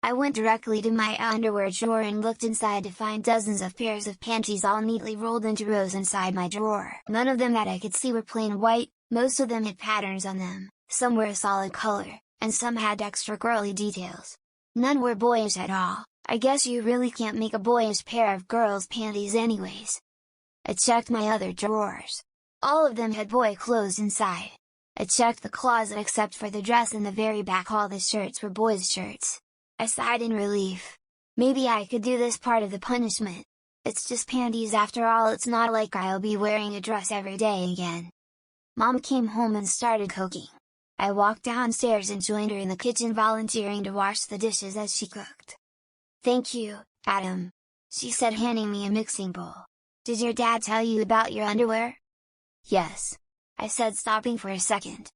I went directly to my underwear drawer and looked inside to find dozens of pairs of panties all neatly rolled into rows inside my drawer. None of them that I could see were plain white, most of them had patterns on them, some were a solid color, and some had extra girly details. None were boyish at all. I guess you really can't make a boyish pair of girls' panties anyways. I checked my other drawers. All of them had boy clothes inside. I checked the closet except for the dress in the very back. All the shirts were boys' shirts. I sighed in relief. Maybe I could do this part of the punishment. It's just panties after all. It's not like I'll be wearing a dress every day again. Mom came home and started cooking. I walked downstairs and joined her in the kitchen, volunteering to wash the dishes as she cooked. Thank you, Adam, she said, handing me a mixing bowl. Did your dad tell you about your underwear? Yes, I said, stopping for a second.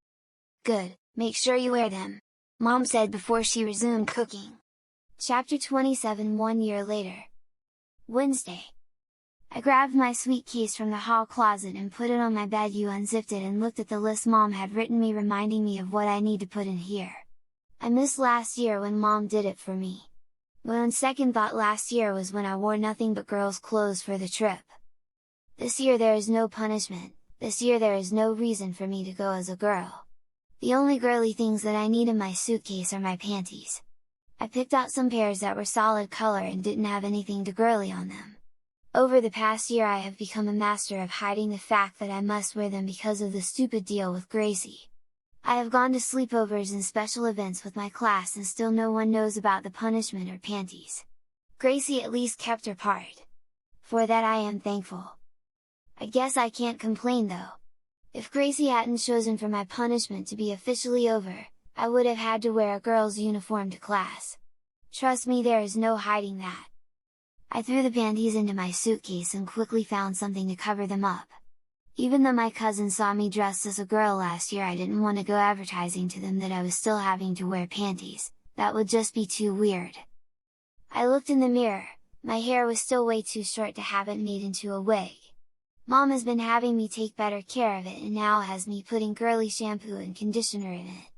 Good, make sure you wear them, Mom said before she resumed cooking. Chapter 27. 1 year later. Wednesday. I grabbed my suitcase from the hall closet and put it on my bed. You unzipped it and looked at the list Mom had written me, reminding me of what I need to put in here. I missed last year when Mom did it for me. But on second thought, last year was when I wore nothing but girls' clothes for the trip. This year there is no punishment, this year there is no reason for me to go as a girl. The only girly things that I need in my suitcase are my panties. I picked out some pairs that were solid color and didn't have anything too girly on them. Over the past year I have become a master of hiding the fact that I must wear them because of the stupid deal with Gracie. I have gone to sleepovers and special events with my class and still no one knows about the punishment or panties. Gracie at least kept her part. For that I am thankful. I guess I can't complain though. If Gracie hadn't chosen for my punishment to be officially over, I would have had to wear a girl's uniform to class. Trust me, there is no hiding that. I threw the panties into my suitcase and quickly found something to cover them up. Even though my cousins saw me dressed as a girl last year, I didn't want to go advertising to them that I was still having to wear panties. That would just be too weird. I looked in the mirror, my hair was still way too short to have it made into a wig. Mom has been having me take better care of it and now has me putting girly shampoo and conditioner in it.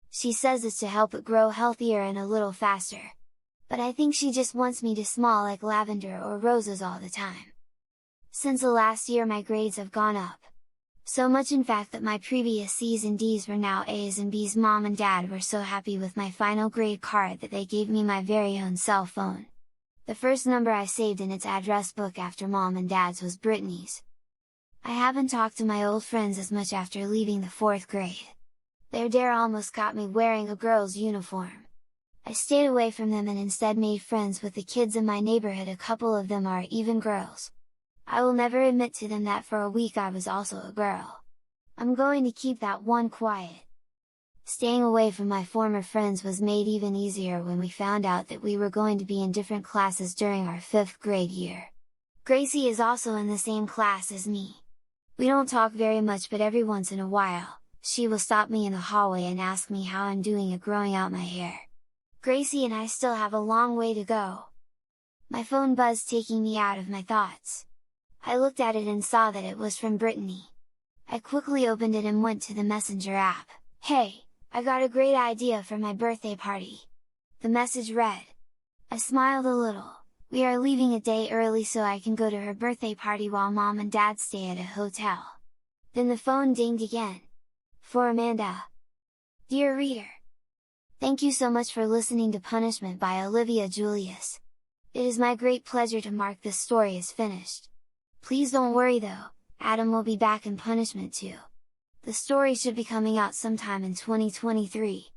She says it's to help it grow healthier and a little faster. But I think she just wants me to smell like lavender or roses all the time. Since the last year my grades have gone up. So much in fact that my previous C's and D's were now A's and B's. Mom and Dad were so happy with my final grade card that they gave me my very own cell phone. The first number I saved in its address book after Mom and Dad's was Brittany's. I haven't talked to my old friends as much after leaving the 4th grade. Their dare almost got me wearing a girl's uniform. I stayed away from them and instead made friends with the kids in my neighborhood. A couple of them are even girls. I will never admit to them that for a week I was also a girl. I'm going to keep that one quiet. Staying away from my former friends was made even easier when we found out that we were going to be in different classes during our 5th grade year. Gracie is also in the same class as me. We don't talk very much, but every once in a while, she will stop me in the hallway and ask me how I'm doing at growing out my hair. Gracie and I still have a long way to go. My phone buzzed, taking me out of my thoughts. I looked at it and saw that it was from Brittany. I quickly opened it and went to the Messenger app. Hey, I got a great idea for my birthday party. The message read. I smiled a little. We are leaving a day early so I can go to her birthday party while Mom and Dad stay at a hotel. Then the phone dinged again. For Amanda. Dear reader, thank you so much for listening to Punishment by Olivia Julius. It is my great pleasure to mark this story as finished. Please don't worry though, Adam will be back in Punishment too. The story should be coming out sometime in 2023.